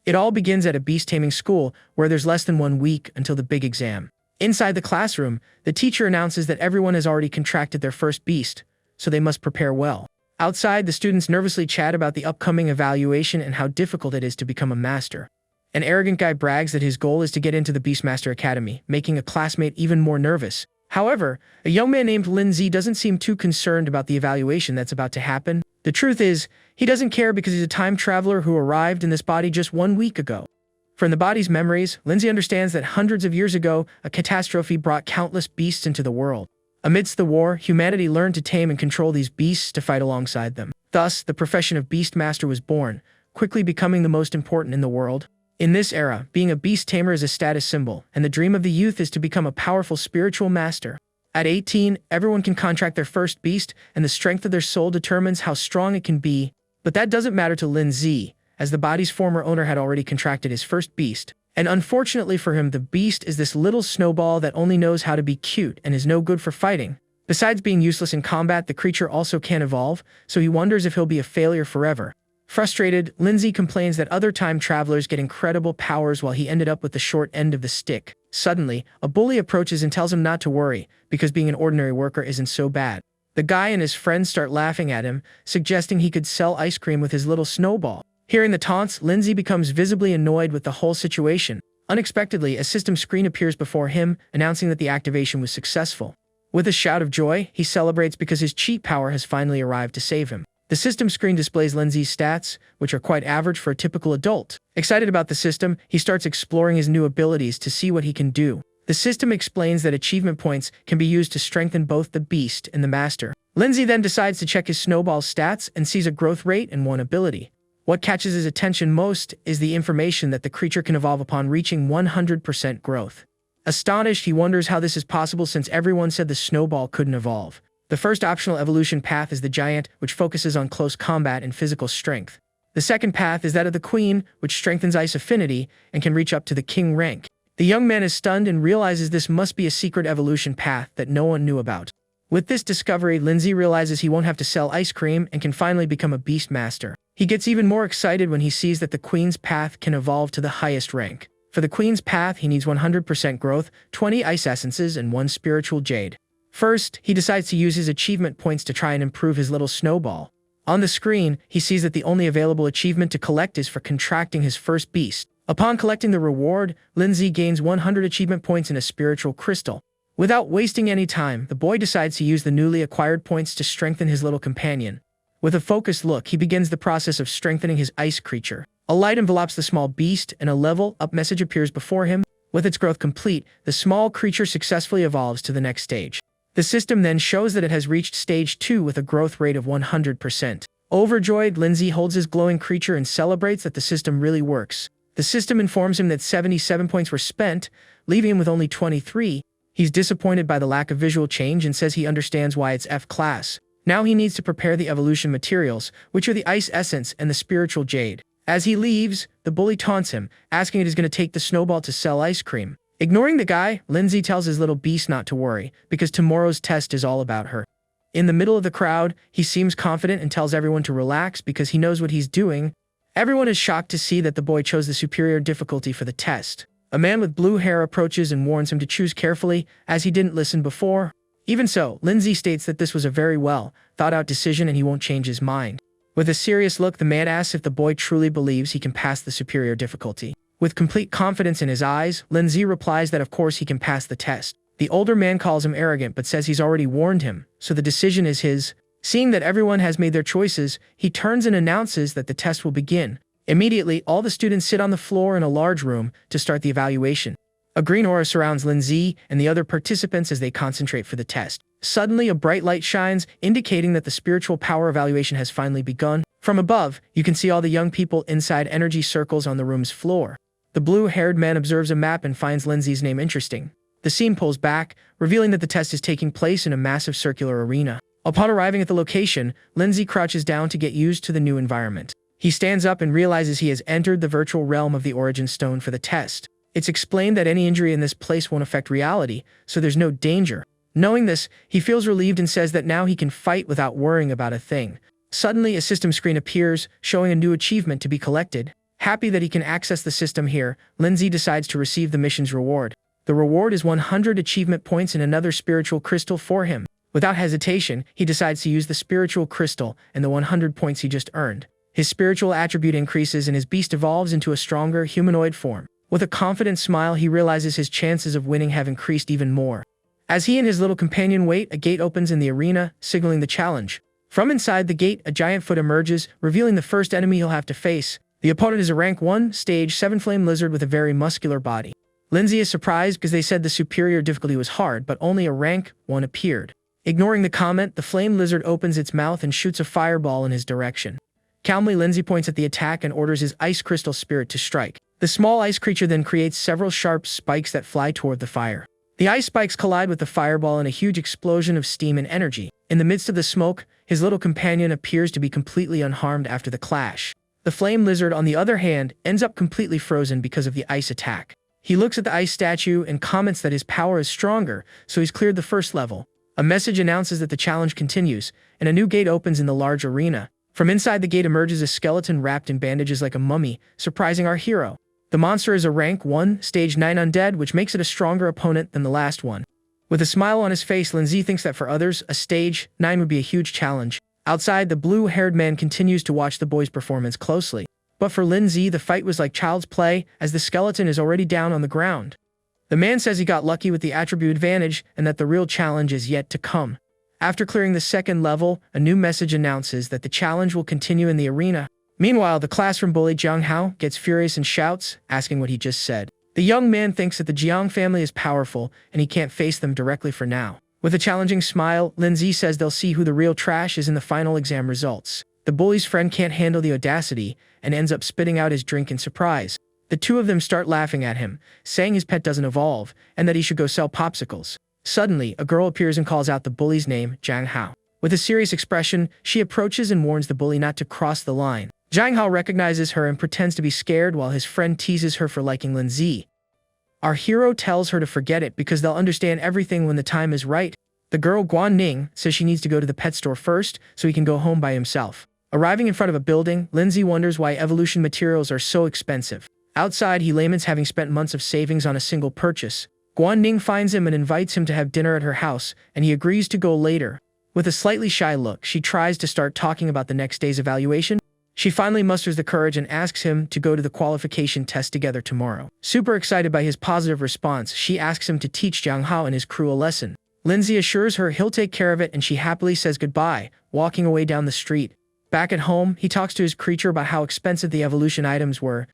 It all begins at a beast-taming school where there's less than 1 week until the big exam. Inside the classroom, the teacher announces that everyone has already contracted their first beast, so they must prepare well. Outside, the students nervously chat about the upcoming evaluation and how difficult it is to become a master. An arrogant guy brags that his goal is to get into the Beastmaster Academy, making a classmate even more nervous. However, a young man named Lindsay doesn't seem too concerned about the evaluation that's about to happen. The truth is, he doesn't care because he's a time traveler who arrived in this body just 1 week ago. From the body's memories, Lindsay understands that hundreds of years ago, a catastrophe brought countless beasts into the world. Amidst the war, humanity learned to tame and control these beasts to fight alongside them. Thus, the profession of Beastmaster was born, quickly becoming the most important in the world. In this era, being a beast tamer is a status symbol, and the dream of the youth is to become a powerful spiritual master. At 18, everyone can contract their first beast, and the strength of their soul determines how strong it can be. But that doesn't matter to Lindsay, as the body's former owner had already contracted his first beast. And unfortunately for him, the beast is this little snowball that only knows how to be cute and is no good for fighting. Besides being useless in combat, the creature also can't evolve, so he wonders if he'll be a failure forever. Frustrated, Lindsay complains that other time travelers get incredible powers while he ended up with the short end of the stick. Suddenly, a bully approaches and tells him not to worry, because being an ordinary worker isn't so bad. The guy and his friends start laughing at him, suggesting he could sell ice cream with his little snowball. Hearing the taunts, Lindsay becomes visibly annoyed with the whole situation. Unexpectedly, a system screen appears before him, announcing that the activation was successful. With a shout of joy, he celebrates because his cheat power has finally arrived to save him. The system screen displays Lindsay's stats, which are quite average for a typical adult. Excited about the system, he starts exploring his new abilities to see what he can do. The system explains that achievement points can be used to strengthen both the beast and the master. Lindsay then decides to check his snowball's stats and sees a growth rate and one ability. What catches his attention most is the information that the creature can evolve upon reaching 100% growth. Astonished, he wonders how this is possible since everyone said the snowball couldn't evolve. The first optional evolution path is the giant, which focuses on close combat and physical strength. The second path is that of the queen, which strengthens ice affinity and can reach up to the king rank. The young man is stunned and realizes this must be a secret evolution path that no one knew about. With this discovery, Lindsay realizes he won't have to sell ice cream and can finally become a beast master. He gets even more excited when he sees that the queen's path can evolve to the highest rank. For the queen's path, he needs 100% growth, 20 ice essences, and 1 spiritual jade. First, he decides to use his achievement points to try and improve his little snowball. On the screen, he sees that the only available achievement to collect is for contracting his first beast. Upon collecting the reward, Lindsay gains 100 achievement points in a spiritual crystal. Without wasting any time, the boy decides to use the newly acquired points to strengthen his little companion. With a focused look, he begins the process of strengthening his ice creature. A light envelops the small beast, and a level-up message appears before him. With its growth complete, the small creature successfully evolves to the next stage. The system then shows that it has reached stage 2 with a growth rate of 100%. Overjoyed, Lindsay holds his glowing creature and celebrates that the system really works. The system informs him that 77 points were spent, leaving him with only 23. He's disappointed by the lack of visual change and says he understands why it's F class. Now he needs to prepare the evolution materials, which are the ice essence and the spiritual jade. As he leaves, the bully taunts him, asking if he's going to take the snowball to sell ice cream. Ignoring the guy, Lindsay tells his little beast not to worry, because tomorrow's test is all about her. In the middle of the crowd, he seems confident and tells everyone to relax because he knows what he's doing. Everyone is shocked to see that the boy chose the superior difficulty for the test. A man with blue hair approaches and warns him to choose carefully, as he didn't listen before. Even so, Lindsay states that this was a very well thought-out decision and he won't change his mind. With a serious look, the man asks if the boy truly believes he can pass the superior difficulty. With complete confidence in his eyes, Lindsay replies that of course he can pass the test. The older man calls him arrogant but says he's already warned him, so the decision is his. Seeing that everyone has made their choices, he turns and announces that the test will begin. Immediately, all the students sit on the floor in a large room to start the evaluation. A green aura surrounds Lindsay and the other participants as they concentrate for the test. Suddenly, a bright light shines, indicating that the spiritual power evaluation has finally begun. From above, you can see all the young people inside energy circles on the room's floor. The blue-haired man observes a map and finds Lindsay's name interesting. The scene pulls back, revealing that the test is taking place in a massive circular arena. Upon arriving at the location, Lindsay crouches down to get used to the new environment. He stands up and realizes he has entered the virtual realm of the origin stone for the test. It's explained that any injury in this place won't affect reality, so there's no danger. Knowing this, he feels relieved and says that now he can fight without worrying about a thing. Suddenly, a system screen appears, showing a new achievement to be collected. Happy that he can access the system here, Lindsay decides to receive the mission's reward. The reward is 100 achievement points and another spiritual crystal for him. Without hesitation, he decides to use the spiritual crystal and the 100 points he just earned. His spiritual attribute increases and his beast evolves into a stronger humanoid form. With a confident smile, he realizes his chances of winning have increased even more. As he and his little companion wait, a gate opens in the arena, signaling the challenge. From inside the gate, a giant foot emerges, revealing the first enemy he'll have to face. The opponent is a rank 1, stage 7 flame lizard with a very muscular body. Lindsay is surprised because they said the superior difficulty was hard, but only a rank 1 appeared. Ignoring the comment, the flame lizard opens its mouth and shoots a fireball in his direction. Calmly, Lindsay points at the attack and orders his ice crystal spirit to strike. The small ice creature then creates several sharp spikes that fly toward the fire. The ice spikes collide with the fireball in a huge explosion of steam and energy. In the midst of the smoke, his little companion appears to be completely unharmed after the clash. The flame lizard, on the other hand, ends up completely frozen because of the ice attack. He looks at the ice statue and comments that his power is stronger, so he's cleared the first level. A message announces that the challenge continues, and a new gate opens in the large arena. From inside the gate emerges a skeleton wrapped in bandages like a mummy, surprising our hero. The monster is a rank 1, stage 9 undead, which makes it a stronger opponent than the last one. With a smile on his face, Lindsay thinks that for others, a stage 9 would be a huge challenge. Outside, the blue-haired man continues to watch the boy's performance closely. But for Lindsay, the fight was like child's play, as the skeleton is already down on the ground. The man says he got lucky with the attribute advantage and that the real challenge is yet to come. After clearing the second level, a new message announces that the challenge will continue in the arena. Meanwhile, the classroom bully Jiang Hao gets furious and shouts, asking what he just said. The young man thinks that the Jiang family is powerful and he can't face them directly for now. With a challenging smile, Lindsay says they'll see who the real trash is in the final exam results. The bully's friend can't handle the audacity and ends up spitting out his drink in surprise. The two of them start laughing at him, saying his pet doesn't evolve and that he should go sell popsicles. Suddenly, a girl appears and calls out the bully's name, Jiang Hao. With a serious expression, she approaches and warns the bully not to cross the line. Jiang Hao recognizes her and pretends to be scared while his friend teases her for liking Lindsay. Our hero tells her to forget it because they'll understand everything when the time is right. The girl Guan Ning says she needs to go to the pet store first so he can go home by himself. Arriving in front of a building, Lindsay wonders why evolution materials are so expensive. Outside, he laments having spent months of savings on a single purchase. Guan Ning finds him and invites him to have dinner at her house, and he agrees to go later. With a slightly shy look, she tries to start talking about the next day's evaluation. She finally musters the courage and asks him to go to the qualification test together tomorrow. Super excited by his positive response, she asks him to teach Jiang Hao and his crew a lesson. Lindsay assures her he'll take care of it and she happily says goodbye, walking away down the street. Back at home, he talks to his creature about how expensive the evolution items were.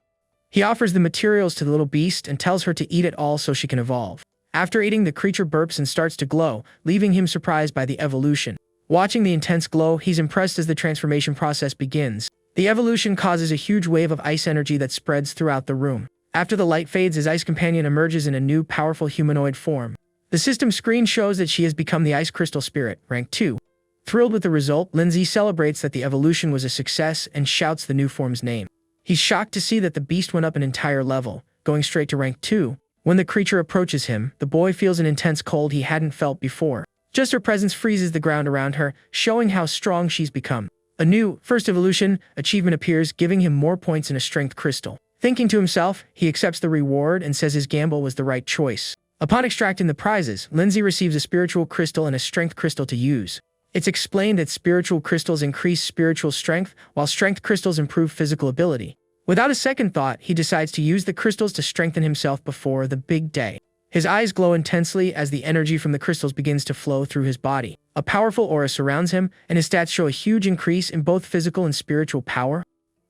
He offers the materials to the little beast and tells her to eat it all so she can evolve. After eating, the creature burps and starts to glow, leaving him surprised by the evolution. Watching the intense glow, he's impressed as the transformation process begins. The evolution causes a huge wave of ice energy that spreads throughout the room. After the light fades, his ice companion emerges in a new, powerful humanoid form. The system screen shows that she has become the Ice Crystal Spirit, rank 2. Thrilled with the result, Lindsay celebrates that the evolution was a success and shouts the new form's name. He's shocked to see that the beast went up an entire level, going straight to rank 2. When the creature approaches him, the boy feels an intense cold he hadn't felt before. Just her presence freezes the ground around her, showing how strong she's become. A new, first evolution, achievement appears, giving him more points in a strength crystal. Thinking to himself, he accepts the reward and says his gamble was the right choice. Upon extracting the prizes, Lindsay receives a spiritual crystal and a strength crystal to use. It's explained that spiritual crystals increase spiritual strength, while strength crystals improve physical ability. Without a second thought, he decides to use the crystals to strengthen himself before the big day. His eyes glow intensely as the energy from the crystals begins to flow through his body. A powerful aura surrounds him, and his stats show a huge increase in both physical and spiritual power.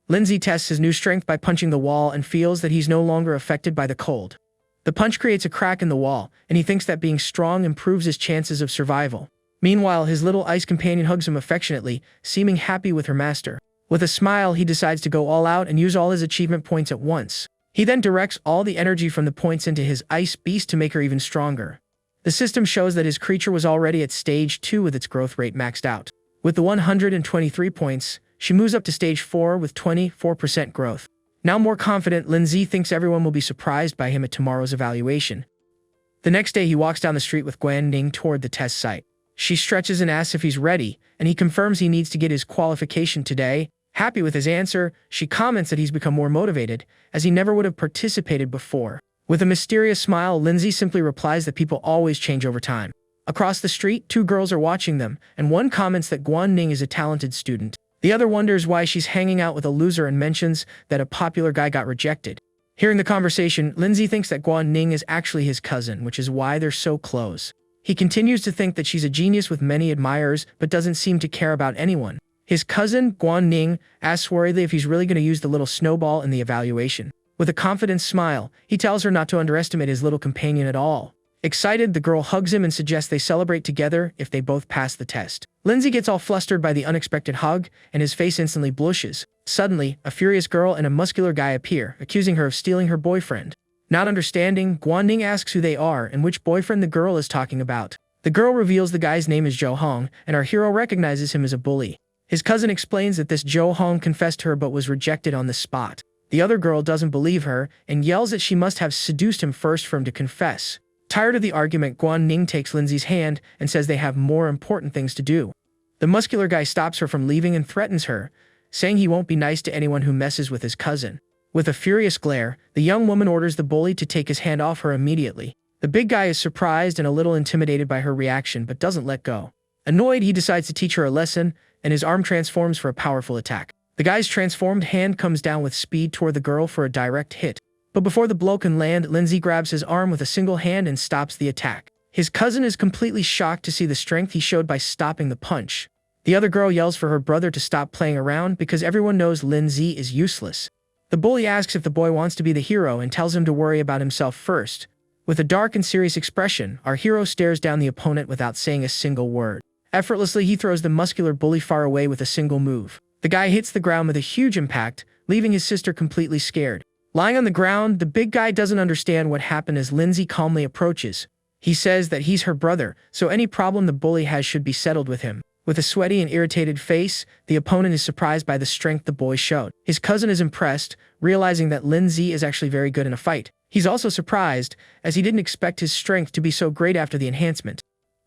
Lindsay tests his new strength by punching the wall and feels that he's no longer affected by the cold. The punch creates a crack in the wall, and he thinks that being strong improves his chances of survival. Meanwhile, his little ice companion hugs him affectionately, seeming happy with her master. With a smile, he decides to go all out and use all his achievement points at once. He then directs all the energy from the points into his ice beast to make her even stronger. The system shows that his creature was already at stage 2 with its growth rate maxed out. With the 123 points, she moves up to stage 4 with 24% growth. Now more confident, Lindsay thinks everyone will be surprised by him at tomorrow's evaluation. The next day, he walks down the street with Guan Ning toward the test site. She stretches and asks if he's ready, and he confirms he needs to get his qualification today. Happy with his answer, she comments that he's become more motivated, as he never would have participated before. With a mysterious smile, Lindsay simply replies that people always change over time. Across the street, two girls are watching them, and one comments that Guan Ning is a talented student. The other wonders why she's hanging out with a loser and mentions that a popular guy got rejected. Hearing the conversation, Lindsay thinks that Guan Ning is actually his cousin, which is why they're so close. He continues to think that she's a genius with many admirers, but doesn't seem to care about anyone. His cousin, Guan Ning, asks worriedly if he's really going to use the little Snowball in the evaluation. With a confident smile, he tells her not to underestimate his little companion at all. Excited, the girl hugs him and suggests they celebrate together if they both pass the test. Lindsay gets all flustered by the unexpected hug, and his face instantly blushes. Suddenly, a furious girl and a muscular guy appear, accusing her of stealing her boyfriend. Not understanding, Guan Ning asks who they are and which boyfriend the girl is talking about. The girl reveals the guy's name is Zhou Hong, and our hero recognizes him as a bully. His cousin explains that this Zhou Hong confessed to her but was rejected on the spot. The other girl doesn't believe her, and yells that she must have seduced him first for him to confess. Tired of the argument, Guan Ning takes Lindsay's hand and says they have more important things to do. The muscular guy stops her from leaving and threatens her, saying he won't be nice to anyone who messes with his cousin. With a furious glare, the young woman orders the bully to take his hand off her immediately. The big guy is surprised and a little intimidated by her reaction but doesn't let go. Annoyed, he decides to teach her a lesson, and his arm transforms for a powerful attack. The guy's transformed hand comes down with speed toward the girl for a direct hit. But before the blow can land, Lindsay grabs his arm with a single hand and stops the attack. His cousin is completely shocked to see the strength he showed by stopping the punch. The other girl yells for her brother to stop playing around because everyone knows Lindsay is useless. The bully asks if the boy wants to be the hero and tells him to worry about himself first. With a dark and serious expression, our hero stares down the opponent without saying a single word. Effortlessly, he throws the muscular bully far away with a single move. The guy hits the ground with a huge impact, leaving his sister completely scared. Lying on the ground, the big guy doesn't understand what happened as Lindsay calmly approaches. He says that he's her brother, so any problem the bully has should be settled with him. With a sweaty and irritated face, the opponent is surprised by the strength the boy showed. His cousin is impressed, realizing that Lindsay is actually very good in a fight. He's also surprised, as he didn't expect his strength to be so great after the enhancement.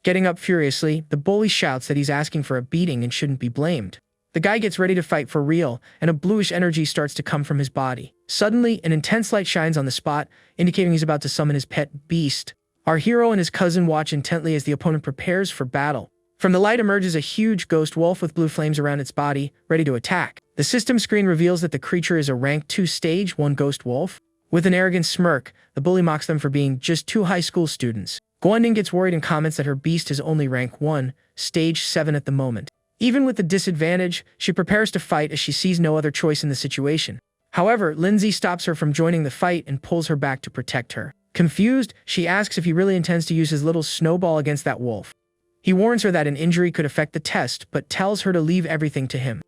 Getting up furiously, the bully shouts that he's asking for a beating and shouldn't be blamed. The guy gets ready to fight for real, and a bluish energy starts to come from his body. Suddenly, an intense light shines on the spot, indicating he's about to summon his pet beast. Our hero and his cousin watch intently as the opponent prepares for battle. From the light emerges a huge ghost wolf with blue flames around its body, ready to attack. The system screen reveals that the creature is a rank 2 stage 1 ghost wolf. With an arrogant smirk, the bully mocks them for being just 2 high school students. Guan Ning gets worried and comments that her beast is only rank 1, stage 7 at the moment. Even with the disadvantage, she prepares to fight as she sees no other choice in the situation. However, Lindsay stops her from joining the fight and pulls her back to protect her. Confused, she asks if he really intends to use his little snowball against that wolf. He warns her that an injury could affect the test, but tells her to leave everything to him.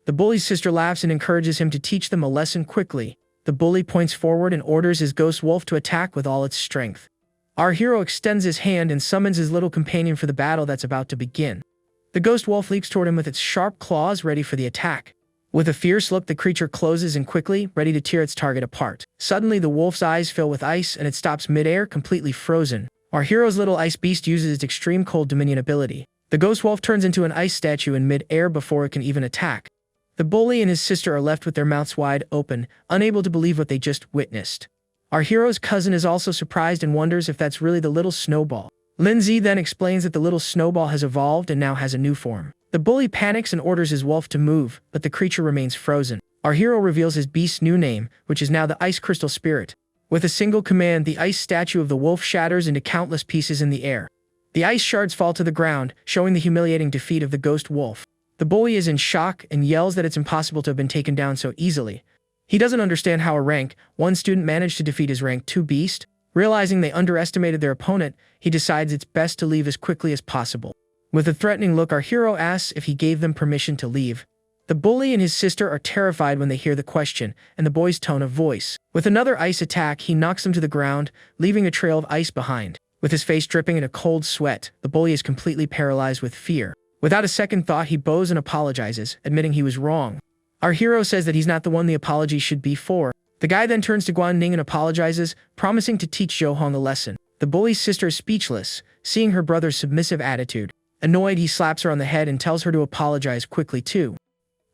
The bully's sister laughs and encourages him to teach them a lesson quickly. The bully points forward and orders his ghost wolf to attack with all its strength. Our hero extends his hand and summons his little companion for the battle that's about to begin. The ghost wolf leaps toward him with its sharp claws ready for the attack. With a fierce look, the creature closes in quickly, ready to tear its target apart. Suddenly, the wolf's eyes fill with ice and it stops midair, completely frozen. Our hero's little ice beast uses its extreme cold dominion ability. The ghost wolf turns into an ice statue in mid-air before it can even attack. The bully and his sister are left with their mouths wide open, unable to believe what they just witnessed. Our hero's cousin is also surprised and wonders if that's really the little Snowball. Lindsay then explains that the little Snowball has evolved and now has a new form. The bully panics and orders his wolf to move, but the creature remains frozen. Our hero reveals his beast's new name, which is now the Ice Crystal Spirit. With a single command, the ice statue of the wolf shatters into countless pieces in the air. The ice shards fall to the ground, showing the humiliating defeat of the ghost wolf. The bully is in shock and yells that it's impossible to have been taken down so easily. He doesn't understand how a rank 1 student managed to defeat his rank 2 beast. Realizing they underestimated their opponent, he decides it's best to leave as quickly as possible. With a threatening look, our hero asks if he gave them permission to leave. The bully and his sister are terrified when they hear the question and the boy's tone of voice. With another ice attack, he knocks them to the ground, leaving a trail of ice behind. With his face dripping in a cold sweat, the bully is completely paralyzed with fear. Without a second thought, he bows and apologizes, admitting he was wrong. Our hero says that he's not the one the apology should be for. The guy then turns to Guan Ning and apologizes, promising to teach Zhou Hong a lesson. The bully's sister is speechless, seeing her brother's submissive attitude. Annoyed, he slaps her on the head and tells her to apologize quickly too.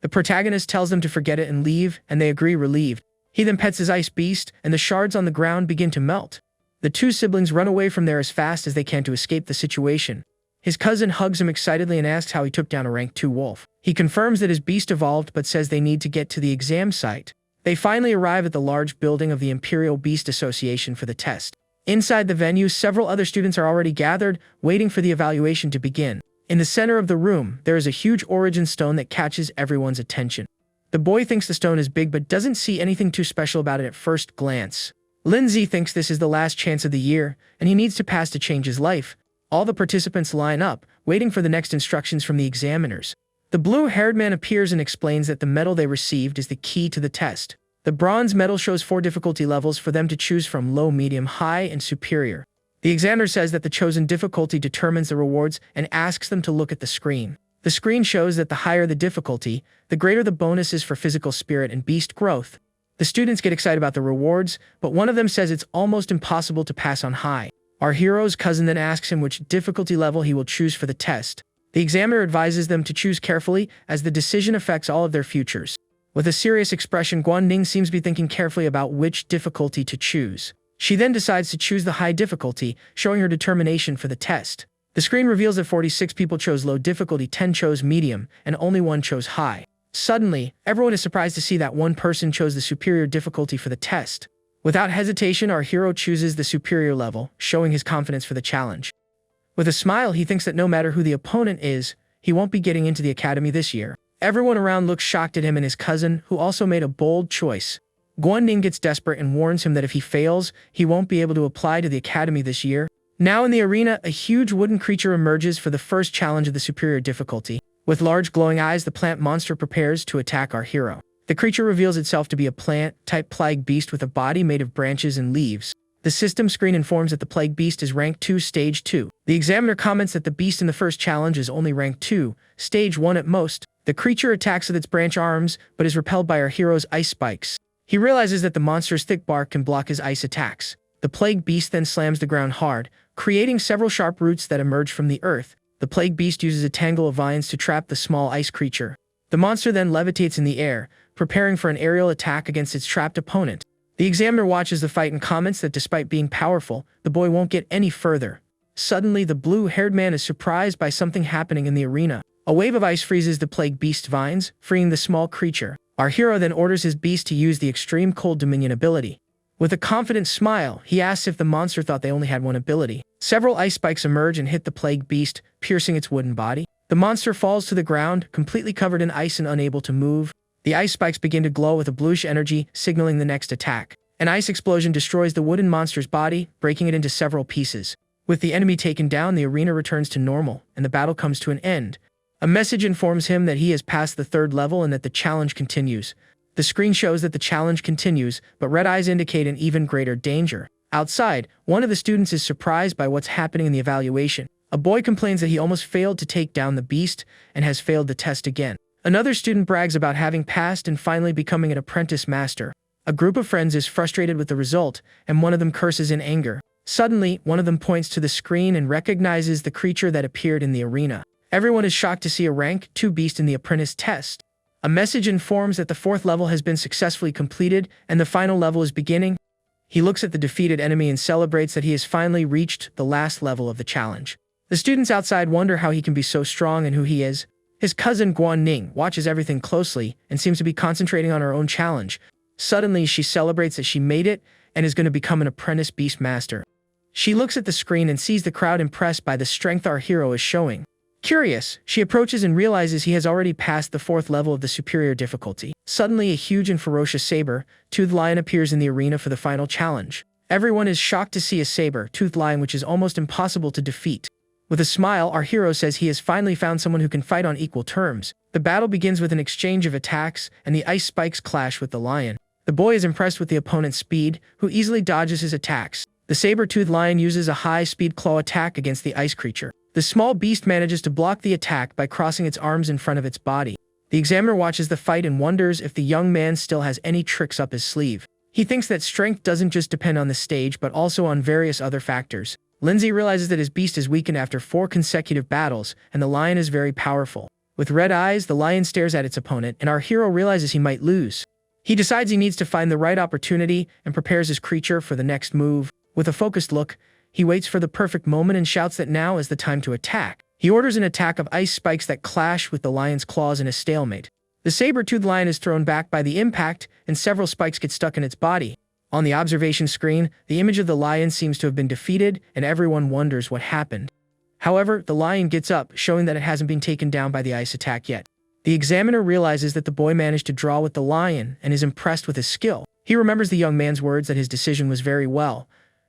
The protagonist tells them to forget it and leave, and they agree relieved. He then pets his ice beast, and the shards on the ground begin to melt. The two siblings run away from there as fast as they can to escape the situation. His cousin hugs him excitedly and asks how he took down a rank 2 wolf. He confirms that his beast evolved but says they need to get to the exam site. They finally arrive at the large building of the Imperial Beast Association for the test. Inside the venue, several other students are already gathered, waiting for the evaluation to begin. In the center of the room, there is a huge origin stone that catches everyone's attention. The boy thinks the stone is big but doesn't see anything too special about it at first glance. Lindsay thinks this is the last chance of the year, and he needs to pass to change his life. All the participants line up, waiting for the next instructions from the examiners. The blue-haired man appears and explains that the medal they received is the key to the test. The bronze medal shows 4 difficulty levels for them to choose from: low, medium, high, and superior. The examiner says that the chosen difficulty determines the rewards and asks them to look at the screen. The screen shows that the higher the difficulty, the greater the bonuses for physical spirit and beast growth. The students get excited about the rewards, but one of them says it's almost impossible to pass on high. Our hero's cousin then asks him which difficulty level he will choose for the test. The examiner advises them to choose carefully, as the decision affects all of their futures. With a serious expression, Guan seems to be thinking carefully about which difficulty to choose. She then decides to choose the high difficulty, showing her determination for the test. The screen reveals that 46 people chose low difficulty, 10 chose medium, and only 1 chose high. Suddenly, everyone is surprised to see that one person chose the superior difficulty for the test. Without hesitation, our hero chooses the superior level, showing his confidence for the challenge. With a smile, he thinks that no matter who the opponent is, he won't be getting into the academy this year. Everyone around looks shocked at him and his cousin, who also made a bold choice. Guan gets desperate and warns him that if he fails, he won't be able to apply to the academy this year. Now in the arena, a huge wooden creature emerges for the first challenge of the superior difficulty. With large glowing eyes, the plant monster prepares to attack our hero. The creature reveals itself to be a plant-type plague beast with a body made of branches and leaves. The system screen informs that the plague beast is rank 2, stage 2. The examiner comments that the beast in the first challenge is only rank 2, stage 1 at most. The creature attacks with its branch arms, but is repelled by our hero's ice spikes. He realizes that the monster's thick bark can block his ice attacks. The plague beast then slams the ground hard, creating several sharp roots that emerge from the earth. The plague beast uses a tangle of vines to trap the small ice creature. The monster then levitates in the air, preparing for an aerial attack against its trapped opponent. The examiner watches the fight and comments that despite being powerful, the boy won't get any further. Suddenly, the blue-haired man is surprised by something happening in the arena. A wave of ice freezes the plague beast's vines, freeing the small creature. Our hero then orders his beast to use the extreme cold dominion ability. With a confident smile, he asks if the monster thought they only had one ability. Several ice spikes emerge and hit the plague beast, piercing its wooden body. The monster falls to the ground, completely covered in ice and unable to move. The ice spikes begin to glow with a bluish energy, signaling the next attack. An ice explosion destroys the wooden monster's body, breaking it into several pieces. With the enemy taken down, the arena returns to normal, and the battle comes to an end. A message informs him that he has passed the 3rd level and that the challenge continues. The screen shows that the challenge continues, but red eyes indicate an even greater danger. Outside, one of the students is surprised by what's happening in the evaluation. A boy complains that he almost failed to take down the beast and has failed the test again. Another student brags about having passed and finally becoming an apprentice master. A group of friends is frustrated with the result, and one of them curses in anger. Suddenly, one of them points to the screen and recognizes the creature that appeared in the arena. Everyone is shocked to see a rank 2 beast in the apprentice test. A message informs that the 4th level has been successfully completed and the final level is beginning. He looks at the defeated enemy and celebrates that he has finally reached the last level of the challenge. The students outside wonder how he can be so strong and who he is. His cousin Guan watches everything closely and seems to be concentrating on her own challenge. Suddenly, she celebrates that she made it and is going to become an apprentice beast master. She looks at the screen and sees the crowd impressed by the strength our hero is showing. Curious, she approaches and realizes he has already passed the 4th level of the superior difficulty. Suddenly, a huge and ferocious saber-toothed lion appears in the arena for the final challenge. Everyone is shocked to see a saber-toothed lion which is almost impossible to defeat. With a smile, our hero says he has finally found someone who can fight on equal terms. The battle begins with an exchange of attacks, and the ice spikes clash with the lion. The boy is impressed with the opponent's speed, who easily dodges his attacks. The saber-toothed lion uses a high-speed claw attack against the ice creature. The small beast manages to block the attack by crossing its arms in front of its body. The examiner watches the fight and wonders if the young man still has any tricks up his sleeve. He thinks that strength doesn't just depend on the stage but also on various other factors. Lindsay realizes that his beast is weakened after 4 consecutive battles, and the lion is very powerful. With red eyes, the lion stares at its opponent, and our hero realizes he might lose. He decides he needs to find the right opportunity and prepares his creature for the next move. With a focused look, he waits for the perfect moment and shouts that now is the time to attack. He orders an attack of ice spikes that clash with the lion's claws in a stalemate. The saber-toothed lion is thrown back by the impact, and several spikes get stuck in its body. On the observation screen, the image of the lion seems to have been defeated, and everyone wonders what happened. However, the lion gets up, showing that it hasn't been taken down by the ice attack yet. The examiner realizes that the boy managed to draw with the lion and is impressed with his skill. He remembers the young man's words that his decision was very well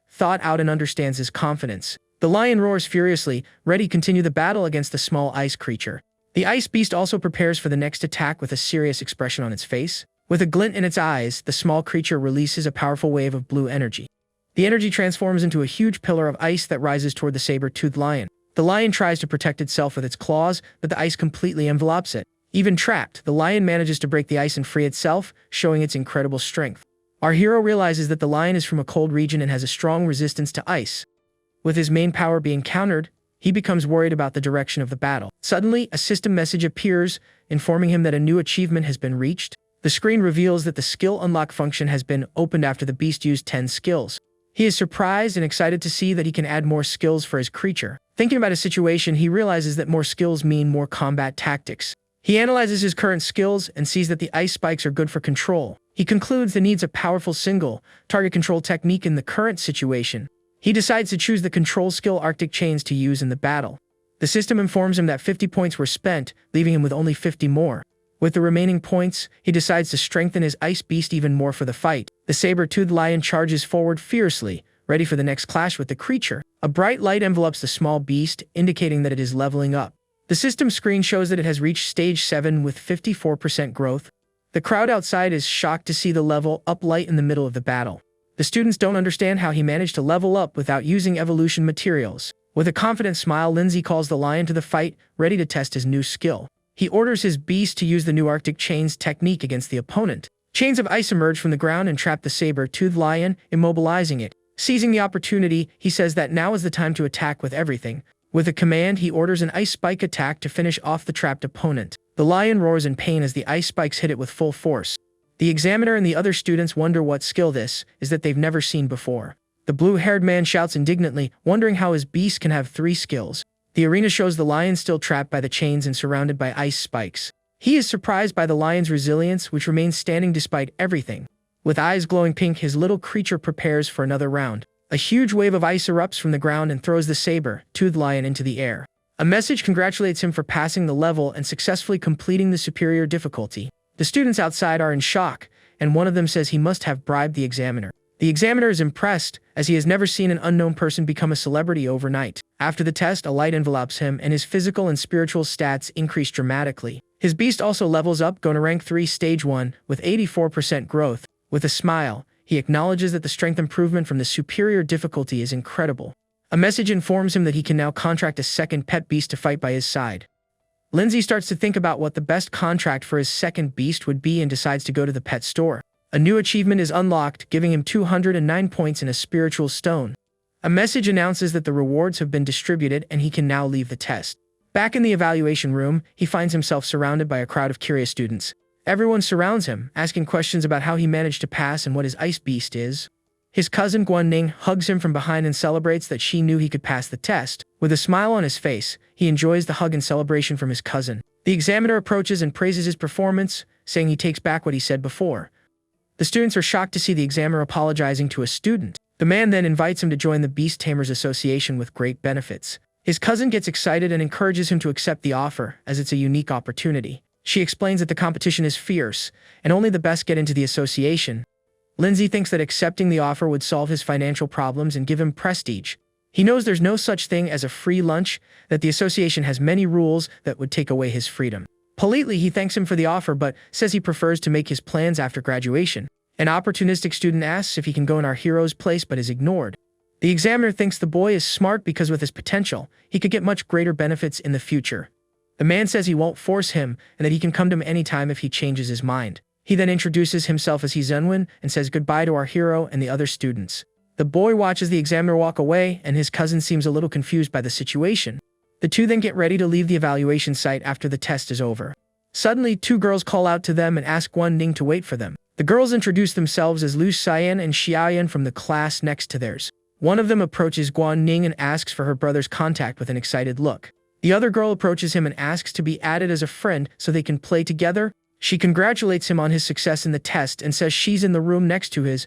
thought out and understands his confidence. The lion roars furiously, ready to continue the battle against the small ice creature. The ice beast also prepares for the next attack with a serious expression on its face. With a glint in its eyes, the small creature releases a powerful wave of blue energy. The energy transforms into a huge pillar of ice that rises toward the saber-toothed lion. The lion tries to protect itself with its claws, but the ice completely envelopes it. Even trapped, the lion manages to break the ice and free itself, showing its incredible strength. Our hero realizes that the lion is from a cold region and has a strong resistance to ice. With his main power being countered, he becomes worried about the direction of the battle. Suddenly, a system message appears, informing him that a new achievement has been reached. The screen reveals that the skill unlock function has been opened after the beast used 10 skills. He is surprised and excited to see that he can add more skills for his creature. Thinking about his situation, he realizes that more skills mean more combat tactics. He analyzes his current skills and sees that the ice spikes are good for control. He concludes that needs a powerful single target control technique in the current situation. He decides to choose the control skill Arctic Chains to use in the battle. The system informs him that 50 points were spent, leaving him with only 50 more. With the remaining points, he decides to strengthen his ice beast even more for the fight. The saber-toothed lion charges forward fiercely, ready for the next clash with the creature. A bright light envelopes the small beast, indicating that it is leveling up. The system screen shows that it has reached stage 7 with 54% growth. The crowd outside is shocked to see the level up light in the middle of the battle. The students don't understand how he managed to level up without using evolution materials. With a confident smile, Lindsay calls the lion to the fight, ready to test his new skill. He orders his beast to use the new Arctic Chains technique against the opponent. Chains of ice emerge from the ground and trap the saber-toothed lion, immobilizing it. Seizing the opportunity, he says that now is the time to attack with everything. With a command, he orders an ice spike attack to finish off the trapped opponent. The lion roars in pain as the ice spikes hit it with full force. The examiner and the other students wonder what skill this is that they've never seen before. The blue-haired man shouts indignantly, wondering how his beast can have 3 skills. The arena shows the lion still trapped by the chains and surrounded by ice spikes. He is surprised by the lion's resilience, which remains standing despite everything. With eyes glowing pink, his little creature prepares for another round. A huge wave of ice erupts from the ground and throws the saber-toothed lion into the air. A message congratulates him for passing the level and successfully completing the superior difficulty. The students outside are in shock, and one of them says he must have bribed the examiner. The examiner is impressed, as he has never seen an unknown person become a celebrity overnight. After the test, a light envelops him, and his physical and spiritual stats increase dramatically. His beast also levels up, going to rank 3 stage 1, with 84% growth. With a smile, he acknowledges that the strength improvement from the superior difficulty is incredible. A message informs him that he can now contract a second pet beast to fight by his side. Lindsay starts to think about what the best contract for his second beast would be and decides to go to the pet store. A new achievement is unlocked, giving him 209 points and a spiritual stone. A message announces that the rewards have been distributed and he can now leave the test. Back in the evaluation room, he finds himself surrounded by a crowd of curious students. Everyone surrounds him, asking questions about how he managed to pass and what his ice beast is. His cousin Guan-Ning hugs him from behind and celebrates that she knew he could pass the test. With a smile on his face, he enjoys the hug and celebration from his cousin. The examiner approaches and praises his performance, saying he takes back what he said before. The students are shocked to see the examiner apologizing to a student. The man then invites him to join the Beast Tamers Association with great benefits. His cousin gets excited and encourages him to accept the offer, as it's a unique opportunity. She explains that the competition is fierce, and only the best get into the association. Lindsay thinks that accepting the offer would solve his financial problems and give him prestige. He knows there's no such thing as a free lunch, that the association has many rules that would take away his freedom. Politely, he thanks him for the offer but says he prefers to make his plans after graduation. An opportunistic student asks if he can go in our hero's place but is ignored. The examiner thinks the boy is smart because with his potential, he could get much greater benefits in the future. The man says he won't force him and that he can come to him anytime if he changes his mind. He then introduces himself as Zenwin and says goodbye to our hero and the other students. The boy watches the examiner walk away and his cousin seems a little confused by the situation. The two then get ready to leave the evaluation site after the test is over. Suddenly, two girls call out to them and ask Guan Ning to wait for them. The girls introduce themselves as Lu Xian and Xiaoyan from the class next to theirs. One of them approaches Guan Ning and asks for her brother's contact with an excited look. The other girl approaches him and asks to be added as a friend so they can play together. She congratulates him on his success in the test and says she's in the room next to his.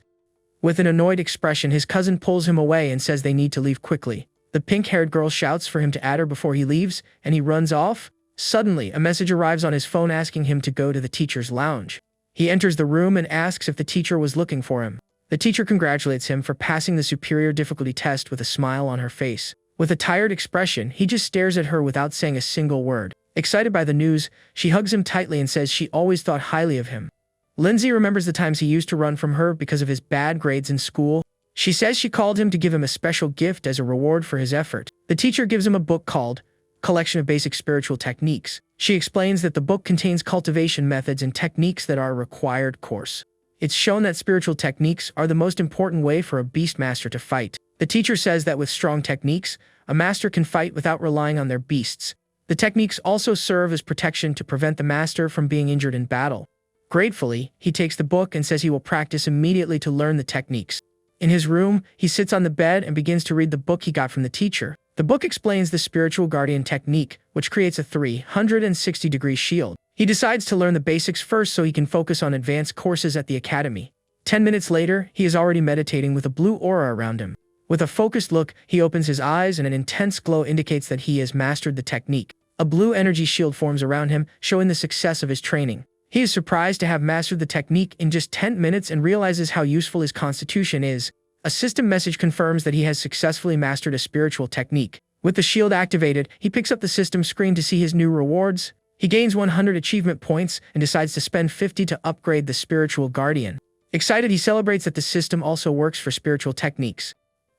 With an annoyed expression, his cousin pulls him away and says they need to leave quickly. The pink-haired girl shouts for him to add her before he leaves, and he runs off. Suddenly, a message arrives on his phone asking him to go to the teacher's lounge. He enters the room and asks if the teacher was looking for him. The teacher congratulates him for passing the superior difficulty test with a smile on her face. With a tired expression, he just stares at her without saying a single word. Excited by the news, she hugs him tightly and says she always thought highly of him. Lindsay remembers the times he used to run from her because of his bad grades in school. She says she called him to give him a special gift as a reward for his effort. The teacher gives him a book called Collection of Basic Spiritual Techniques. She explains that the book contains cultivation methods and techniques that are a required course. It's shown that spiritual techniques are the most important way for a beast master to fight. The teacher says that with strong techniques, a master can fight without relying on their beasts. The techniques also serve as protection to prevent the master from being injured in battle. Gratefully, he takes the book and says he will practice immediately to learn the techniques. In his room, he sits on the bed and begins to read the book he got from the teacher. The book explains the spiritual guardian technique, which creates a 360-degree shield. He decides to learn the basics first so he can focus on advanced courses at the academy. 10 minutes later, he is already meditating with a blue aura around him. With a focused look, he opens his eyes and an intense glow indicates that he has mastered the technique. A blue energy shield forms around him, showing the success of his training. He is surprised to have mastered the technique in just 10 minutes and realizes how useful his constitution is. A system message confirms that he has successfully mastered a spiritual technique. With the shield activated, he picks up the system screen to see his new rewards. He gains 100 achievement points and decides to spend 50 to upgrade the spiritual guardian. Excited, he celebrates that the system also works for spiritual techniques.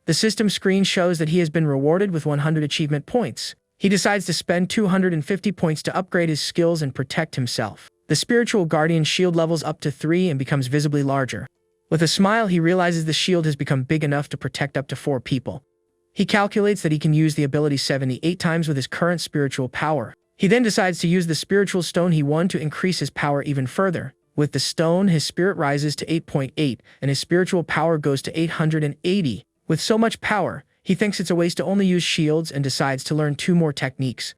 The system screen shows that he has been rewarded with 100 achievement points. He decides to spend 250 points to upgrade his skills and protect himself. The spiritual guardian shield levels up to 3 and becomes visibly larger. With a smile, he realizes the shield has become big enough to protect up to 4 people. He calculates that he can use the ability 78 times with his current spiritual power. He then decides to use the spiritual stone he won to increase his power even further. With the stone, his spirit rises to 8.8, and his spiritual power goes to 880. With so much power, he thinks it's a waste to only use shields and decides to learn 2 more techniques.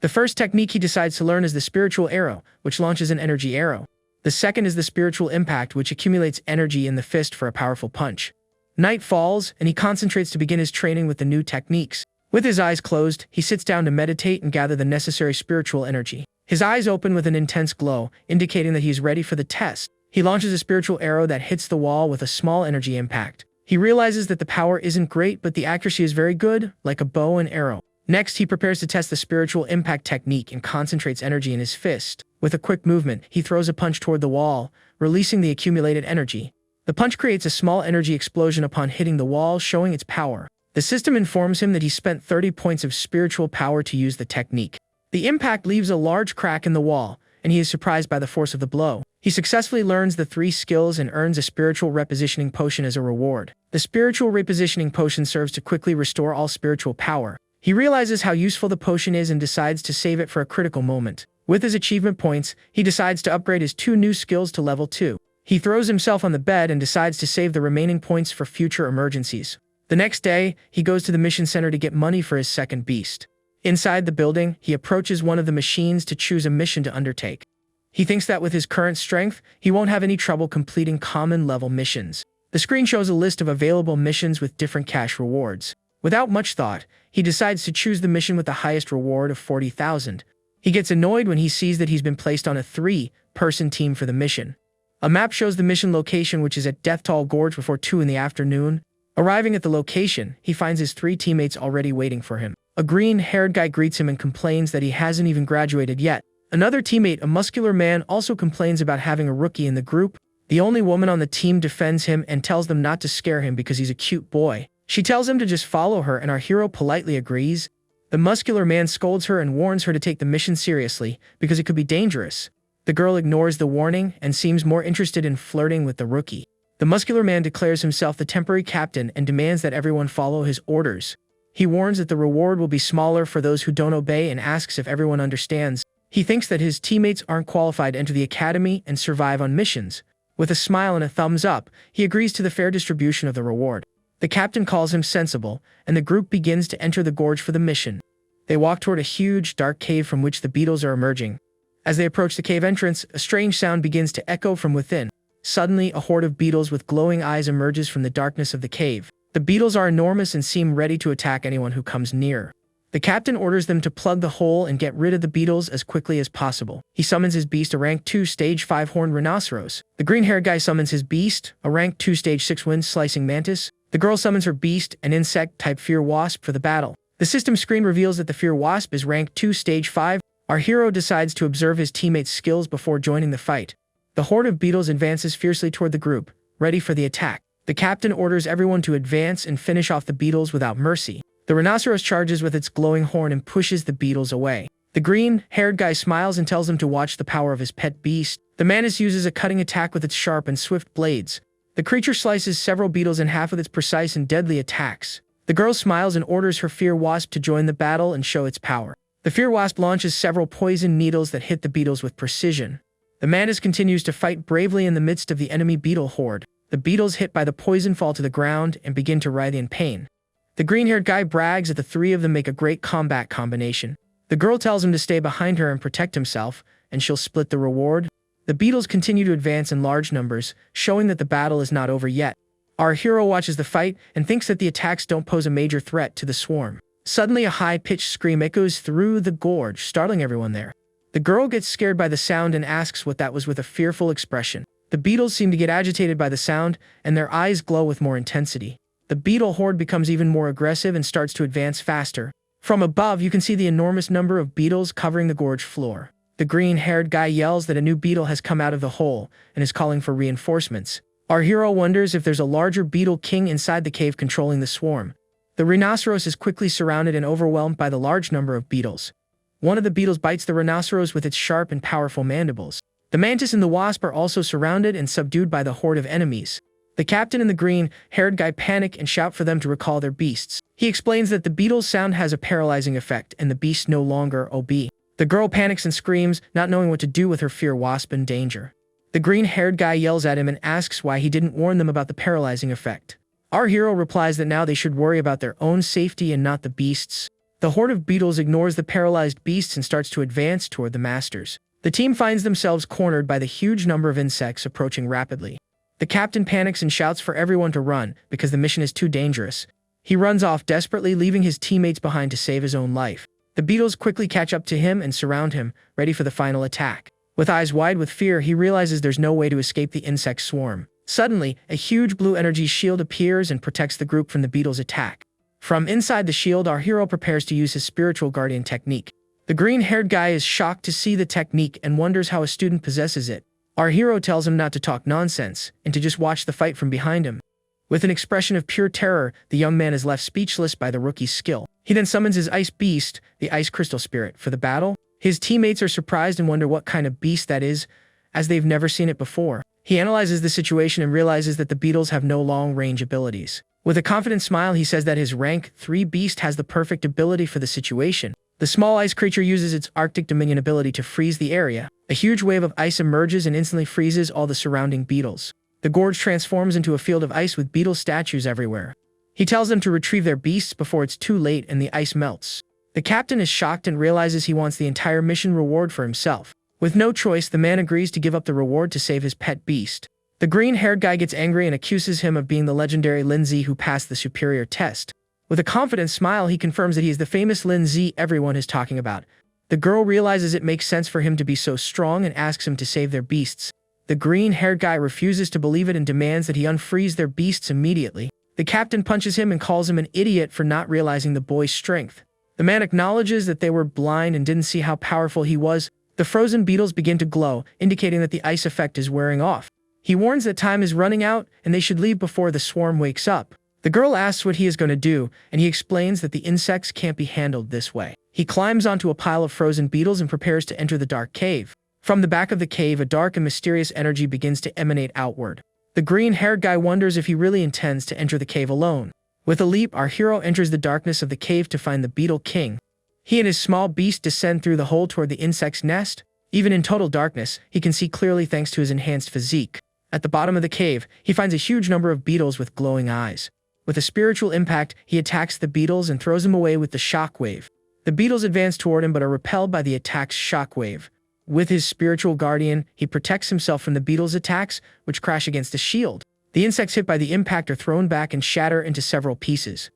The first technique he decides to learn is the spiritual arrow, which launches an energy arrow. The second is the spiritual impact, which accumulates energy in the fist for a powerful punch. Night falls, and he concentrates to begin his training with the new techniques. With his eyes closed, he sits down to meditate and gather the necessary spiritual energy. His eyes open with an intense glow, indicating that he is ready for the test. He launches a spiritual arrow that hits the wall with a small energy impact. He realizes that the power isn't great, but the accuracy is very good, like a bow and arrow. Next, he prepares to test the spiritual impact technique and concentrates energy in his fist. With a quick movement, he throws a punch toward the wall, releasing the accumulated energy. The punch creates a small energy explosion upon hitting the wall, showing its power. The system informs him that he spent 30 points of spiritual power to use the technique. The impact leaves a large crack in the wall, and he is surprised by the force of the blow. He successfully learns the 3 skills and earns a spiritual repositioning potion as a reward. The spiritual repositioning potion serves to quickly restore all spiritual power. He realizes how useful the potion is and decides to save it for a critical moment. With his achievement points, he decides to upgrade his 2 new skills to level 2. He throws himself on the bed and decides to save the remaining points for future emergencies. The next day, he goes to the mission center to get money for his second beast. Inside the building, he approaches one of the machines to choose a mission to undertake. He thinks that with his current strength, he won't have any trouble completing common-level missions. The screen shows a list of available missions with different cash rewards. Without much thought, he decides to choose the mission with the highest reward of 40,000. He gets annoyed when he sees that he's been placed on a 3-person team for the mission. A map shows the mission location, which is at Deathtoll Gorge before 2 in the afternoon. Arriving at the location, he finds his 3 teammates already waiting for him. A green-haired guy greets him and complains that he hasn't even graduated yet. Another teammate, a muscular man, also complains about having a rookie in the group. The only woman on the team defends him and tells them not to scare him because he's a cute boy. She tells him to just follow her, and our hero politely agrees. The muscular man scolds her and warns her to take the mission seriously because it could be dangerous. The girl ignores the warning and seems more interested in flirting with the rookie. The muscular man declares himself the temporary captain and demands that everyone follow his orders. He warns that the reward will be smaller for those who don't obey and asks if everyone understands. He thinks that his teammates aren't qualified to enter the academy and survive on missions. With a smile and a thumbs up, he agrees to the fair distribution of the reward. The captain calls him sensible, and the group begins to enter the gorge for the mission. They walk toward a huge, dark cave from which the beetles are emerging. As they approach the cave entrance, a strange sound begins to echo from within. Suddenly, a horde of beetles with glowing eyes emerges from the darkness of the cave. The beetles are enormous and seem ready to attack anyone who comes near. The captain orders them to plug the hole and get rid of the beetles as quickly as possible. He summons his beast, a rank 2 stage 5 horned rhinoceros. The green-haired guy summons his beast, a rank 2 stage 6 wind-slicing mantis. The girl summons her beast, an insect-type fear wasp, for the battle. The system screen reveals that the fear wasp is rank 2 stage 5. Our hero decides to observe his teammates' skills before joining the fight. The horde of beetles advances fiercely toward the group, ready for the attack. The captain orders everyone to advance and finish off the beetles without mercy. The rhinoceros charges with its glowing horn and pushes the beetles away. The green-haired guy smiles and tells them to watch the power of his pet beast. The mantis uses a cutting attack with its sharp and swift blades. The creature slices several beetles in half with its precise and deadly attacks. The girl smiles and orders her fear wasp to join the battle and show its power. The fear wasp launches several poison needles that hit the beetles with precision. The mantis continues to fight bravely in the midst of the enemy beetle horde. The beetles hit by the poison fall to the ground and begin to writhe in pain. The green-haired guy brags that the three of them make a great combat combination. The girl tells him to stay behind her and protect himself, and she'll split the reward. The beetles continue to advance in large numbers, showing that the battle is not over yet. Our hero watches the fight and thinks that the attacks don't pose a major threat to the swarm. Suddenly, a high-pitched scream echoes through the gorge, startling everyone there. The girl gets scared by the sound and asks what that was with a fearful expression. The beetles seem to get agitated by the sound, and their eyes glow with more intensity. The beetle horde becomes even more aggressive and starts to advance faster. From above, you can see the enormous number of beetles covering the gorge floor. The green-haired guy yells that a new beetle has come out of the hole and is calling for reinforcements. Our hero wonders if there's a larger beetle king inside the cave controlling the swarm. The rhinoceros is quickly surrounded and overwhelmed by the large number of beetles. One of the beetles bites the rhinoceros with its sharp and powerful mandibles. The mantis and the wasp are also surrounded and subdued by the horde of enemies. The captain and the green-haired guy panic and shout for them to recall their beasts. He explains that the beetle's sound has a paralyzing effect and the beasts no longer obey. The girl panics and screams, not knowing what to do with her fear wasp in danger. The green-haired guy yells at him and asks why he didn't warn them about the paralyzing effect. Our hero replies that now they should worry about their own safety and not the beasts. The horde of beetles ignores the paralyzed beasts and starts to advance toward the masters. The team finds themselves cornered by the huge number of insects approaching rapidly. The captain panics and shouts for everyone to run because the mission is too dangerous. He runs off desperately, leaving his teammates behind to save his own life. The beetles quickly catch up to him and surround him, ready for the final attack. With eyes wide with fear, he realizes there's no way to escape the insect swarm. Suddenly, a huge blue energy shield appears and protects the group from the beetles' attack. From inside the shield, our hero prepares to use his spiritual guardian technique. The green-haired guy is shocked to see the technique and wonders how a student possesses it. Our hero tells him not to talk nonsense and to just watch the fight from behind him. With an expression of pure terror, the young man is left speechless by the rookie's skill. He then summons his ice beast, the ice crystal spirit, for the battle. His teammates are surprised and wonder what kind of beast that is, as they've never seen it before. He analyzes the situation and realizes that the beetles have no long-range abilities. With a confident smile, he says that his rank 3 beast has the perfect ability for the situation. The small ice creature uses its Arctic Dominion ability to freeze the area. A huge wave of ice emerges and instantly freezes all the surrounding beetles. The gorge transforms into a field of ice with beetle statues everywhere. He tells them to retrieve their beasts before it's too late and the ice melts. The captain is shocked and realizes he wants the entire mission reward for himself. With no choice, the man agrees to give up the reward to save his pet beast. The green-haired guy gets angry and accuses him of being the legendary Lindsay who passed the superior test. With a confident smile, he confirms that he is the famous Lindsay everyone is talking about. The girl realizes it makes sense for him to be so strong and asks him to save their beasts. The green-haired guy refuses to believe it and demands that he unfreeze their beasts immediately. The captain punches him and calls him an idiot for not realizing the boy's strength. The man acknowledges that they were blind and didn't see how powerful he was. The frozen beetles begin to glow, indicating that the ice effect is wearing off. He warns that time is running out and they should leave before the swarm wakes up. The girl asks what he is going to do, and he explains that the insects can't be handled this way. He climbs onto a pile of frozen beetles and prepares to enter the dark cave. From the back of the cave, a dark and mysterious energy begins to emanate outward. The green-haired guy wonders if he really intends to enter the cave alone. With a leap, our hero enters the darkness of the cave to find the Beetle King. He and his small beast descend through the hole toward the insect's nest. Even in total darkness, he can see clearly thanks to his enhanced physique. At the bottom of the cave, he finds a huge number of beetles with glowing eyes. With a spiritual impact, he attacks the beetles and throws them away with the shockwave. The beetles advance toward him but are repelled by the attack's shockwave. With his spiritual guardian, he protects himself from the beetles' attacks, which crash against a shield. The insects hit by the impact are thrown back and shatter into several pieces.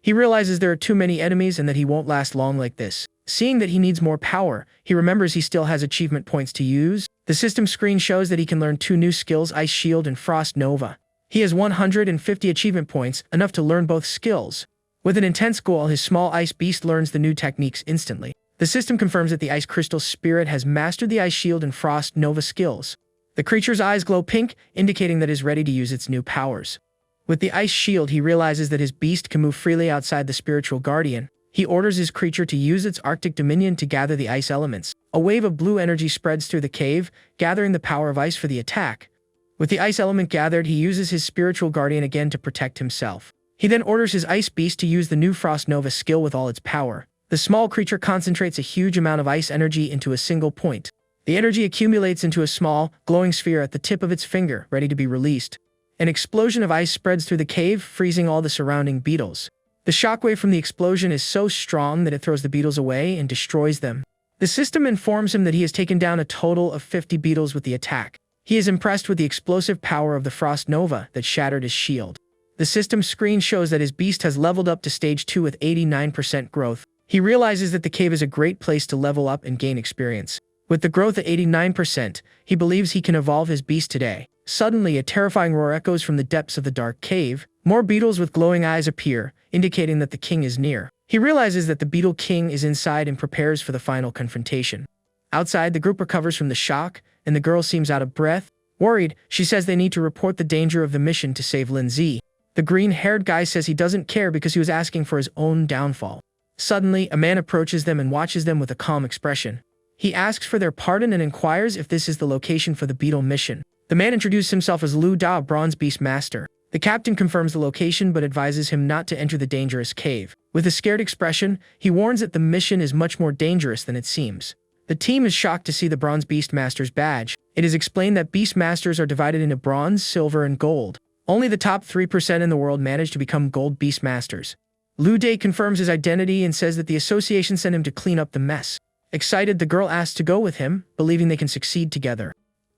He realizes there are too many enemies and that he won't last long like this. Seeing that he needs more power, he remembers he still has achievement points to use. The system screen shows that he can learn 2 new skills, Ice Shield and Frost Nova. He has 150 achievement points, enough to learn both skills. With an intense goal, his small ice beast learns the new techniques instantly. The system confirms that the Ice Crystal Spirit has mastered the Ice Shield and Frost Nova skills. The creature's eyes glow pink, indicating that it is ready to use its new powers. With the Ice Shield, he realizes that his beast can move freely outside the spiritual guardian. He orders his creature to use its Arctic dominion to gather the ice elements. A wave of blue energy spreads through the cave, gathering the power of ice for the attack. With the ice element gathered, he uses his spiritual guardian again to protect himself. He then orders his ice beast to use the new Frost Nova skill with all its power. The small creature concentrates a huge amount of ice energy into a single point. The energy accumulates into a small, glowing sphere at the tip of its finger, ready to be released. An explosion of ice spreads through the cave, freezing all the surrounding beetles. The shockwave from the explosion is so strong that it throws the beetles away and destroys them. The system informs him that he has taken down a total of 50 beetles with the attack. He is impressed with the explosive power of the Frost Nova that shattered his shield. The system screen shows that his beast has leveled up to stage 2 with 89% growth. He realizes that the cave is a great place to level up and gain experience. With the growth at 89%, he believes he can evolve his beast today. Suddenly, a terrifying roar echoes from the depths of the dark cave. More beetles with glowing eyes appear, indicating that the king is near. He realizes that the Beetle King is inside and prepares for the final confrontation. Outside, the group recovers from the shock, and the girl seems out of breath. Worried, she says they need to report the danger of the mission to save Lindsay. The green-haired guy says he doesn't care because he was asking for his own downfall. Suddenly, a man approaches them and watches them with a calm expression. He asks for their pardon and inquires if this is the location for the Beetle mission. The man introduces himself as Lu Da, Bronze Beast Master. The captain confirms the location but advises him not to enter the dangerous cave. With a scared expression, he warns that the mission is much more dangerous than it seems. The team is shocked to see the Bronze Beast Master's badge. It is explained that Beast Masters are divided into bronze, silver, and gold. Only the top 3% in the world manage to become gold Beast Masters. Lu Da confirms his identity and says that the association sent him to clean up the mess. Excited, the girl asks to go with him, believing they can succeed together.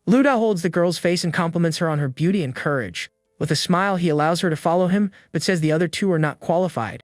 Lu Da holds the girl's face and compliments her on her beauty and courage. With a smile, he allows her to follow him, but says the other two are not qualified.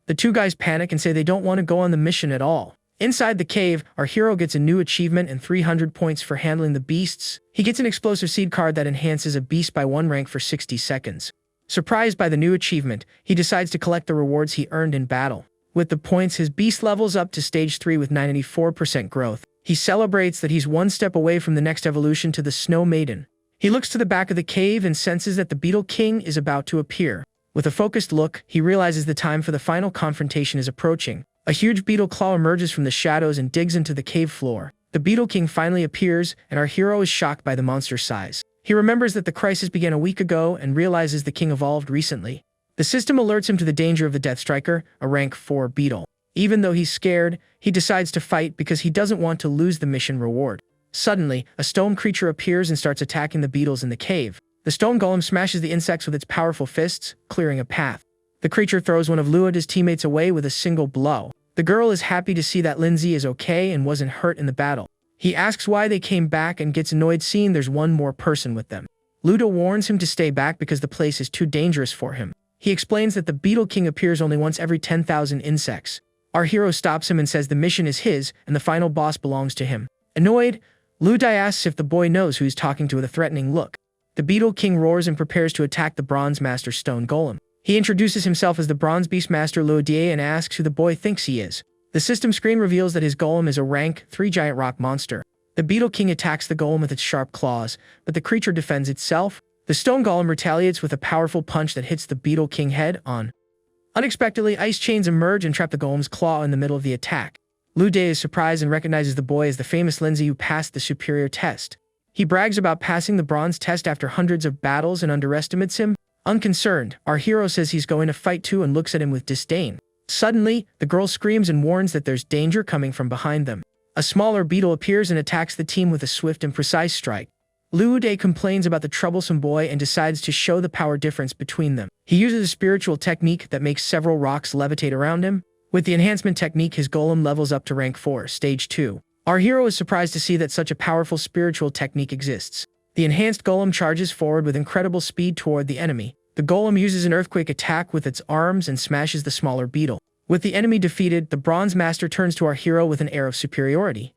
The two guys panic and say they don't want to go on the mission at all. Inside the cave, our hero gets a new achievement and 300 points for handling the beasts. He gets an explosive seed card that enhances a beast by 1 rank for 60 seconds. Surprised by the new achievement, he decides to collect the rewards he earned in battle. With the points, his beast levels up to stage 3 with 94% growth. He celebrates that he's one step away from the next evolution to the Snow Maiden. He looks to the back of the cave and senses that the Beetle King is about to appear. With a focused look, he realizes the time for the final confrontation is approaching. A huge beetle claw emerges from the shadows and digs into the cave floor. The Beetle King finally appears, and our hero is shocked by the monster's size. He remembers that the crisis began a week ago and realizes the king evolved recently. The system alerts him to the danger of the Death Striker, a rank 4 beetle. Even though he's scared, he decides to fight because he doesn't want to lose the mission reward. Suddenly, a stone creature appears and starts attacking the beetles in the cave. The stone golem smashes the insects with its powerful fists, clearing a path. The creature throws one of Luada's teammates away with a single blow. The girl is happy to see that Lindsay is okay and wasn't hurt in the battle. He asks why they came back and gets annoyed seeing there's one more person with them. Luda warns him to stay back because the place is too dangerous for him. He explains that the Beetle King appears only once every 10,000 insects. Our hero stops him and says the mission is his and the final boss belongs to him. Annoyed, Luda asks if the boy knows who he's talking to with a threatening look. The Beetle King roars and prepares to attack the Bronze Master Stone Golem. He introduces himself as the Bronze Beast Master Luodier and asks who the boy thinks he is. The system screen reveals that his golem is a rank 3 giant rock monster. The Beetle King attacks the golem with its sharp claws, but the creature defends itself. The stone golem retaliates with a powerful punch that hits the Beetle King head on. Unexpectedly, ice chains emerge and trap the golem's claw in the middle of the attack. Lude is surprised and recognizes the boy as the famous Lindsay who passed the superior test. He brags about passing the bronze test after hundreds of battles and underestimates him. Unconcerned, our hero says he's going to fight too and looks at him with disdain. Suddenly, the girl screams and warns that there's danger coming from behind them. A smaller beetle appears and attacks the team with a swift and precise strike. Lude complains about the troublesome boy and decides to show the power difference between them. He uses a spiritual technique that makes several rocks levitate around him. With the enhancement technique, his golem levels up to rank 4, stage 2. Our hero is surprised to see that such a powerful spiritual technique exists. The enhanced golem charges forward with incredible speed toward the enemy. The golem uses an earthquake attack with its arms and smashes the smaller beetle. With the enemy defeated, the Bronze Master turns to our hero with an air of superiority.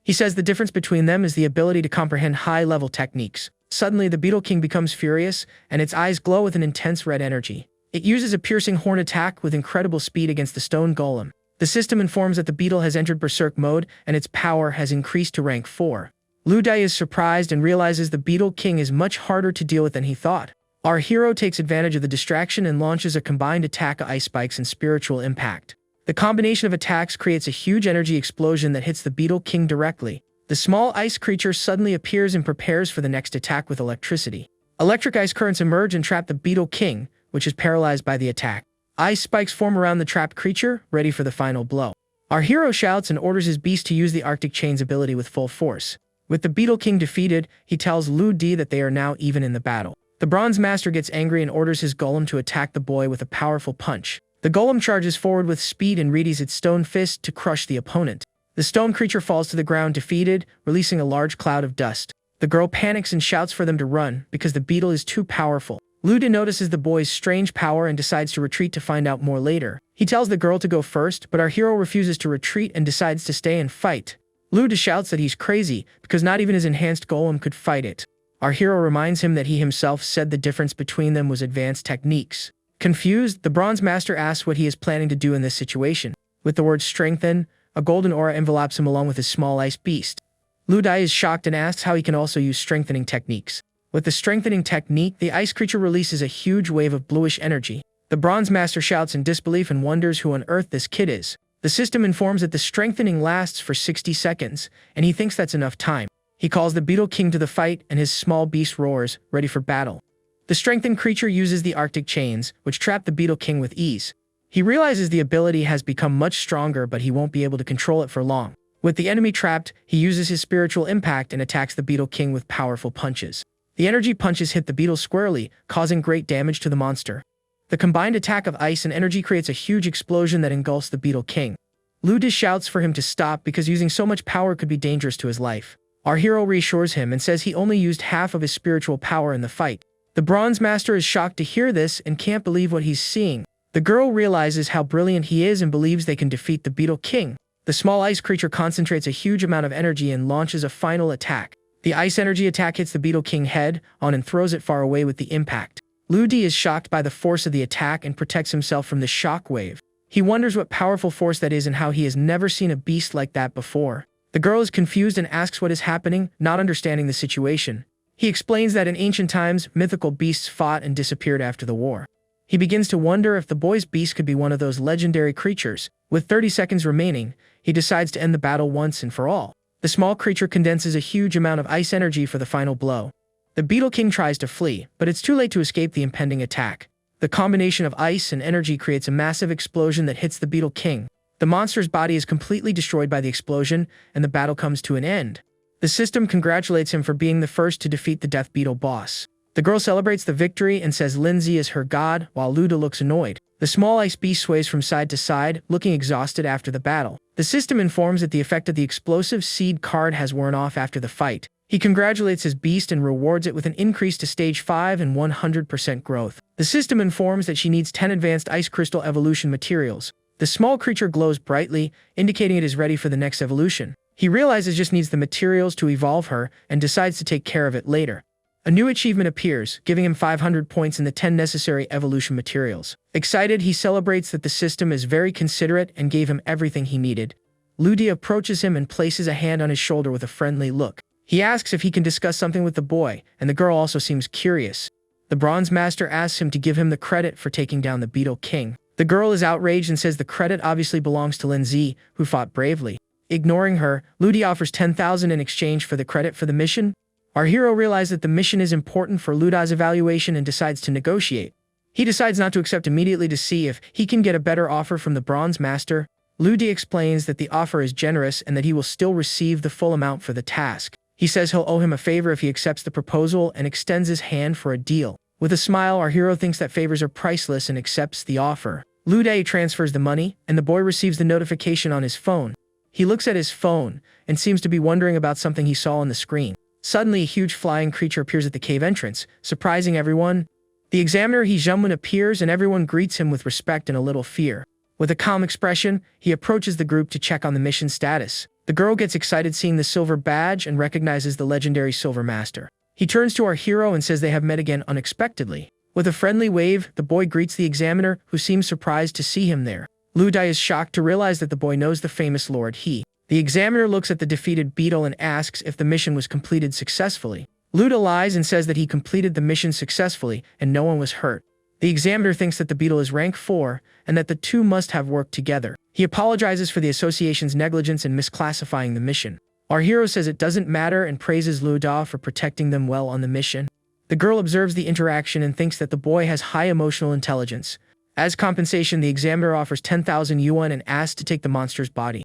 He says the difference between them is the ability to comprehend high-level techniques. Suddenly, the Beetle King becomes furious, and its eyes glow with an intense red energy. It uses a piercing horn attack with incredible speed against the stone golem. The system informs that the beetle has entered Berserk mode, and its power has increased to rank 4. Ludai is surprised and realizes the Beetle King is much harder to deal with than he thought. Our hero takes advantage of the distraction and launches a combined attack of ice spikes and spiritual impact. The combination of attacks creates a huge energy explosion that hits the Beetle King directly. The small ice creature suddenly appears and prepares for the next attack with electricity. Electric ice currents emerge and trap the Beetle King, which is paralyzed by the attack. Ice spikes form around the trapped creature, ready for the final blow. Our hero shouts and orders his beast to use the Arctic Chain's ability with full force. With the Beetle King defeated, he tells Lu Di that they are now even in the battle. The Bronze Master gets angry and orders his golem to attack the boy with a powerful punch. The golem charges forward with speed and readies its stone fist to crush the opponent. The stone creature falls to the ground defeated, releasing a large cloud of dust. The girl panics and shouts for them to run because the beetle is too powerful. Luda notices the boy's strange power and decides to retreat to find out more later. He tells the girl to go first, but our hero refuses to retreat and decides to stay and fight. Luda shouts that he's crazy because not even his enhanced golem could fight it. Our hero reminds him that he himself said the difference between them was advanced techniques. Confused, the Bronze Master asks what he is planning to do in this situation. With the word strengthen, a golden aura envelopes him along with his small ice beast. Ludai is shocked and asks how he can also use strengthening techniques. With the strengthening technique, the ice creature releases a huge wave of bluish energy. The Bronze Master shouts in disbelief and wonders who on earth this kid is. The system informs that the strengthening lasts for 60 seconds, and he thinks that's enough time. He calls the Beetle King to the fight, and his small beast roars, ready for battle. The strengthened creature uses the Arctic Chains, which trap the Beetle King with ease. He realizes the ability has become much stronger, but he won't be able to control it for long. With the enemy trapped, he uses his spiritual impact and attacks the Beetle King with powerful punches. The energy punches hit the beetle squarely, causing great damage to the monster. The combined attack of ice and energy creates a huge explosion that engulfs the Beetle King. Ludis shouts for him to stop because using so much power could be dangerous to his life. Our hero reassures him and says he only used half of his spiritual power in the fight. The Bronze Master is shocked to hear this and can't believe what he's seeing. The girl realizes how brilliant he is and believes they can defeat the Beetle King. The small ice creature concentrates a huge amount of energy and launches a final attack. The ice energy attack hits the Beetle King head on and throws it far away with the impact. Ludi is shocked by the force of the attack and protects himself from the shock wave. He wonders what powerful force that is and how he has never seen a beast like that before. The girl is confused and asks what is happening, not understanding the situation. He explains that in ancient times, mythical beasts fought and disappeared after the war. He begins to wonder if the boy's beast could be one of those legendary creatures. With 30 seconds remaining, he decides to end the battle once and for all. The small creature condenses a huge amount of ice energy for the final blow. The Beetle King tries to flee, but it's too late to escape the impending attack. The combination of ice and energy creates a massive explosion that hits the Beetle King. The monster's body is completely destroyed by the explosion, and the battle comes to an end. The system congratulates him for being the first to defeat the Death Beetle boss. The girl celebrates the victory and says Lindsay is her god, while Luda looks annoyed. The small ice beast sways from side to side, looking exhausted after the battle. The system informs that the effect of the explosive seed card has worn off after the fight. He congratulates his beast and rewards it with an increase to stage 5 and 100% growth. The system informs that she needs 10 advanced ice crystal evolution materials. The small creature glows brightly, indicating it is ready for the next evolution. He realizes just needs the materials to evolve her and decides to take care of it later. A new achievement appears, giving him 500 points in the 10 necessary evolution materials. Excited, he celebrates that the system is very considerate and gave him everything he needed. Ludi approaches him and places a hand on his shoulder with a friendly look. He asks if he can discuss something with the boy, and the girl also seems curious. The Bronze Master asks him to give him the credit for taking down the Beetle King. The girl is outraged and says the credit obviously belongs to Lindsay, who fought bravely. Ignoring her, Ludi offers 10,000 in exchange for the credit for the mission. Our hero realizes that the mission is important for Luda's evaluation and decides to negotiate. He decides not to accept immediately to see if he can get a better offer from the Bronze Master. Ludi explains that the offer is generous and that he will still receive the full amount for the task. He says he'll owe him a favor if he accepts the proposal and extends his hand for a deal. With a smile, our hero thinks that favors are priceless and accepts the offer. Ludi transfers the money, and the boy receives the notification on his phone. He looks at his phone and seems to be wondering about something he saw on the screen. Suddenly, a huge flying creature appears at the cave entrance, surprising everyone. The examiner Heejunmun appears and everyone greets him with respect and a little fear. With a calm expression, he approaches the group to check on the mission status. The girl gets excited seeing the silver badge and recognizes the legendary Silver Master. He turns to our hero and says they have met again unexpectedly. With a friendly wave, the boy greets the examiner, who seems surprised to see him there. Ludi is shocked to realize that the boy knows the famous Lord He. The examiner looks at the defeated beetle and asks if the mission was completed successfully. Ludi lies and says that he completed the mission successfully and no one was hurt. The examiner thinks that the beetle is rank 4 and that the two must have worked together. He apologizes for the association's negligence in misclassifying the mission. Our hero says it doesn't matter and praises Ludi for protecting them well on the mission. The girl observes the interaction and thinks that the boy has high emotional intelligence. As compensation, the examiner offers 10,000 yuan and asks to take the monster's body.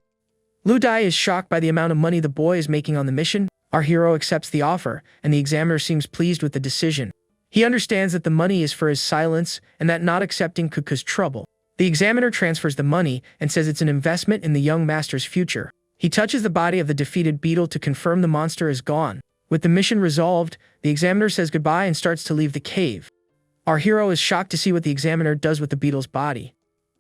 Ludi is shocked by the amount of money the boy is making on the mission. Our hero accepts the offer, and the examiner seems pleased with the decision. He understands that the money is for his silence and that not accepting could cause trouble. The examiner transfers the money and says it's an investment in the young master's future. He touches the body of the defeated beetle to confirm the monster is gone. With the mission resolved, the examiner says goodbye and starts to leave the cave. Our hero is shocked to see what the examiner does with the beetle's body.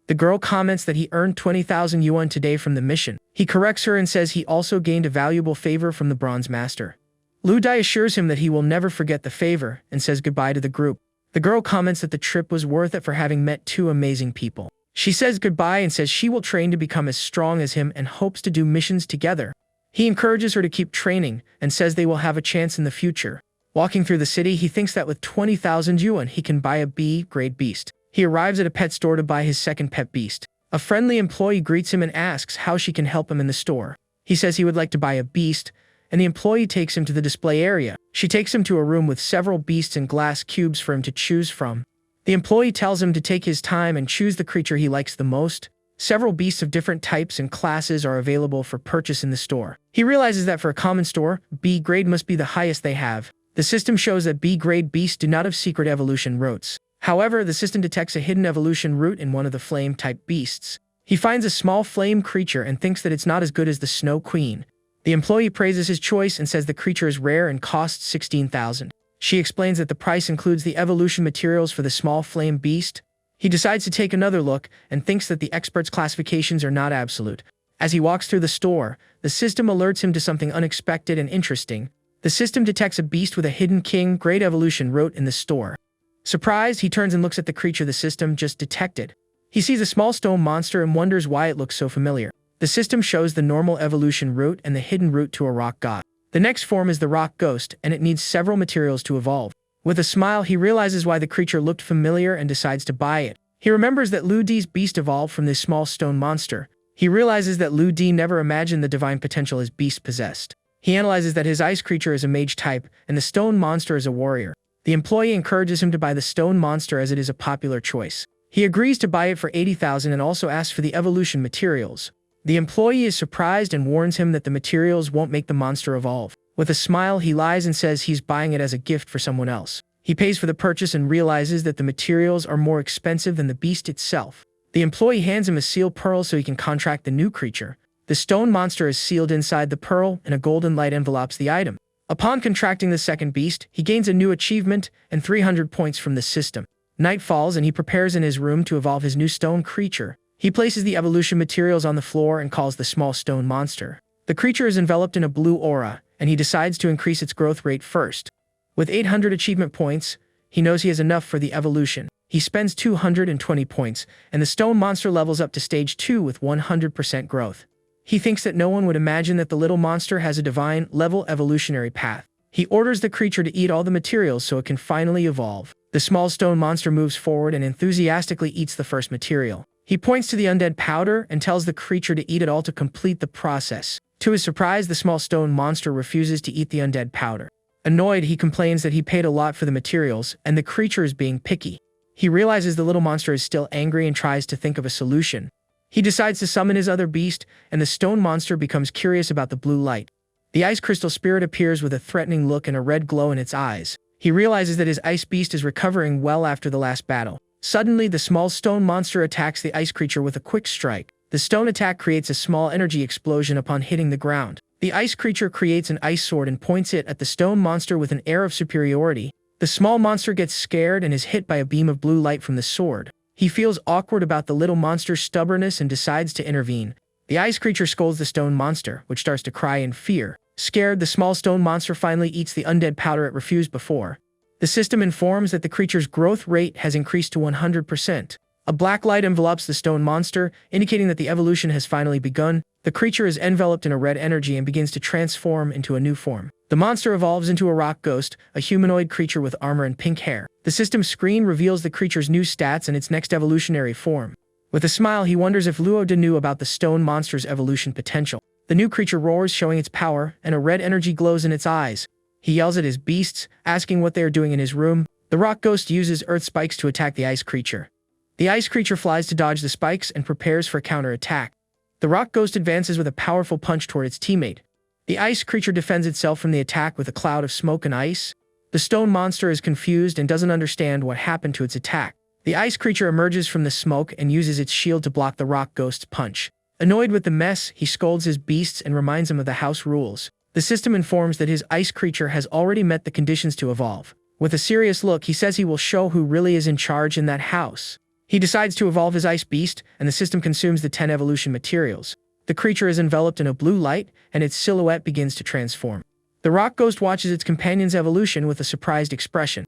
The girl comments that he earned 20,000 yuan today from the mission. He corrects her and says he also gained a valuable favor from the Bronze Master. Ludi assures him that he will never forget the favor and says goodbye to the group. The girl comments that the trip was worth it for having met two amazing people. She says goodbye and says she will train to become as strong as him and hopes to do missions together. He encourages her to keep training and says they will have a chance in the future. Walking through the city, he thinks that with 20,000 yuan he can buy a B-grade beast. He arrives at a pet store to buy his second pet beast. A friendly employee greets him and asks how she can help him in the store. He says he would like to buy a beast, and the employee takes him to the display area. She takes him to a room with several beasts and glass cubes for him to choose from. The employee tells him to take his time and choose the creature he likes the most. Several beasts of different types and classes are available for purchase in the store. He realizes that for a common store, B grade must be the highest they have. The system shows that B grade beasts do not have secret evolution routes. However, the system detects a hidden evolution route in one of the flame-type beasts. He finds a small flame creature and thinks that it's not as good as the Snow Queen. The employee praises his choice and says the creature is rare and costs 16,000. She explains that the price includes the evolution materials for the small flame beast. He decides to take another look and thinks that the expert's classifications are not absolute. As he walks through the store, the system alerts him to something unexpected and interesting. The system detects a beast with a hidden king-grade evolution route in the store. Surprised, he turns and looks at the creature the system just detected. He sees a small stone monster and wonders why it looks so familiar. The system shows the normal evolution route and the hidden route to a rock god. The next form is the rock ghost, and it needs several materials to evolve. With a smile, he realizes why the creature looked familiar and decides to buy it. He remembers that Ludi's beast evolved from this small stone monster. He realizes that Ludi never imagined the divine potential his beast possessed. He analyzes that his ice creature is a mage type, and the stone monster is a warrior. The employee encourages him to buy the stone monster as it is a popular choice. He agrees to buy it for 80,000 and also asks for the evolution materials. The employee is surprised and warns him that the materials won't make the monster evolve. With a smile, he lies and says he's buying it as a gift for someone else. He pays for the purchase and realizes that the materials are more expensive than the beast itself. The employee hands him a sealed pearl so he can contract the new creature. The stone monster is sealed inside the pearl, and a golden light envelopes the item. Upon contracting the second beast, he gains a new achievement and 300 points from the system. Night falls and he prepares in his room to evolve his new stone creature. He places the evolution materials on the floor and calls the small stone monster. The creature is enveloped in a blue aura, and he decides to increase its growth rate first. With 800 achievement points, he knows he has enough for the evolution. He spends 220 points, and the stone monster levels up to stage 2 with 100% growth. He thinks that no one would imagine that the little monster has a divine-level evolutionary path. He orders the creature to eat all the materials so it can finally evolve. The small stone monster moves forward and enthusiastically eats the first material. He points to the undead powder and tells the creature to eat it all to complete the process. To his surprise, the small stone monster refuses to eat the undead powder. Annoyed, he complains that he paid a lot for the materials, and the creature is being picky. He realizes the little monster is still angry and tries to think of a solution. He decides to summon his other beast, and the stone monster becomes curious about the blue light. The ice crystal spirit appears with a threatening look and a red glow in its eyes. He realizes that his ice beast is recovering well after the last battle. Suddenly, the small stone monster attacks the ice creature with a quick strike. The stone attack creates a small energy explosion upon hitting the ground. The ice creature creates an ice sword and points it at the stone monster with an air of superiority. The small monster gets scared and is hit by a beam of blue light from the sword. He feels awkward about the little monster's stubbornness and decides to intervene. The ice creature scolds the stone monster, which starts to cry in fear. Scared, the small stone monster finally eats the undead powder it refused before. The system informs that the creature's growth rate has increased to 100%. A black light envelops the stone monster, indicating that the evolution has finally begun. The creature is enveloped in a red energy and begins to transform into a new form. The monster evolves into a rock ghost, a humanoid creature with armor and pink hair. The system screen reveals the creature's new stats and its next evolutionary form. With a smile, he wonders if Luo knew about the stone monster's evolution potential. The new creature roars, showing its power, and a red energy glows in its eyes. He yells at his beasts, asking what they are doing in his room. The rock ghost uses earth spikes to attack the ice creature. The ice creature flies to dodge the spikes and prepares for counterattack. The rock ghost advances with a powerful punch toward its teammate. The ice creature defends itself from the attack with a cloud of smoke and ice. The stone monster is confused and doesn't understand what happened to its attack. The ice creature emerges from the smoke and uses its shield to block the rock ghost's punch. Annoyed with the mess, he scolds his beasts and reminds them of the house rules. The system informs that his ice creature has already met the conditions to evolve. With a serious look, he says he will show who really is in charge in that house. He decides to evolve his ice beast, and the system consumes the 10 evolution materials. The creature is enveloped in a blue light, and its silhouette begins to transform. The rock ghost watches its companion's evolution with a surprised expression.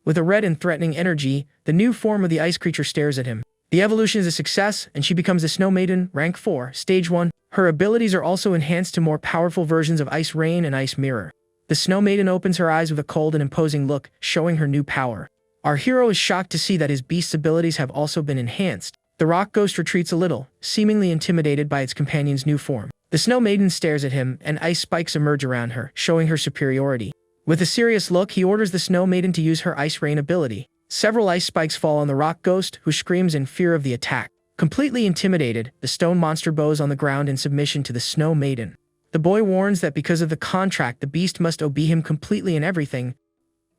With a red and threatening energy, the new form of the ice creature stares at him. The evolution is a success, and she becomes the Snow Maiden, rank 4, stage 1. Her abilities are also enhanced to more powerful versions of Ice Rain and Ice Mirror. The Snow Maiden opens her eyes with a cold and imposing look, showing her new power. Our hero is shocked to see that his beast's abilities have also been enhanced. The rock ghost retreats a little, seemingly intimidated by its companion's new form. The Snow Maiden stares at him, and ice spikes emerge around her, showing her superiority. With a serious look, he orders the Snow Maiden to use her Ice Rain ability. Several ice spikes fall on the rock ghost, who screams in fear of the attack. Completely intimidated, the stone monster bows on the ground in submission to the Snow Maiden. The boy warns that because of the contract, the beast must obey him completely in everything.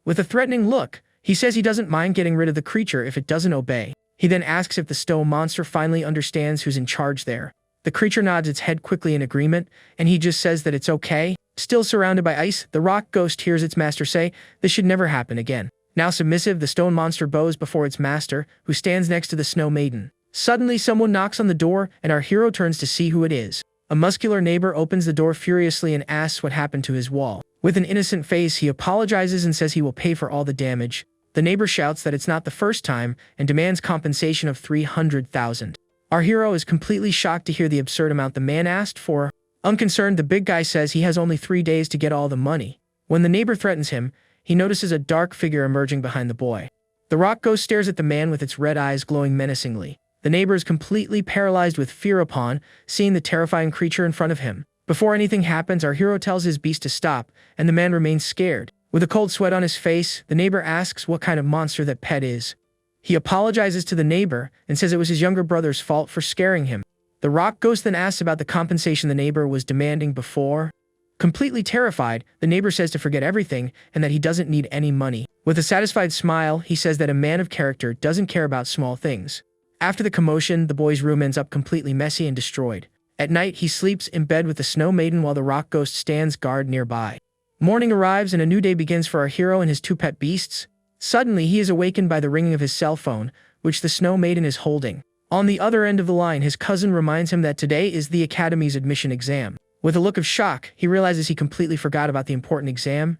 With a threatening look, he says he doesn't mind getting rid of the creature if it doesn't obey. He then asks if the stone monster finally understands who's in charge there. The creature nods its head quickly in agreement, and he just says that it's okay. Still surrounded by ice, the rock ghost hears its master say, "This should never happen again." Now submissive, the stone monster bows before its master, who stands next to the Snow Maiden. Suddenly, someone knocks on the door, and our hero turns to see who it is. A muscular neighbor opens the door furiously and asks what happened to his wall. With an innocent face, he apologizes and says he will pay for all the damage. The neighbor shouts that it's not the first time and demands compensation of 300,000. Our hero is completely shocked to hear the absurd amount the man asked for. Unconcerned, the big guy says he has only 3 days to get all the money. When the neighbor threatens him, he notices a dark figure emerging behind the boy. The rock ghost stares at the man with its red eyes glowing menacingly. The neighbor is completely paralyzed with fear upon seeing the terrifying creature in front of him. Before anything happens, our hero tells his beast to stop, and the man remains scared. With a cold sweat on his face, the neighbor asks what kind of monster that pet is. He apologizes to the neighbor and says it was his younger brother's fault for scaring him. The rock ghost then asks about the compensation the neighbor was demanding before. Completely terrified, the neighbor says to forget everything and that he doesn't need any money. With a satisfied smile, he says that a man of character doesn't care about small things. After the commotion, the boy's room ends up completely messy and destroyed. At night, he sleeps in bed with the Snow Maiden while the rock ghost stands guard nearby. Morning arrives and a new day begins for our hero and his 2 pet beasts. Suddenly, he is awakened by the ringing of his cell phone, which the Snow Maiden is holding. On the other end of the line, his cousin reminds him that today is the Academy's admission exam. With a look of shock, he realizes he completely forgot about the important exam.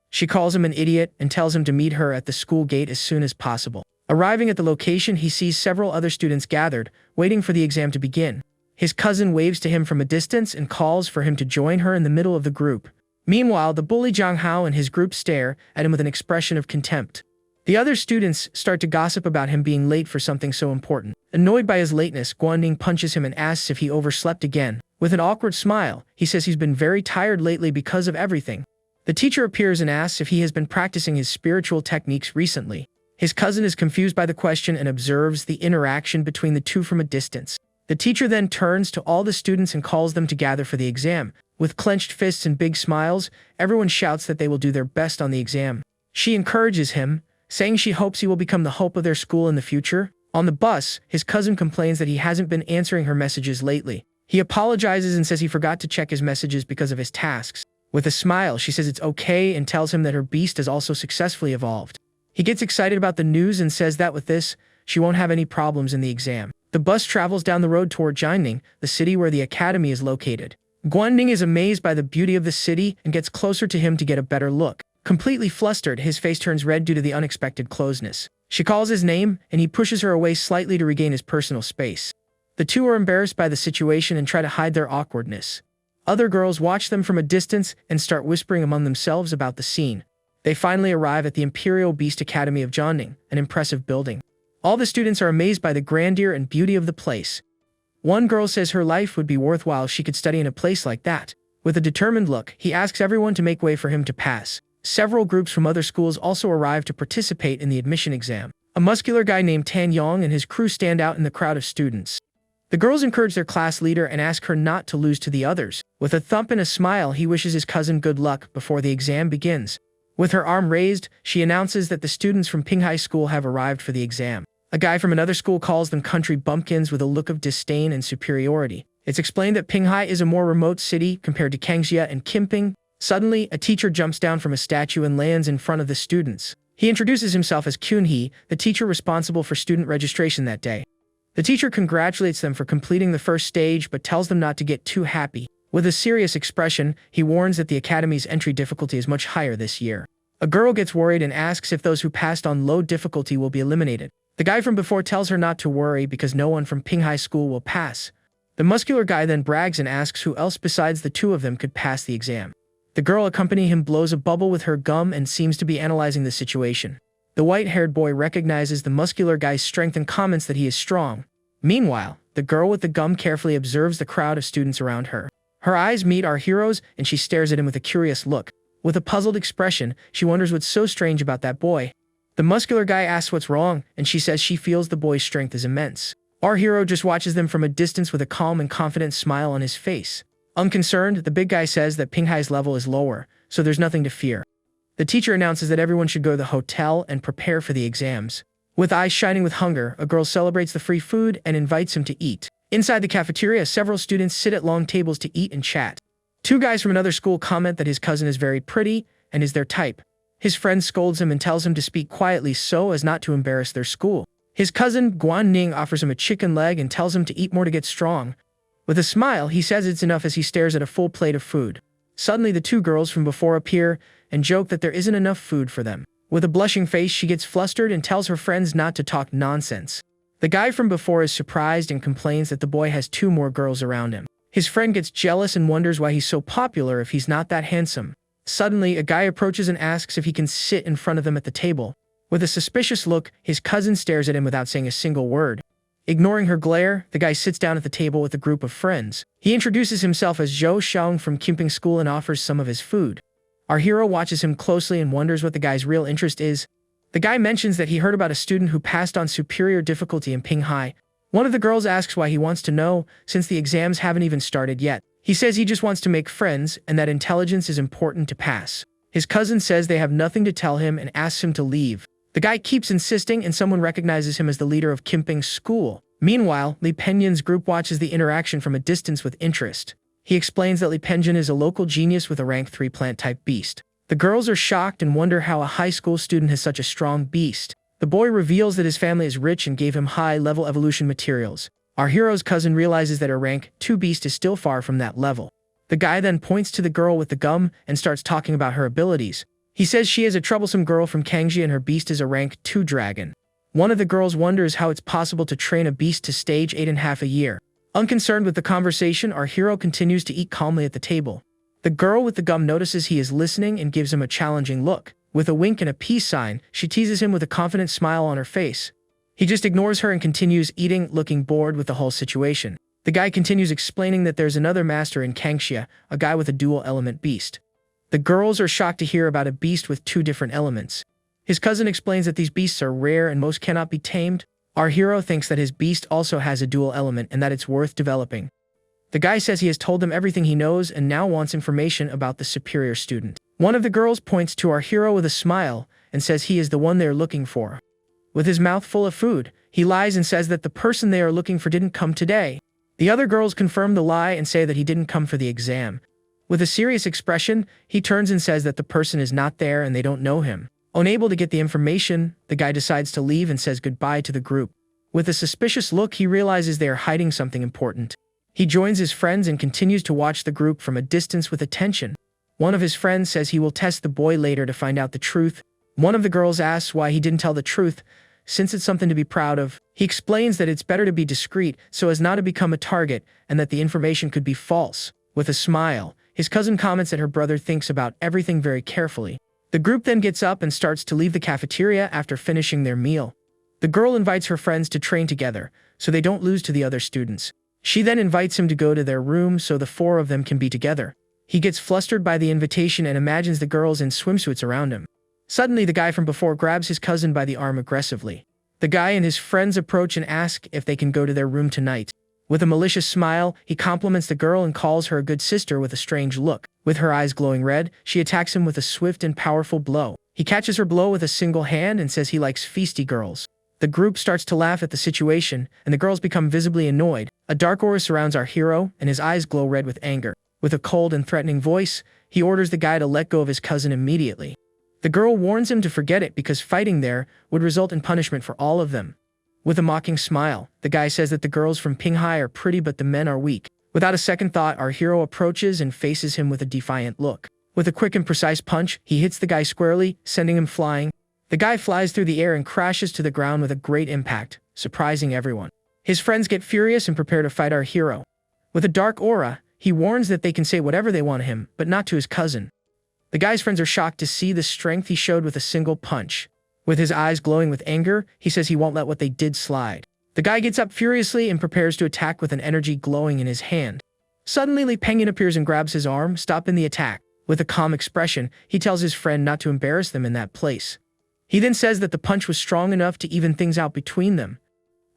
She calls him an idiot and tells him to meet her at the school gate as soon as possible. Arriving at the location, he sees several other students gathered, waiting for the exam to begin. His cousin waves to him from a distance and calls for him to join her in the middle of the group. Meanwhile, the bully Zhang Hao and his group stare at him with an expression of contempt. The other students start to gossip about him being late for something so important. Annoyed by his lateness, Guanding punches him and asks if he overslept again. With an awkward smile, he says he's been very tired lately because of everything. The teacher appears and asks if he has been practicing his spiritual techniques recently. His cousin is confused by the question and observes the interaction between the two from a distance. The teacher then turns to all the students and calls them to gather for the exam. With clenched fists and big smiles, everyone shouts that they will do their best on the exam. She encourages him, saying she hopes he will become the hope of their school in the future. On the bus, his cousin complains that he hasn't been answering her messages lately. He apologizes and says he forgot to check his messages because of his tasks. With a smile, she says it's okay and tells him that her beast has also successfully evolved. He gets excited about the news and says that with this, she won't have any problems in the exam. The bus travels down the road toward Jining, the city where the academy is located. Guanning is amazed by the beauty of the city and gets closer to him to get a better look. Completely flustered, his face turns red due to the unexpected closeness. She calls his name, and he pushes her away slightly to regain his personal space. The two are embarrassed by the situation and try to hide their awkwardness. Other girls watch them from a distance and start whispering among themselves about the scene. They finally arrive at the Imperial Beast Academy of Jining, an impressive building. All the students are amazed by the grandeur and beauty of the place. One girl says her life would be worthwhile if she could study in a place like that. With a determined look, he asks everyone to make way for him to pass. Several groups from other schools also arrive to participate in the admission exam. A muscular guy named Tan Yong and his crew stand out in the crowd of students. The girls encourage their class leader and ask her not to lose to the others. With a thump and a smile, he wishes his cousin good luck before the exam begins. With her arm raised, she announces that the students from Pinghai School have arrived for the exam. A guy from another school calls them country bumpkins with a look of disdain and superiority. It's explained that Pinghai is a more remote city compared to Kangjia and Kimping. Suddenly, a teacher jumps down from a statue and lands in front of the students. He introduces himself as Kunhee, the teacher responsible for student registration that day. The teacher congratulates them for completing the first stage but tells them not to get too happy. With a serious expression, he warns that the academy's entry difficulty is much higher this year. A girl gets worried and asks if those who passed on low difficulty will be eliminated. The guy from before tells her not to worry because no one from Pinghai School will pass. The muscular guy then brags and asks who else besides the two of them could pass the exam. The girl accompanying him blows a bubble with her gum and seems to be analyzing the situation. The white-haired boy recognizes the muscular guy's strength and comments that he is strong. Meanwhile, the girl with the gum carefully observes the crowd of students around her. Her eyes meet our heroes, and she stares at him with a curious look. With a puzzled expression, she wonders what's so strange about that boy. The muscular guy asks what's wrong, and she says she feels the boy's strength is immense. Our hero just watches them from a distance with a calm and confident smile on his face. Unconcerned, the big guy says that Pinghai's level is lower, so there's nothing to fear. The teacher announces that everyone should go to the hotel and prepare for the exams. With eyes shining with hunger, a girl celebrates the free food and invites him to eat. Inside the cafeteria, several students sit at long tables to eat and chat. Two guys from another school comment that his cousin is very pretty and is their type. His friend scolds him and tells him to speak quietly so as not to embarrass their school. His cousin, Guan Ning, offers him a chicken leg and tells him to eat more to get strong. With a smile, he says it's enough as he stares at a full plate of food. Suddenly, the two girls from before appear and joke that there isn't enough food for them. With a blushing face, she gets flustered and tells her friends not to talk nonsense. The guy from before is surprised and complains that the boy has two more girls around him. His friend gets jealous and wonders why he's so popular if he's not that handsome. Suddenly, a guy approaches and asks if he can sit in front of them at the table. With a suspicious look, his cousin stares at him without saying a single word. Ignoring her glare, the guy sits down at the table with a group of friends. He introduces himself as Zhou Xiang from Kimping School and offers some of his food. Our hero watches him closely and wonders what the guy's real interest is. The guy mentions that he heard about a student who passed on superior difficulty in Pinghai. One of the girls asks why he wants to know, since the exams haven't even started yet. He says he just wants to make friends and that intelligence is important to pass. His cousin says they have nothing to tell him and asks him to leave. The guy keeps insisting and someone recognizes him as the leader of Kimping School. Meanwhile, Li Penyan's group watches the interaction from a distance with interest. He explains that Li Penyan is a local genius with a rank 3 plant-type beast. The girls are shocked and wonder how a high school student has such a strong beast. The boy reveals that his family is rich and gave him high-level evolution materials. Our hero's cousin realizes that her rank 2 beast is still far from that level. The guy then points to the girl with the gum and starts talking about her abilities. He says she is a troublesome girl from Kangji and her beast is a rank 2 dragon. One of the girls wonders how it's possible to train a beast to stage 8.5 a year. Unconcerned with the conversation, our hero continues to eat calmly at the table. The girl with the gum notices he is listening and gives him a challenging look. With a wink and a peace sign, she teases him with a confident smile on her face. He just ignores her and continues eating, looking bored with the whole situation. The guy continues explaining that there's another master in Kangxia, a guy with a dual-element beast. The girls are shocked to hear about a beast with 2 different elements. His cousin explains that these beasts are rare and most cannot be tamed. Our hero thinks that his beast also has a dual element and that it's worth developing. The guy says he has told them everything he knows and now wants information about the superior student. One of the girls points to our hero with a smile and says he is the one they are looking for. With his mouth full of food, he lies and says that the person they are looking for didn't come today. The other girls confirm the lie and say that he didn't come for the exam. With a serious expression, he turns and says that the person is not there and they don't know him. Unable to get the information, the guy decides to leave and says goodbye to the group. With a suspicious look, he realizes they are hiding something important. He joins his friends and continues to watch the group from a distance with attention. One of his friends says he will test the boy later to find out the truth. One of the girls asks why he didn't tell the truth, since it's something to be proud of. He explains that it's better to be discreet so as not to become a target and that the information could be false. With a smile, his cousin comments that her brother thinks about everything very carefully. The group then gets up and starts to leave the cafeteria after finishing their meal. The girl invites her friends to train together, so they don't lose to the other students. She then invites him to go to their room so the 4 of them can be together. He gets flustered by the invitation and imagines the girls in swimsuits around him. Suddenly, the guy from before grabs his cousin by the arm aggressively. The guy and his friends approach and ask if they can go to their room tonight. With a malicious smile, he compliments the girl and calls her a good sister with a strange look. With her eyes glowing red, she attacks him with a swift and powerful blow. He catches her blow with a single hand and says he likes feisty girls. The group starts to laugh at the situation, and the girls become visibly annoyed. A dark aura surrounds our hero, and his eyes glow red with anger. With a cold and threatening voice, he orders the guy to let go of his cousin immediately. The girl warns him to forget it because fighting there would result in punishment for all of them. With a mocking smile, the guy says that the girls from Pinghai are pretty but the men are weak. Without a second thought, our hero approaches and faces him with a defiant look. With a quick and precise punch, he hits the guy squarely, sending him flying. The guy flies through the air and crashes to the ground with a great impact, surprising everyone. His friends get furious and prepare to fight our hero. With a dark aura, he warns that they can say whatever they want to him, but not to his cousin. The guy's friends are shocked to see the strength he showed with a single punch. With his eyes glowing with anger, he says he won't let what they did slide. The guy gets up furiously and prepares to attack with an energy glowing in his hand. Suddenly, Li Penguin appears and grabs his arm, stopping the attack. With a calm expression, he tells his friend not to embarrass them in that place. He then says that the punch was strong enough to even things out between them.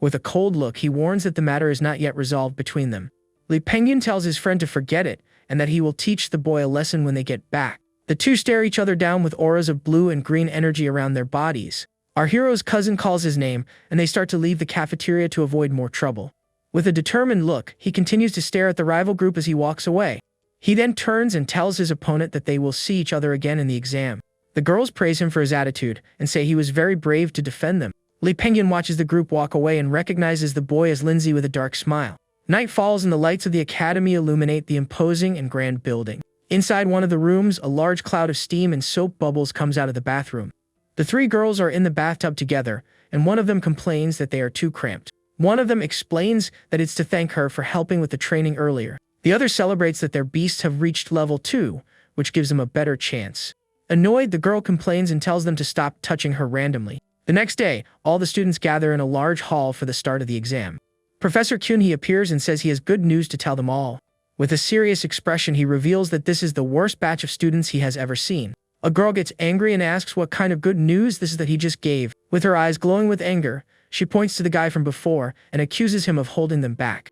With a cold look, he warns that the matter is not yet resolved between them. Li Penguin tells his friend to forget it, and that he will teach the boy a lesson when they get back. The two stare each other down with auras of blue and green energy around their bodies. Our hero's cousin calls his name, and they start to leave the cafeteria to avoid more trouble. With a determined look, he continues to stare at the rival group as he walks away. He then turns and tells his opponent that they will see each other again in the exam. The girls praise him for his attitude and say he was very brave to defend them. Li Penguin watches the group walk away and recognizes the boy as Lindsay with a dark smile. Night falls and the lights of the academy illuminate the imposing and grand building. Inside one of the rooms, a large cloud of steam and soap bubbles comes out of the bathroom. The 3 girls are in the bathtub together, and one of them complains that they are too cramped. One of them explains that it's to thank her for helping with the training earlier. The other celebrates that their beasts have reached level 2, which gives them a better chance. Annoyed, the girl complains and tells them to stop touching her randomly. The next day, all the students gather in a large hall for the start of the exam. Professor Kyunhee appears and says he has good news to tell them all. With a serious expression, he reveals that this is the worst batch of students he has ever seen. A girl gets angry and asks what kind of good news this is that he just gave. With her eyes glowing with anger, she points to the guy from before and accuses him of holding them back.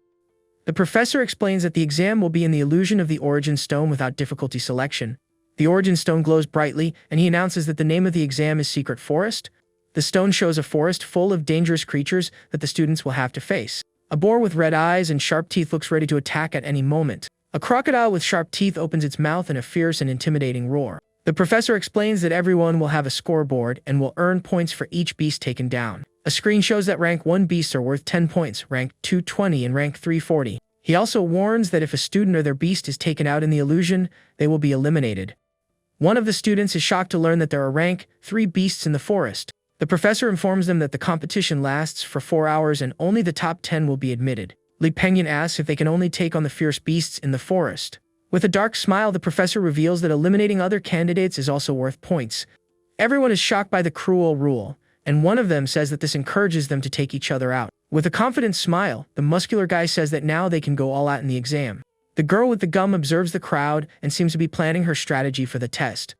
The professor explains that the exam will be in the illusion of the origin stone without difficulty selection. The origin stone glows brightly, and he announces that the name of the exam is Secret Forest. The stone shows a forest full of dangerous creatures that the students will have to face. A boar with red eyes and sharp teeth looks ready to attack at any moment. A crocodile with sharp teeth opens its mouth in a fierce and intimidating roar. The professor explains that everyone will have a scoreboard and will earn points for each beast taken down. A screen shows that rank 1 beasts are worth 10 points, rank 2 20, and rank 3 40. He also warns that if a student or their beast is taken out in the illusion, they will be eliminated. One of the students is shocked to learn that there are rank 3 beasts in the forest. The professor informs them that the competition lasts for 4 hours and only the top 10 will be admitted. Li Penguin asks if they can only take on the fierce beasts in the forest. With a dark smile, the professor reveals that eliminating other candidates is also worth points. Everyone is shocked by the cruel rule, and one of them says that this encourages them to take each other out. With a confident smile, the muscular guy says that now they can go all out in the exam. The girl with the gum observes the crowd and seems to be planning her strategy for the test.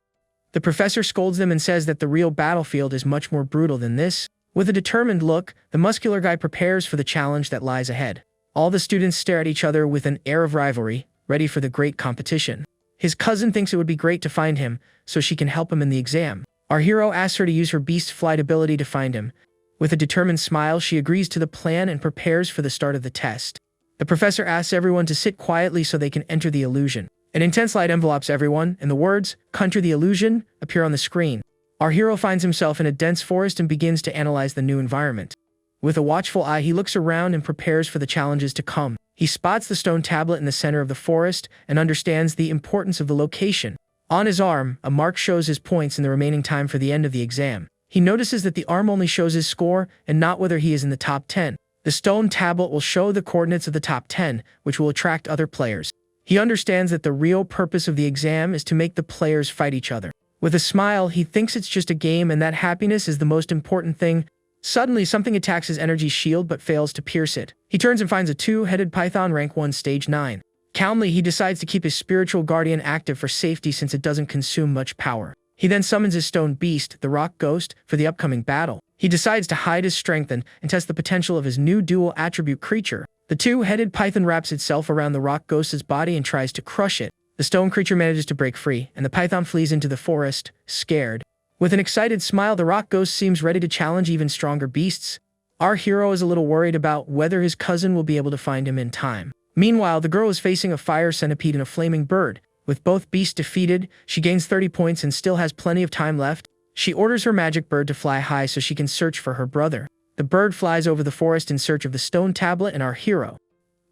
The professor scolds them and says that the real battlefield is much more brutal than this. With a determined look, the muscular guy prepares for the challenge that lies ahead. All the students stare at each other with an air of rivalry, ready for the great competition. His cousin thinks it would be great to find him, so she can help him in the exam. Our hero asks her to use her beast flight ability to find him. With a determined smile, she agrees to the plan and prepares for the start of the test. The professor asks everyone to sit quietly so they can enter the illusion. An intense light envelopes everyone, and the words, "Conjure the illusion," appear on the screen. Our hero finds himself in a dense forest and begins to analyze the new environment. With a watchful eye, he looks around and prepares for the challenges to come. He spots the stone tablet in the center of the forest and understands the importance of the location. On his arm, a mark shows his points in the remaining time for the end of the exam. He notices that the arm only shows his score and not whether he is in the top 10. The stone tablet will show the coordinates of the top 10, which will attract other players. He understands that the real purpose of the exam is to make the players fight each other. With a smile, he thinks it's just a game and that happiness is the most important thing. Suddenly, something attacks his energy shield but fails to pierce it. He turns and finds a two-headed python rank 1 stage 9. Calmly, he decides to keep his spiritual guardian active for safety since it doesn't consume much power. He then summons his stone beast, the rock ghost, for the upcoming battle. He decides to hide his strength and test the potential of his new dual attribute creature. The two-headed python wraps itself around the rock ghost's body and tries to crush it. The stone creature manages to break free, and the python flees into the forest, scared. With an excited smile, the rock ghost seems ready to challenge even stronger beasts. Our hero is a little worried about whether his cousin will be able to find him in time. Meanwhile, the girl is facing a fire centipede and a flaming bird. With both beasts defeated, she gains 30 points and still has plenty of time left. She orders her magic bird to fly high so she can search for her brother. The bird flies over the forest in search of the stone tablet and our hero.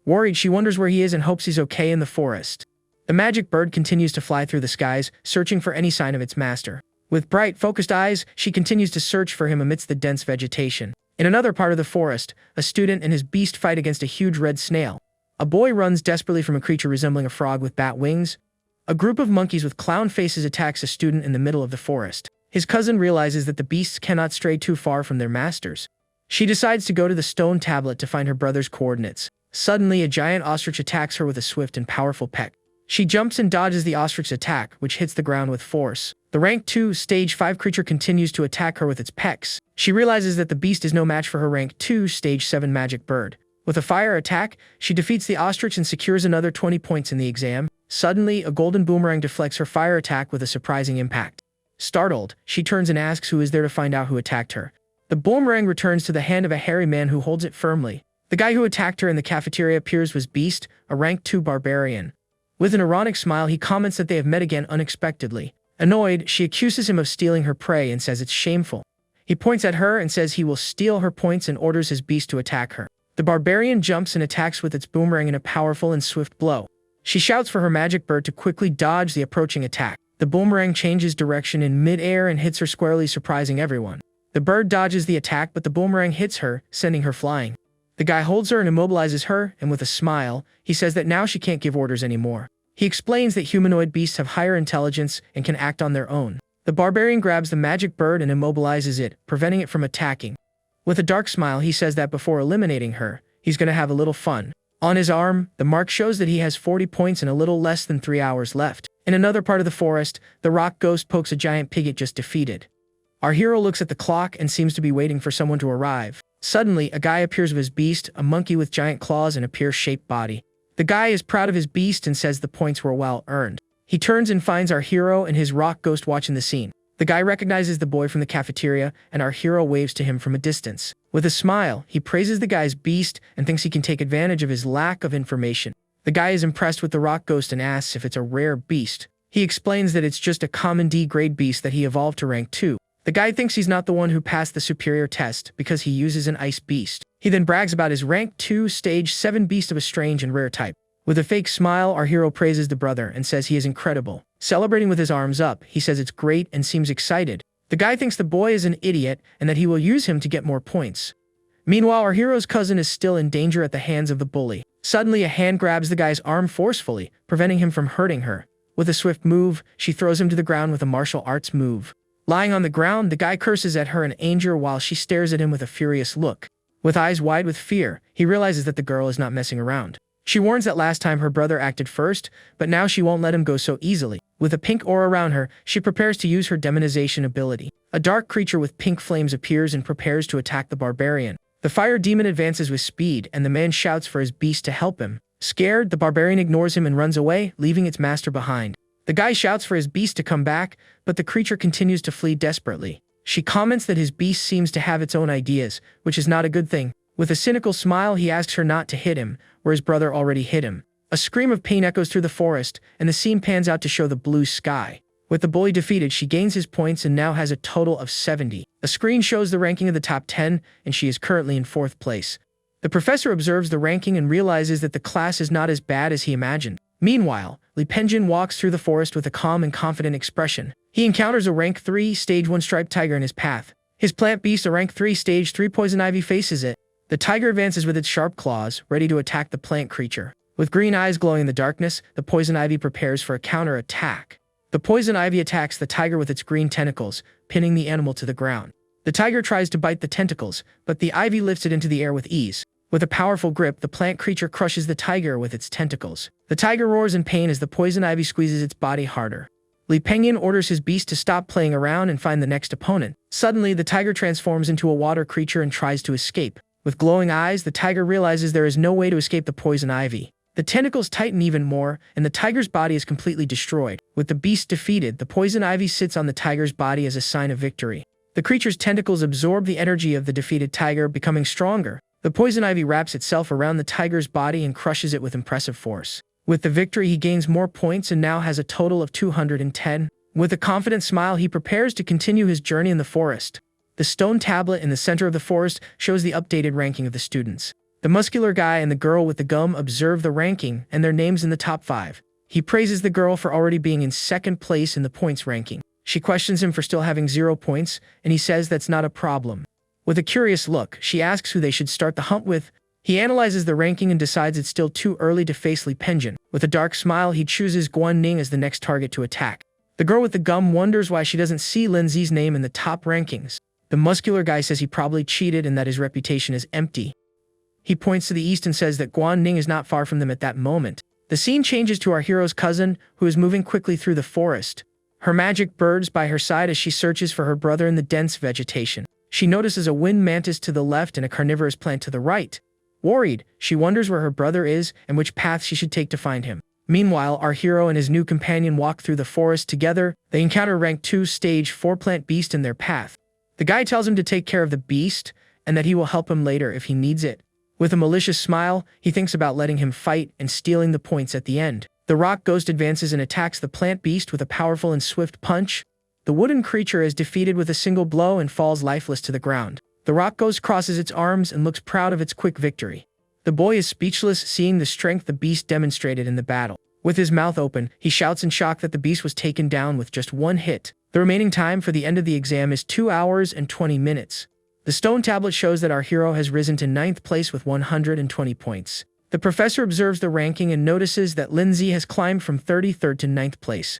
Worried, she wonders where he is and hopes he's okay in the forest. The magic bird continues to fly through the skies, searching for any sign of its master. With bright, focused eyes, she continues to search for him amidst the dense vegetation. In another part of the forest, a student and his beast fight against a huge red snail. A boy runs desperately from a creature resembling a frog with bat wings. A group of monkeys with clown faces attacks a student in the middle of the forest. His cousin realizes that the beasts cannot stray too far from their masters. She decides to go to the stone tablet to find her brother's coordinates. Suddenly, a giant ostrich attacks her with a swift and powerful peck. She jumps and dodges the ostrich's attack, which hits the ground with force. The rank 2, stage 5 creature continues to attack her with its pecks. She realizes that the beast is no match for her rank 2, stage 7 magic bird. With a fire attack, she defeats the ostrich and secures another 20 points in the exam. Suddenly, a golden boomerang deflects her fire attack with a surprising impact. Startled, she turns and asks who is there to find out who attacked her. The boomerang returns to the hand of a hairy man who holds it firmly. The guy who attacked her in the cafeteria appears was Beast, a rank 2 barbarian. With an ironic smile, he comments that they have met again unexpectedly. Annoyed, she accuses him of stealing her prey and says it's shameful. He points at her and says he will steal her points and orders his beast to attack her. The barbarian jumps and attacks with its boomerang in a powerful and swift blow. She shouts for her magic bird to quickly dodge the approaching attack. The boomerang changes direction in mid-air and hits her squarely, surprising everyone. The bird dodges the attack, but the boomerang hits her, sending her flying. The guy holds her and immobilizes her, and with a smile, he says that now she can't give orders anymore. He explains that humanoid beasts have higher intelligence and can act on their own. The barbarian grabs the magic bird and immobilizes it, preventing it from attacking. With a dark smile, he says that before eliminating her, he's going to have a little fun. On his arm, the mark shows that he has 40 points and a little less than 3 hours left. In another part of the forest, the rock ghost pokes a giant pig it just defeated. Our hero looks at the clock and seems to be waiting for someone to arrive. Suddenly, a guy appears with his beast, a monkey with giant claws and a pear-shaped body. The guy is proud of his beast and says the points were well earned. He turns and finds our hero and his rock ghost watching the scene. The guy recognizes the boy from the cafeteria, and our hero waves to him from a distance. With a smile, he praises the guy's beast and thinks he can take advantage of his lack of information. The guy is impressed with the rock ghost and asks if it's a rare beast. He explains that it's just a common D-grade beast that he evolved to rank 2. The guy thinks he's not the one who passed the superior test because he uses an ice beast. He then brags about his rank 2 stage 7 beast of a strange and rare type. With a fake smile, our hero praises the brother and says he is incredible. Celebrating with his arms up, he says it's great and seems excited. The guy thinks the boy is an idiot and that he will use him to get more points. Meanwhile, our hero's cousin is still in danger at the hands of the bully. Suddenly, a hand grabs the guy's arm forcefully, preventing him from hurting her. With a swift move, she throws him to the ground with a martial arts move. Lying on the ground, the guy curses at her in anger while she stares at him with a furious look. With eyes wide with fear, he realizes that the girl is not messing around. She warns that last time her brother acted first, but now she won't let him go so easily. With a pink aura around her, she prepares to use her demonization ability. A dark creature with pink flames appears and prepares to attack the barbarian. The fire demon advances with speed, and the man shouts for his beast to help him. Scared, the barbarian ignores him and runs away, leaving its master behind. The guy shouts for his beast to come back, but the creature continues to flee desperately. She comments that his beast seems to have its own ideas, which is not a good thing. With a cynical smile, he asks her not to hit him, where his brother already hit him. A scream of pain echoes through the forest, and the scene pans out to show the blue sky. With the bully defeated, she gains his points and now has a total of 70. A screen shows the ranking of the top 10, and she is currently in 4th place. The professor observes the ranking and realizes that the class is not as bad as he imagined. Meanwhile, Li Penjin walks through the forest with a calm and confident expression. He encounters a rank 3 stage 1 striped tiger in his path. His plant beast, a rank 3 stage 3 poison ivy, faces it. The tiger advances with its sharp claws, ready to attack the plant creature. With green eyes glowing in the darkness, the poison ivy prepares for a counter-attack. The poison ivy attacks the tiger with its green tentacles, pinning the animal to the ground. The tiger tries to bite the tentacles, but the ivy lifts it into the air with ease. With a powerful grip, the plant creature crushes the tiger with its tentacles. The tiger roars in pain as the poison ivy squeezes its body harder. Li Penjin orders his beast to stop playing around and find the next opponent. Suddenly, the tiger transforms into a water creature and tries to escape. With glowing eyes, the tiger realizes there is no way to escape the poison ivy. The tentacles tighten even more, and the tiger's body is completely destroyed. With the beast defeated, the poison ivy sits on the tiger's body as a sign of victory. The creature's tentacles absorb the energy of the defeated tiger, becoming stronger. The poison ivy wraps itself around the tiger's body and crushes it with impressive force. With the victory, he gains more points and now has a total of 210. With a confident smile, he prepares to continue his journey in the forest. The stone tablet in the center of the forest shows the updated ranking of the students. The muscular guy and the girl with the gum observe the ranking and their names in the top 5. He praises the girl for already being in 2nd place in the points ranking. She questions him for still having 0 points, and he says that's not a problem. With a curious look, she asks who they should start the hunt with. He analyzes the ranking and decides it's still too early to face Li Penjin. With a dark smile, he chooses Guan Ning as the next target to attack. The girl with the gum wonders why she doesn't see Lindsay's name in the top rankings. The muscular guy says he probably cheated and that his reputation is empty. He points to the east and says that Guan Ning is not far from them at that moment. The scene changes to our hero's cousin, who is moving quickly through the forest. Her magic birds by her side as she searches for her brother in the dense vegetation. She notices a wind mantis to the left and a carnivorous plant to the right. Worried, she wonders where her brother is and which path she should take to find him. Meanwhile, our hero and his new companion walk through the forest together. They encounter rank 2 stage 4 plant beast in their path. The guy tells him to take care of the beast and that he will help him later if he needs it. With a malicious smile, he thinks about letting him fight and stealing the points at the end. The rock ghost advances and attacks the plant beast with a powerful and swift punch. The wooden creature is defeated with a single blow and falls lifeless to the ground. The rock ghost crosses its arms and looks proud of its quick victory. The boy is speechless, seeing the strength the beast demonstrated in the battle. With his mouth open, he shouts in shock that the beast was taken down with just 1 hit. The remaining time for the end of the exam is 2 hours and 20 minutes. The stone tablet shows that our hero has risen to 9th place with 120 points. The professor observes the ranking and notices that Lindsay has climbed from 33rd to 9th place.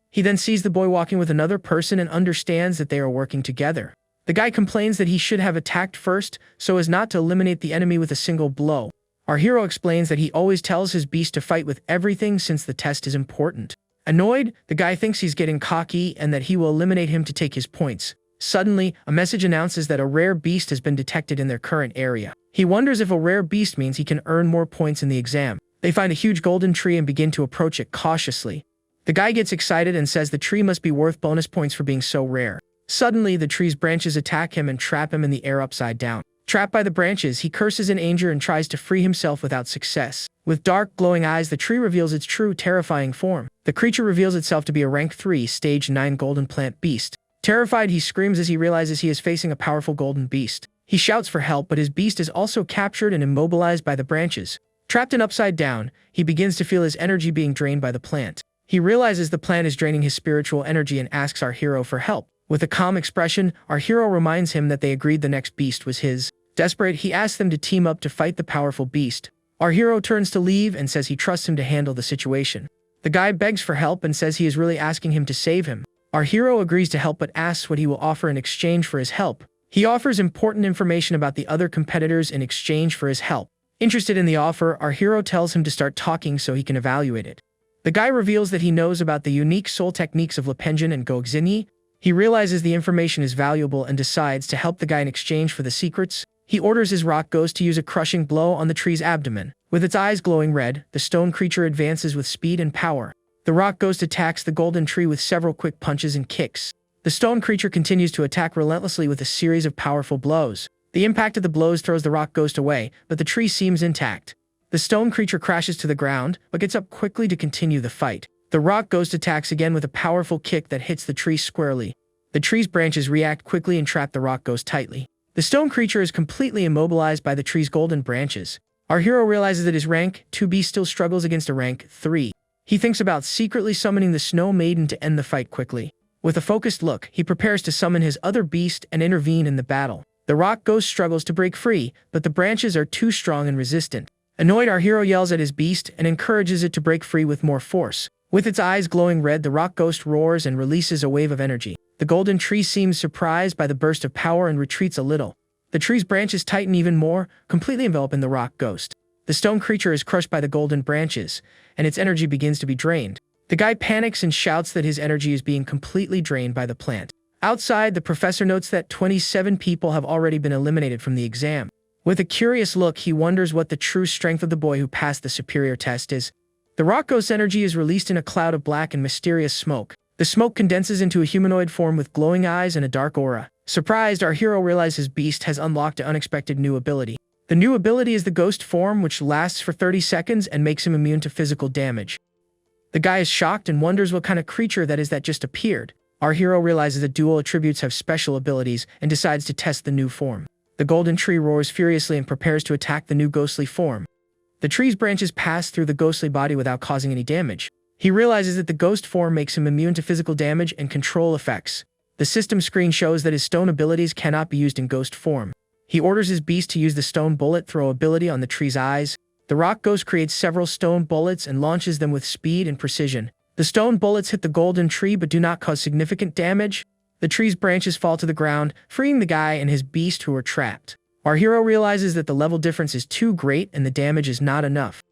He then sees the boy walking with another person and understands that they are working together. The guy complains that he should have attacked first so as not to eliminate the enemy with a single blow. Our hero explains that he always tells his beast to fight with everything since the test is important. Annoyed, the guy thinks he's getting cocky and that he will eliminate him to take his points. Suddenly, a message announces that a rare beast has been detected in their current area. He wonders if a rare beast means he can earn more points in the exam. They find a huge golden tree and begin to approach it cautiously. The guy gets excited and says the tree must be worth bonus points for being so rare. Suddenly, the tree's branches attack him and trap him in the air upside down. Trapped by the branches, he curses in anger and tries to free himself without success. With dark, glowing eyes, the tree reveals its true, terrifying form. The creature reveals itself to be a rank 3, stage 9 golden plant beast. Terrified, he screams as he realizes he is facing a powerful golden beast. He shouts for help, but his beast is also captured and immobilized by the branches. Trapped and upside down, he begins to feel his energy being drained by the plant. He realizes the plant is draining his spiritual energy and asks our hero for help. With a calm expression, our hero reminds him that they agreed the next beast was his. Desperate, he asks them to team up to fight the powerful beast. Our hero turns to leave and says he trusts him to handle the situation. The guy begs for help and says he is really asking him to save him. Our hero agrees to help but asks what he will offer in exchange for his help. He offers important information about the other competitors in exchange for his help. Interested in the offer, our hero tells him to start talking so he can evaluate it. The guy reveals that he knows about the unique soul techniques of Lepengen and Goxinyi. He realizes the information is valuable and decides to help the guy in exchange for the secrets. He orders his rock ghost to use a crushing blow on the tree's abdomen. With its eyes glowing red, the stone creature advances with speed and power. The rock ghost attacks the golden tree with several quick punches and kicks. The stone creature continues to attack relentlessly with a series of powerful blows. The impact of the blows throws the rock ghost away, but the tree seems intact. The stone creature crashes to the ground, but gets up quickly to continue the fight. The rock ghost attacks again with a powerful kick that hits the tree squarely. The tree's branches react quickly and trap the rock ghost tightly. The stone creature is completely immobilized by the tree's golden branches. Our hero realizes that his rank 2 beast still struggles against a rank 3. He thinks about secretly summoning the Snow Maiden to end the fight quickly. With a focused look, he prepares to summon his other beast and intervene in the battle. The rock ghost struggles to break free, but the branches are too strong and resistant. Annoyed, our hero yells at his beast and encourages it to break free with more force. With its eyes glowing red, the rock ghost roars and releases a wave of energy. The golden tree seems surprised by the burst of power and retreats a little. The tree's branches tighten even more, completely enveloping the rock ghost. The stone creature is crushed by the golden branches, and its energy begins to be drained. The guy panics and shouts that his energy is being completely drained by the plant. Outside, the professor notes that 27 people have already been eliminated from the exam. With a curious look, he wonders what the true strength of the boy who passed the superior test is. The rock ghost's energy is released in a cloud of black and mysterious smoke. The smoke condenses into a humanoid form with glowing eyes and a dark aura. Surprised, our hero realizes his beast has unlocked an unexpected new ability. The new ability is the ghost form, which lasts for 30 seconds and makes him immune to physical damage. The guy is shocked and wonders what kind of creature that is that just appeared. Our hero realizes that dual attributes have special abilities and decides to test the new form. The golden tree roars furiously and prepares to attack the new ghostly form. The tree's branches pass through the ghostly body without causing any damage. He realizes that the ghost form makes him immune to physical damage and control effects. The system screen shows that his stone abilities cannot be used in ghost form. He orders his beast to use the stone bullet throw ability on the tree's eyes. The rock ghost creates several stone bullets and launches them with speed and precision. The stone bullets hit the golden tree but do not cause significant damage. The tree's branches fall to the ground, freeing the guy and his beast who are trapped. Our hero realizes that the level difference is too great and the damage is not enough.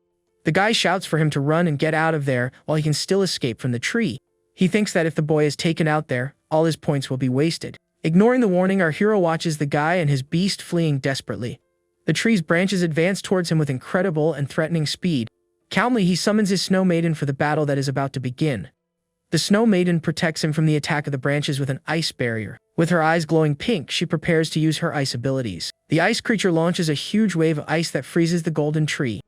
The guy shouts for him to run and get out of there while he can still escape from the tree. He thinks that if the boy is taken out there, all his points will be wasted. Ignoring the warning, our hero watches the guy and his beast fleeing desperately. The tree's branches advance towards him with incredible and threatening speed. Calmly, he summons his Snow Maiden for the battle that is about to begin. The Snow Maiden protects him from the attack of the branches with an ice barrier. With her eyes glowing pink, she prepares to use her ice abilities. The ice creature launches a huge wave of ice that freezes the golden tree.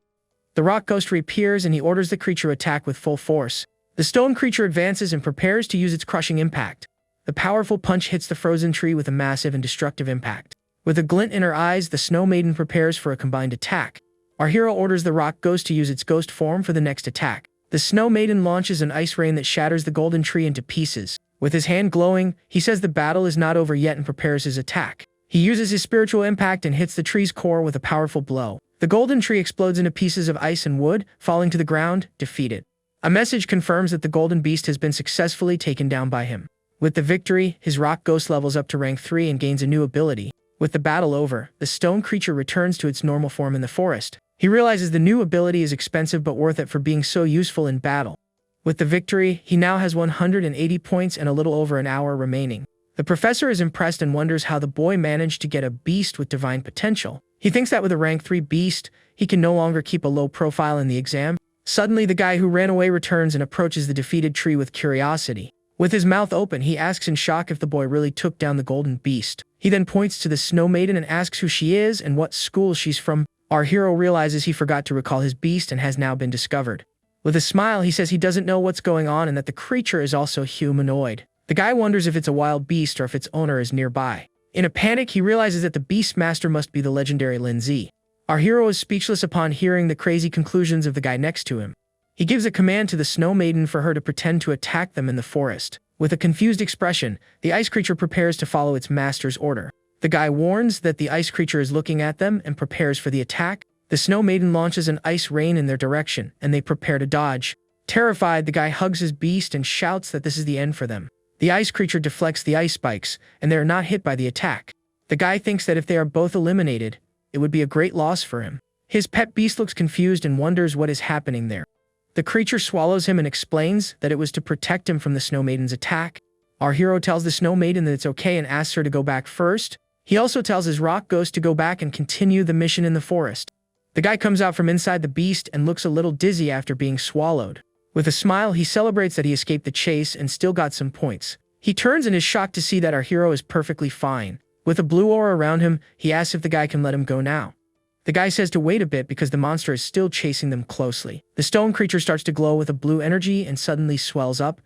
The rock ghost reappears and he orders the creature to attack with full force. The stone creature advances and prepares to use its crushing impact. The powerful punch hits the frozen tree with a massive and destructive impact. With a glint in her eyes, the Snow Maiden prepares for a combined attack. Our hero orders the rock ghost to use its ghost form for the next attack. The Snow Maiden launches an ice rain that shatters the golden tree into pieces. With his hand glowing, he says the battle is not over yet and prepares his attack. He uses his spiritual impact and hits the tree's core with a powerful blow. The golden tree explodes into pieces of ice and wood, falling to the ground, defeated. A message confirms that the golden beast has been successfully taken down by him. With the victory, his rock ghost levels up to rank 3 and gains a new ability. With the battle over, the stone creature returns to its normal form in the forest. He realizes the new ability is expensive but worth it for being so useful in battle. With the victory, he now has 180 points and a little over an hour remaining. The professor is impressed and wonders how the boy managed to get a beast with divine potential. He thinks that with a rank 3 beast, he can no longer keep a low profile in the exam. Suddenly, the guy who ran away returns and approaches the defeated tree with curiosity. With his mouth open, he asks in shock if the boy really took down the golden beast. He then points to the Snow Maiden and asks who she is and what school she's from. Our hero realizes he forgot to recall his beast and has now been discovered. With a smile, he says he doesn't know what's going on and that the creature is also humanoid. The guy wonders if it's a wild beast or if its owner is nearby. In a panic, he realizes that the beast master must be the legendary Lindsay. Our hero is speechless upon hearing the crazy conclusions of the guy next to him. He gives a command to the Snow Maiden for her to pretend to attack them in the forest. With a confused expression, the ice creature prepares to follow its master's order. The guy warns that the ice creature is looking at them and prepares for the attack. The Snow Maiden launches an ice rain in their direction, and they prepare to dodge. Terrified, the guy hugs his beast and shouts that this is the end for them. The ice creature deflects the ice spikes, and they are not hit by the attack. The guy thinks that if they are both eliminated, it would be a great loss for him. His pet beast looks confused and wonders what is happening there. The creature swallows him and explains that it was to protect him from the Snow Maiden's attack. Our hero tells the Snow Maiden that it's okay and asks her to go back first. He also tells his rock ghost to go back and continue the mission in the forest. The guy comes out from inside the beast and looks a little dizzy after being swallowed. With a smile, he celebrates that he escaped the chase and still got some points. He turns and is shocked to see that our hero is perfectly fine. With a blue aura around him, he asks if the guy can let him go now. The guy says to wait a bit because the monster is still chasing them closely. The stone creature starts to glow with a blue energy and suddenly swells up.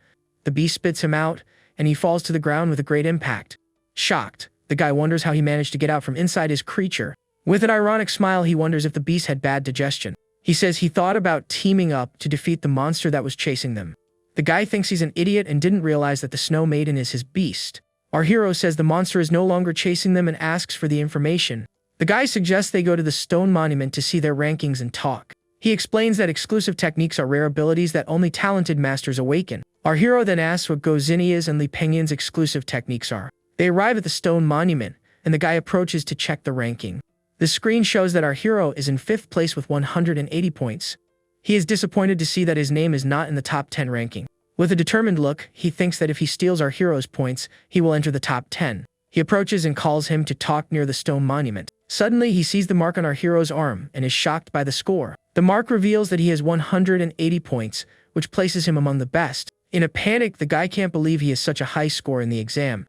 The beast spits him out, and he falls to the ground with a great impact. Shocked, the guy wonders how he managed to get out from inside his creature. With an ironic smile, he wonders if the beast had bad digestion. He says he thought about teaming up to defeat the monster that was chasing them. The guy thinks he's an idiot and didn't realize that the Snow Maiden is his beast. Our hero says the monster is no longer chasing them and asks for the information. The guy suggests they go to the stone monument to see their rankings and talk. He explains that exclusive techniques are rare abilities that only talented masters awaken. Our hero then asks what Go Zinnia's and Li Pengyan's exclusive techniques are. They arrive at the stone monument, and the guy approaches to check the ranking. The screen shows that our hero is in 5th place with 180 points. He is disappointed to see that his name is not in the top 10 ranking. With a determined look, he thinks that if he steals our hero's points, he will enter the top 10. He approaches and calls him to talk near the stone monument. Suddenly, he sees the mark on our hero's arm and is shocked by the score. The mark reveals that he has 180 points, which places him among the best. In a panic, the guy can't believe he has such a high score in the exam.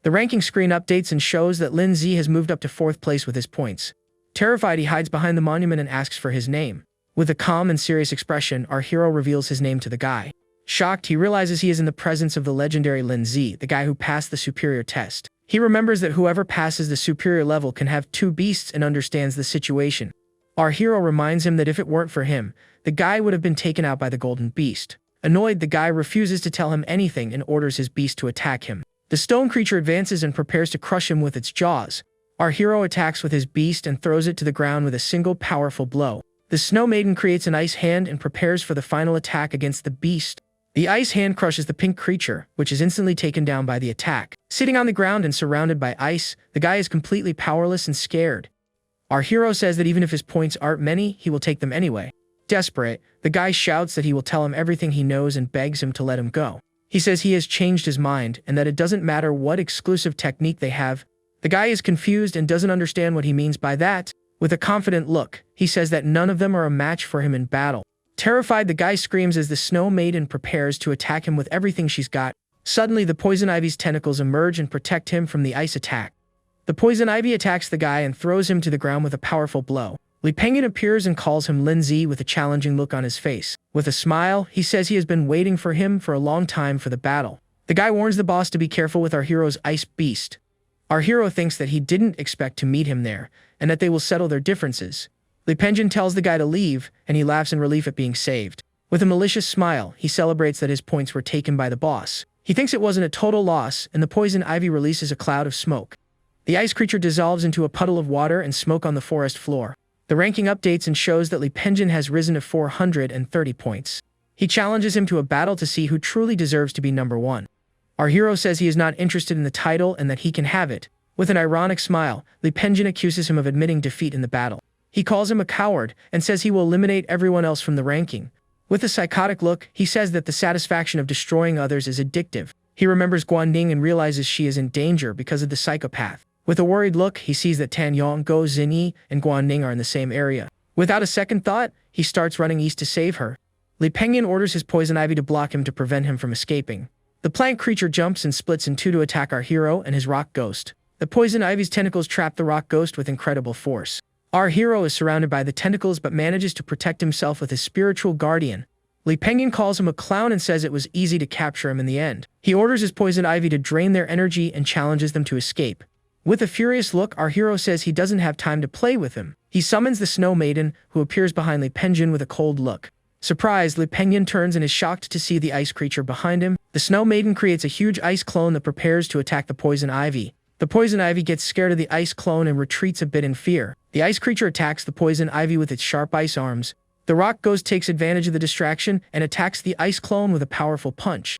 The ranking screen updates and shows that Lin Zi has moved up to 4th place with his points. Terrified, he hides behind the monument and asks for his name. With a calm and serious expression, our hero reveals his name to the guy. Shocked, he realizes he is in the presence of the legendary Lin Zi, the guy who passed the superior test. He remembers that whoever passes the superior level can have 2 beasts and understands the situation. Our hero reminds him that if it weren't for him, the guy would have been taken out by the golden beast. Annoyed, the guy refuses to tell him anything and orders his beast to attack him. The stone creature advances and prepares to crush him with its jaws. Our hero attacks with his beast and throws it to the ground with a single powerful blow. The Snow Maiden creates an ice hand and prepares for the final attack against the beast. The ice hand crushes the pink creature, which is instantly taken down by the attack. Sitting on the ground and surrounded by ice, the guy is completely powerless and scared. Our hero says that even if his points aren't many, he will take them anyway. Desperate, the guy shouts that he will tell him everything he knows and begs him to let him go. He says he has changed his mind and that it doesn't matter what exclusive technique they have. The guy is confused and doesn't understand what he means by that. With a confident look, he says that none of them are a match for him in battle. Terrified, the guy screams as the Snow Maiden prepares to attack him with everything she's got. Suddenly, the Poison Ivy's tentacles emerge and protect him from the ice attack. The Poison Ivy attacks the guy and throws him to the ground with a powerful blow. Li Pengyan appears and calls him Lin Zi with a challenging look on his face. With a smile, he says he has been waiting for him for a long time for the battle. The guy warns the boss to be careful with our hero's ice beast. Our hero thinks that he didn't expect to meet him there, and that they will settle their differences. Li Pengyan tells the guy to leave, and he laughs in relief at being saved. With a malicious smile, he celebrates that his points were taken by the boss. He thinks it wasn't a total loss, and the Poison Ivy releases a cloud of smoke. The ice creature dissolves into a puddle of water and smoke on the forest floor. The ranking updates and shows that Li Pengyan has risen to 430 points. He challenges him to a battle to see who truly deserves to be number 1. Our hero says he is not interested in the title and that he can have it. With an ironic smile, Li Pengyan accuses him of admitting defeat in the battle. He calls him a coward and says he will eliminate everyone else from the ranking. With a psychotic look, he says that the satisfaction of destroying others is addictive. He remembers Guanning and realizes she is in danger because of the psychopath. With a worried look, he sees that Tan Yong, Go Zinyi, and Guanning are in the same area. Without a second thought, he starts running east to save her. Li Pengyan orders his Poison Ivy to block him to prevent him from escaping. The plant creature jumps and splits in 2 to attack our hero and his rock ghost. The Poison Ivy's tentacles trap the rock ghost with incredible force. Our hero is surrounded by the tentacles but manages to protect himself with his spiritual guardian. Li Pengyan calls him a clown and says it was easy to capture him in the end. He orders his Poison Ivy to drain their energy and challenges them to escape. With a furious look, our hero says he doesn't have time to play with him. He summons the Snow Maiden, who appears behind Li Pengyan with a cold look. Surprised, Li Pengyan turns and is shocked to see the ice creature behind him. The Snow Maiden creates a huge ice clone that prepares to attack the Poison Ivy. The Poison Ivy gets scared of the ice clone and retreats a bit in fear. The ice creature attacks the Poison Ivy with its sharp ice arms. The rock ghost takes advantage of the distraction and attacks the ice clone with a powerful punch.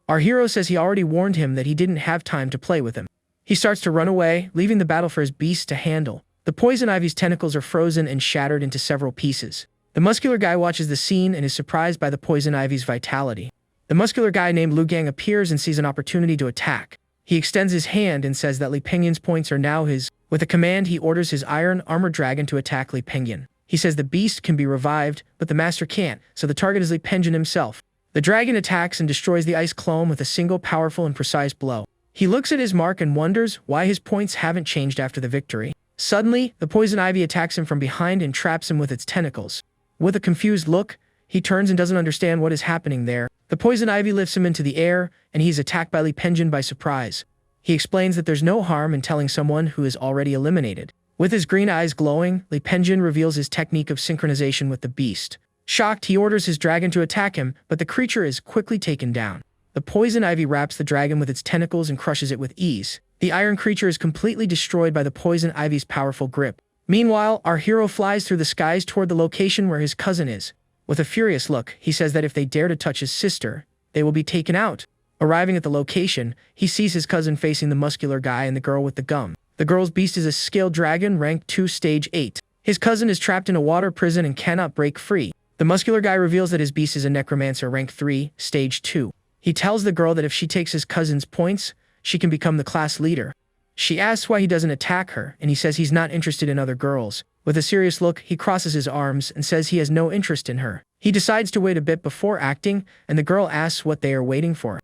Our hero says he already warned him that he didn't have time to play with him. He starts to run away, leaving the battle for his beast to handle. The The poison ivy's tentacles are frozen and shattered into several pieces. The muscular guy watches the scene and is surprised by the poison ivy's vitality. The muscular guy named Lu Gang appears and sees an opportunity to attack. He extends his hand and says that Li Pengyin's points are now his. With a command, he orders his iron armored dragon to attack Li Pengyin. He says the beast can be revived, but the master can't, so the target is Li Pengyin himself. The dragon attacks and destroys the ice clone with a single powerful and precise blow. He looks at his mark and wonders why his points haven't changed after the victory. Suddenly, the poison ivy attacks him from behind and traps him with its tentacles. With a confused look, he turns and doesn't understand what is happening there. The poison ivy lifts him into the air, and he's attacked by Li Pengyin by surprise. He explains that there's no harm in telling someone who is already eliminated. With his green eyes glowing, Li Pengyin reveals his technique of synchronization with the beast. Shocked, he orders his dragon to attack him, but the creature is quickly taken down. The poison ivy wraps the dragon with its tentacles and crushes it with ease. The iron creature is completely destroyed by the poison ivy's powerful grip. Meanwhile, our hero flies through the skies toward the location where his cousin is. With a furious look, he says that if they dare to touch his sister, they will be taken out. Arriving at the location, he sees his cousin facing the muscular guy and the girl with the gum. The girl's beast is a scaled dragon, rank 2, stage 8. His cousin is trapped in a water prison and cannot break free. The muscular guy reveals that his beast is a necromancer, rank 3, stage 2. He tells the girl that if she takes his cousin's points, she can become the class leader. She asks why he doesn't attack her, and he says he's not interested in other girls. With a serious look, he crosses his arms and says he has no interest in her. He decides to wait a bit before acting, and the girl asks what they are waiting for.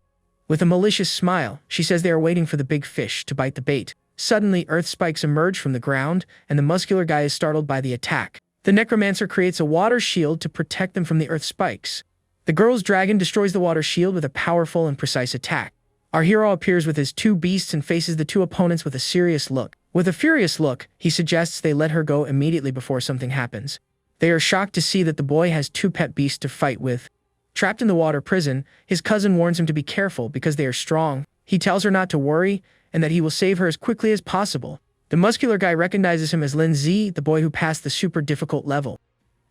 With a malicious smile, she says they are waiting for the big fish to bite the bait. Suddenly, earth spikes emerge from the ground, and the muscular guy is startled by the attack. The necromancer creates a water shield to protect them from the earth spikes. The girl's dragon destroys the water shield with a powerful and precise attack. Our hero appears with his two beasts and faces the two opponents with a serious look. With a furious look, he suggests they let her go immediately before something happens. They are shocked to see that the boy has two pet beasts to fight with. Trapped in the water prison, his cousin warns him to be careful because they are strong. He tells her not to worry and that he will save her as quickly as possible. The muscular guy recognizes him as Lin Zi, the boy who passed the super difficult level.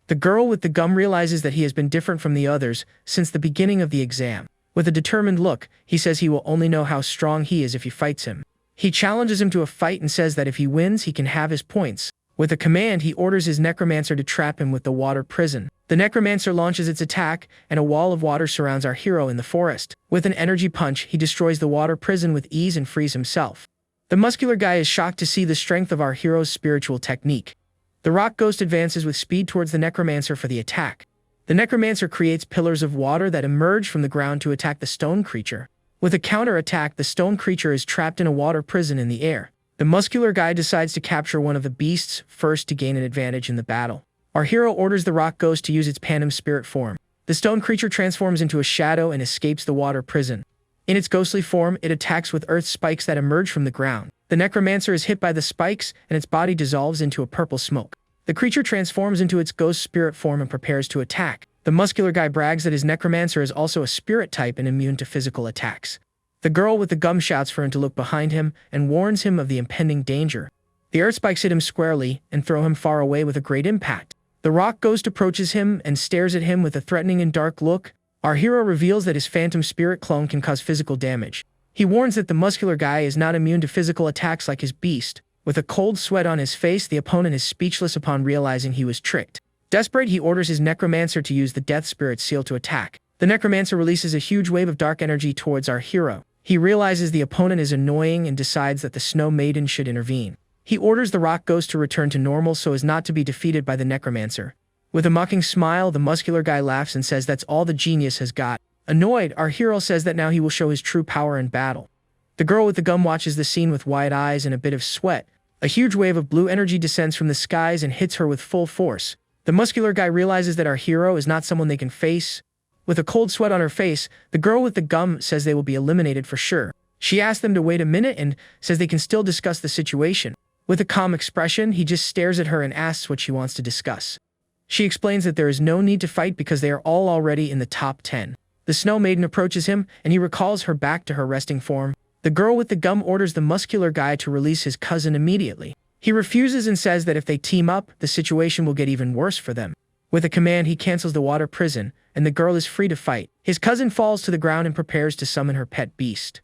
The girl with the gum realizes that he has been different from the others since the beginning of the exam. With a determined look, he says he will only know how strong he is if he fights him. He challenges him to a fight and says that if he wins, he can have his points. With a command, he orders his necromancer to trap him with the water prison. The necromancer launches its attack, and a wall of water surrounds our hero in the forest. With an energy punch, he destroys the water prison with ease and frees himself. The muscular guy is shocked to see the strength of our hero's spiritual technique. The rock ghost advances with speed towards the necromancer for the attack. The necromancer creates pillars of water that emerge from the ground to attack the stone creature. With a counter-attack, the stone creature is trapped in a water prison in the air. The muscular guy decides to capture one of the beasts first to gain an advantage in the battle. Our hero orders the rock ghost to use its Panem spirit form. The stone creature transforms into a shadow and escapes the water prison. In its ghostly form, it attacks with earth spikes that emerge from the ground. The necromancer is hit by the spikes, and its body dissolves into a purple smoke. The creature transforms into its ghost spirit form and prepares to attack. The muscular guy brags that his necromancer is also a spirit type and immune to physical attacks. The girl with the gum shouts for him to look behind him and warns him of the impending danger. The earth spikes hit him squarely and throw him far away with a great impact. The rock ghost approaches him and stares at him with a threatening and dark look. Our hero reveals that his phantom spirit clone can cause physical damage. He warns that the muscular guy is not immune to physical attacks like his beast. With a cold sweat on his face, the opponent is speechless upon realizing he was tricked. Desperate, he orders his necromancer to use the death spirit seal to attack. The necromancer releases a huge wave of dark energy towards our hero. He realizes the opponent is annoying and decides that the Snow Maiden should intervene. He orders the rock ghost to return to normal so as not to be defeated by the necromancer. With a mocking smile, the muscular guy laughs and says that's all the genius has got. Annoyed, our hero says that now he will show his true power in battle. The girl with the gum watches the scene with wide eyes and a bit of sweat. A huge wave of blue energy descends from the skies and hits her with full force. The muscular guy realizes that our hero is not someone they can face. With a cold sweat on her face, the girl with the gum says they will be eliminated for sure. She asks them to wait a minute and says they can still discuss the situation. With a calm expression, he just stares at her and asks what she wants to discuss. She explains that there is no need to fight because they are all already in the top 10. The Snow Maiden approaches him, and he recalls her back to her resting form. The girl with the gum orders the muscular guy to release his cousin immediately. He refuses and says that if they team up, the situation will get even worse for them. With a command, he cancels the water prison, and the girl is free to fight. His cousin falls to the ground and prepares to summon her pet beast.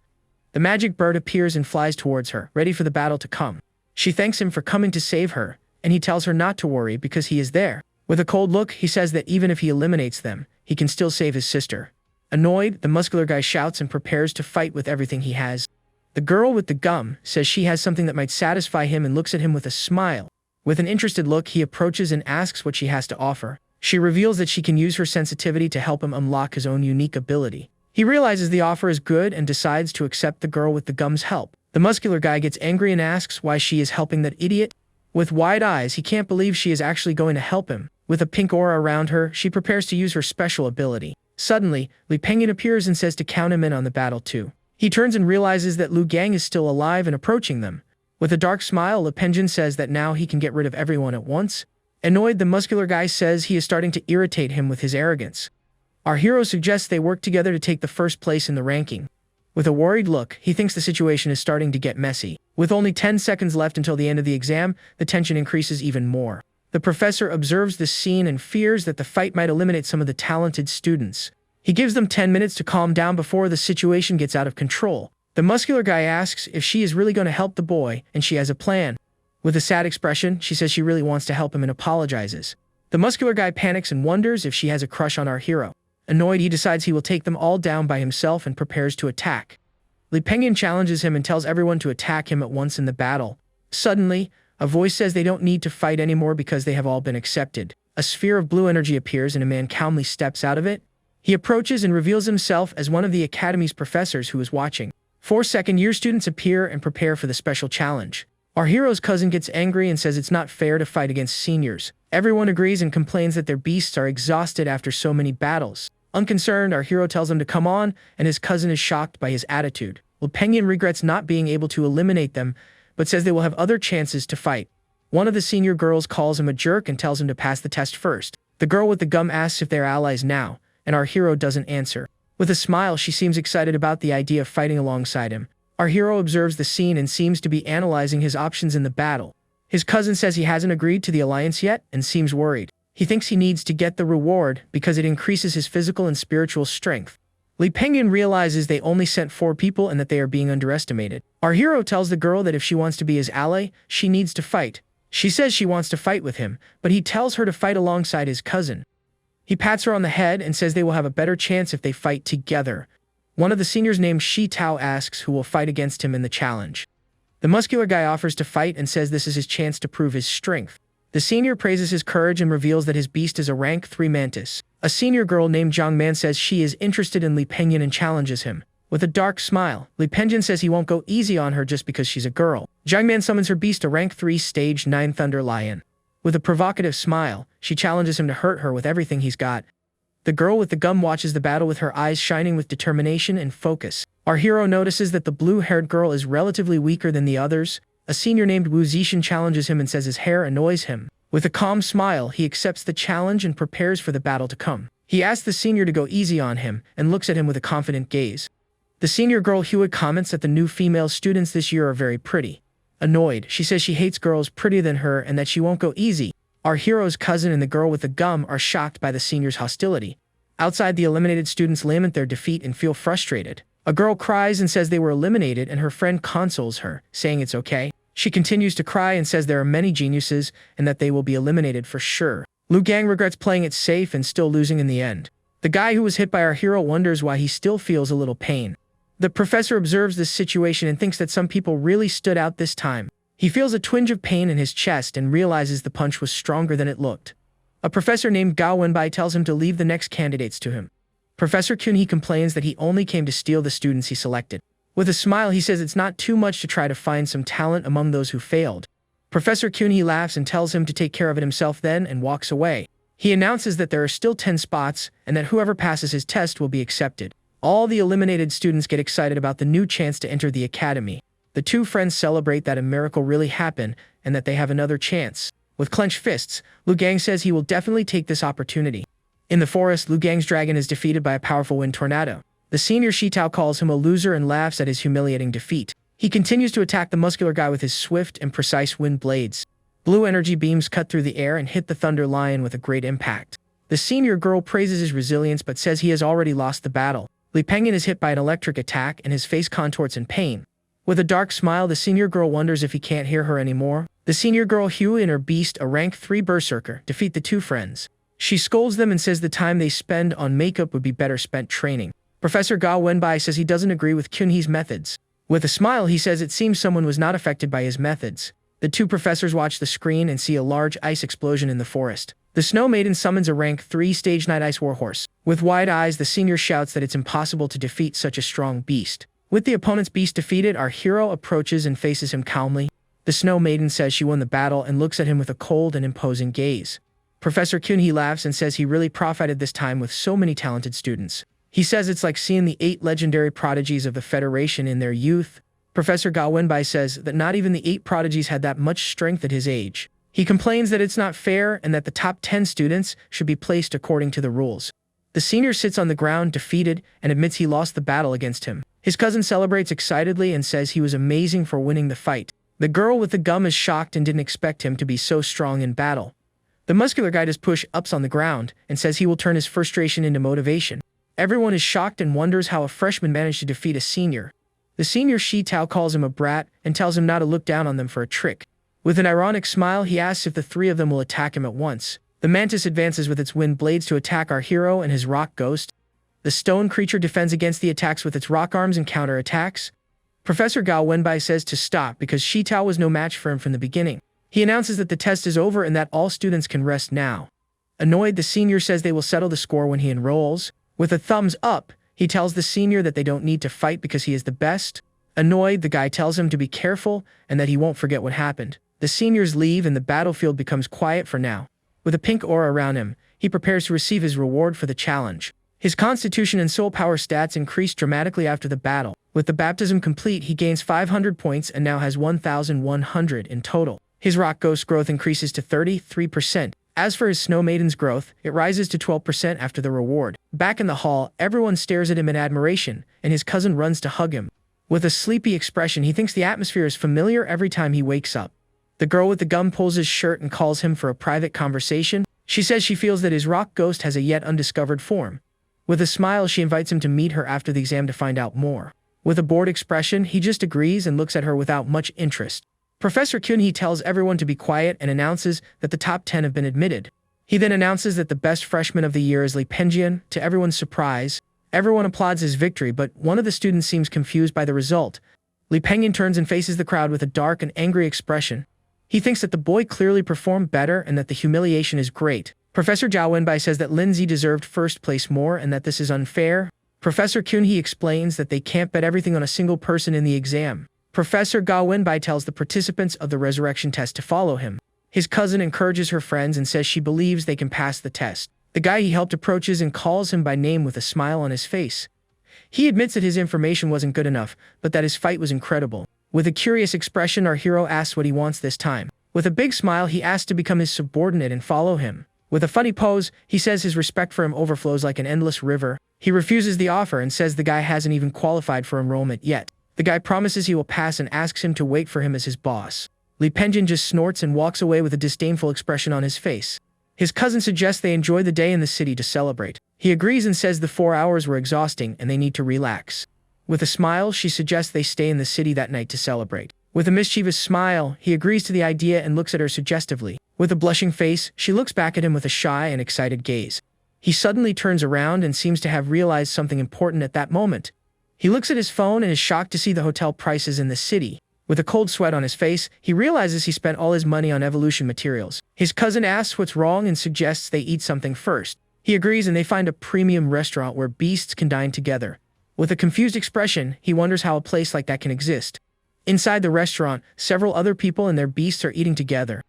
The magic bird appears and flies towards her, ready for the battle to come. She thanks him for coming to save her, and he tells her not to worry because he is there. With a cold look, he says that even if he eliminates them, he can still save his sister. Annoyed, the muscular guy shouts and prepares to fight with everything he has. The girl with the gum says she has something that might satisfy him and looks at him with a smile. With an interested look, he approaches and asks what she has to offer. She reveals that she can use her sensitivity to help him unlock his own unique ability. He realizes the offer is good and decides to accept the girl with the gum's help. The muscular guy gets angry and asks why she is helping that idiot. With wide eyes, he can't believe she is actually going to help him. With a pink aura around her, she prepares to use her special ability. Suddenly, Li Penguin appears and says to count him in on the battle too. He turns and realizes that Lu Gang is still alive and approaching them. With a dark smile, Le Penguin says that now he can get rid of everyone at once. Annoyed, the muscular guy says he is starting to irritate him with his arrogance. Our hero suggests they work together to take the first place in the ranking. With a worried look, he thinks the situation is starting to get messy. With only 10 seconds left until the end of the exam, the tension increases even more. The professor observes this scene and fears that the fight might eliminate some of the talented students. He gives them 10 minutes to calm down before the situation gets out of control. The muscular guy asks if she is really going to help the boy, and she has a plan. With a sad expression, she says she really wants to help him and apologizes. The muscular guy panics and wonders if she has a crush on our hero. Annoyed, he decides he will take them all down by himself and prepares to attack. Li Penguin challenges him and tells everyone to attack him at once in the battle. Suddenly, a voice says they don't need to fight anymore because they have all been accepted. A sphere of blue energy appears and a man calmly steps out of it. He approaches and reveals himself as one of the academy's professors who is watching. 4 second-year students appear and prepare for the special challenge. Our hero's cousin gets angry and says it's not fair to fight against seniors. Everyone agrees and complains that their beasts are exhausted after so many battles. Unconcerned, our hero tells him to come on, and his cousin is shocked by his attitude. Li Penguin regrets not being able to eliminate them, but says they will have other chances to fight. One of the senior girls calls him a jerk and tells him to pass the test first. The girl with the gum asks if they're allies now, and our hero doesn't answer. With a smile, she seems excited about the idea of fighting alongside him. Our hero observes the scene and seems to be analyzing his options in the battle. His cousin says he hasn't agreed to the alliance yet and seems worried. He thinks he needs to get the reward because it increases his physical and spiritual strength. Li Penguin realizes they only sent 4 people and that they are being underestimated. Our hero tells the girl that if she wants to be his ally, she needs to fight. She says she wants to fight with him, but he tells her to fight alongside his cousin. He pats her on the head and says they will have a better chance if they fight together. One of the seniors named Shi Tao asks who will fight against him in the challenge. The muscular guy offers to fight and says this is his chance to prove his strength. The senior praises his courage and reveals that his beast is a rank 3 mantis. A senior girl named Zhang Man says she is interested in Li Penguin and challenges him. With a dark smile, Li Penguin says he won't go easy on her just because she's a girl. Zhang Man summons her beast, a rank 3 stage 9 thunder lion. With a provocative smile, she challenges him to hurt her with everything he's got. The girl with the gum watches the battle with her eyes shining with determination and focus. Our hero notices that the blue-haired girl is relatively weaker than the others. A senior named Wu Zixin challenges him and says his hair annoys him. With a calm smile, he accepts the challenge and prepares for the battle to come. He asks the senior to go easy on him and looks at him with a confident gaze. The senior girl Hewitt comments that the new female students this year are very pretty. Annoyed, she says she hates girls prettier than her and that she won't go easy. Our hero's cousin and the girl with the gum are shocked by the senior's hostility. Outside, the eliminated students lament their defeat and feel frustrated. A girl cries and says they were eliminated, and her friend consoles her, saying it's okay. She continues to cry and says there are many geniuses and that they will be eliminated for sure. Lu Gang regrets playing it safe and still losing in the end. The guy who was hit by our hero wonders why he still feels a little pain. The professor observes this situation and thinks that some people really stood out this time. He feels a twinge of pain in his chest and realizes the punch was stronger than it looked. A professor named Gao Wenbai tells him to leave the next candidates to him. Professor Kunhe complains that he only came to steal the students he selected. With a smile, he says it's not too much to try to find some talent among those who failed. Professor Kunhe laughs and tells him to take care of it himself then and walks away. He announces that there are still 10 spots and that whoever passes his test will be accepted. All the eliminated students get excited about the new chance to enter the academy. The 2 friends celebrate that a miracle really happened and that they have another chance. With clenched fists, Lu Gang says he will definitely take this opportunity. In the forest, Lu Gang's dragon is defeated by a powerful wind tornado. The senior Shi Tao calls him a loser and laughs at his humiliating defeat. He continues to attack the muscular guy with his swift and precise wind blades. Blue energy beams cut through the air and hit the thunder lion with a great impact. The senior girl praises his resilience but says he has already lost the battle. Li Penguin is hit by an electric attack and his face contorts in pain. With a dark smile, the senior girl wonders if he can't hear her anymore. The senior girl Hue and her beast, a rank 3 berserker, defeat the two friends. She scolds them and says the time they spend on makeup would be better spent training. Professor Ga Wenbai says he doesn't agree with Kyunhee's methods. With a smile, he says it seems someone was not affected by his methods. The two professors watch the screen and see a large ice explosion in the forest. The Snow Maiden summons a rank 3 Stage Night Ice Warhorse. With wide eyes, the senior shouts that it's impossible to defeat such a strong beast. With the opponent's beast defeated, our hero approaches and faces him calmly. The Snow Maiden says she won the battle and looks at him with a cold and imposing gaze. Professor Kyunhee laughs and says he really profited this time with so many talented students. He says it's like seeing the 8 legendary prodigies of the Federation in their youth. Professor Ga Wenbai says that not even the 8 prodigies had that much strength at his age. He complains that it's not fair and that the top 10 students should be placed according to the rules. The senior sits on the ground defeated and admits he lost the battle against him. His cousin celebrates excitedly and says he was amazing for winning the fight. The girl with the gum is shocked and didn't expect him to be so strong in battle. The muscular guy does push-ups on the ground and says he will turn his frustration into motivation. Everyone is shocked and wonders how a freshman managed to defeat a senior. The senior Shi Tao calls him a brat and tells him not to look down on them for a trick. With an ironic smile, he asks if the 3 of them will attack him at once. The mantis advances with its wind blades to attack our hero and his rock ghost. The stone creature defends against the attacks with its rock arms and counterattacks. Professor Ga Wenbai says to stop because Shi Tao was no match for him from the beginning. He announces that the test is over and that all students can rest now. Annoyed, the senior says they will settle the score when he enrolls. With a thumbs up, he tells the senior that they don't need to fight because he is the best. Annoyed, the guy tells him to be careful and that he won't forget what happened. The seniors leave and the battlefield becomes quiet for now. With a pink aura around him, he prepares to receive his reward for the challenge. His constitution and soul power stats increase dramatically after the battle. With the baptism complete, he gains 500 points and now has 1,100 in total. His rock ghost growth increases to 33%. As for his Snow Maiden's growth, it rises to 12% after the reward. Back in the hall, everyone stares at him in admiration, and his cousin runs to hug him. With a sleepy expression, he thinks the atmosphere is familiar every time he wakes up. The girl with the gum pulls his shirt and calls him for a private conversation. She says she feels that his rock ghost has a yet undiscovered form. With a smile, she invites him to meet her after the exam to find out more. With a bored expression, he just agrees and looks at her without much interest. Professor Kyunhee tells everyone to be quiet and announces that the top 10 have been admitted. He then announces that the best freshman of the year is Lee Penjian. To everyone's surprise, everyone applauds his victory, but one of the students seems confused by the result. Lee Penjian turns and faces the crowd with a dark and angry expression. He thinks that the boy clearly performed better and that the humiliation is great. Professor Zhao Wenbai says that Lindsay deserved first place more and that this is unfair. Professor Kyunhee explains that they can't bet everything on a single person in the exam. Professor Ga Wenbai tells the participants of the resurrection test to follow him. His cousin encourages her friends and says she believes they can pass the test. The guy he helped approaches and calls him by name with a smile on his face. He admits that his information wasn't good enough, but that his fight was incredible. With a curious expression, our hero asks what he wants this time. With a big smile, he asks to become his subordinate and follow him. With a funny pose, he says his respect for him overflows like an endless river. He refuses the offer and says the guy hasn't even qualified for enrollment yet. The guy promises he will pass and asks him to wait for him as his boss. Lee Penjian just snorts and walks away with a disdainful expression on his face. His cousin suggests they enjoy the day in the city to celebrate. He agrees and says the 4 hours were exhausting and they need to relax. With a smile, she suggests they stay in the city that night to celebrate. With a mischievous smile, he agrees to the idea and looks at her suggestively. With a blushing face, she looks back at him with a shy and excited gaze. He suddenly turns around and seems to have realized something important at that moment. He looks at his phone and is shocked to see the hotel prices in the city. With a cold sweat on his face, he realizes he spent all his money on evolution materials. His cousin asks what's wrong and suggests they eat something first. He agrees and they find a premium restaurant where beasts can dine together. With a confused expression, he wonders how a place like that can exist. Inside the restaurant, several other people and their beasts are eating together.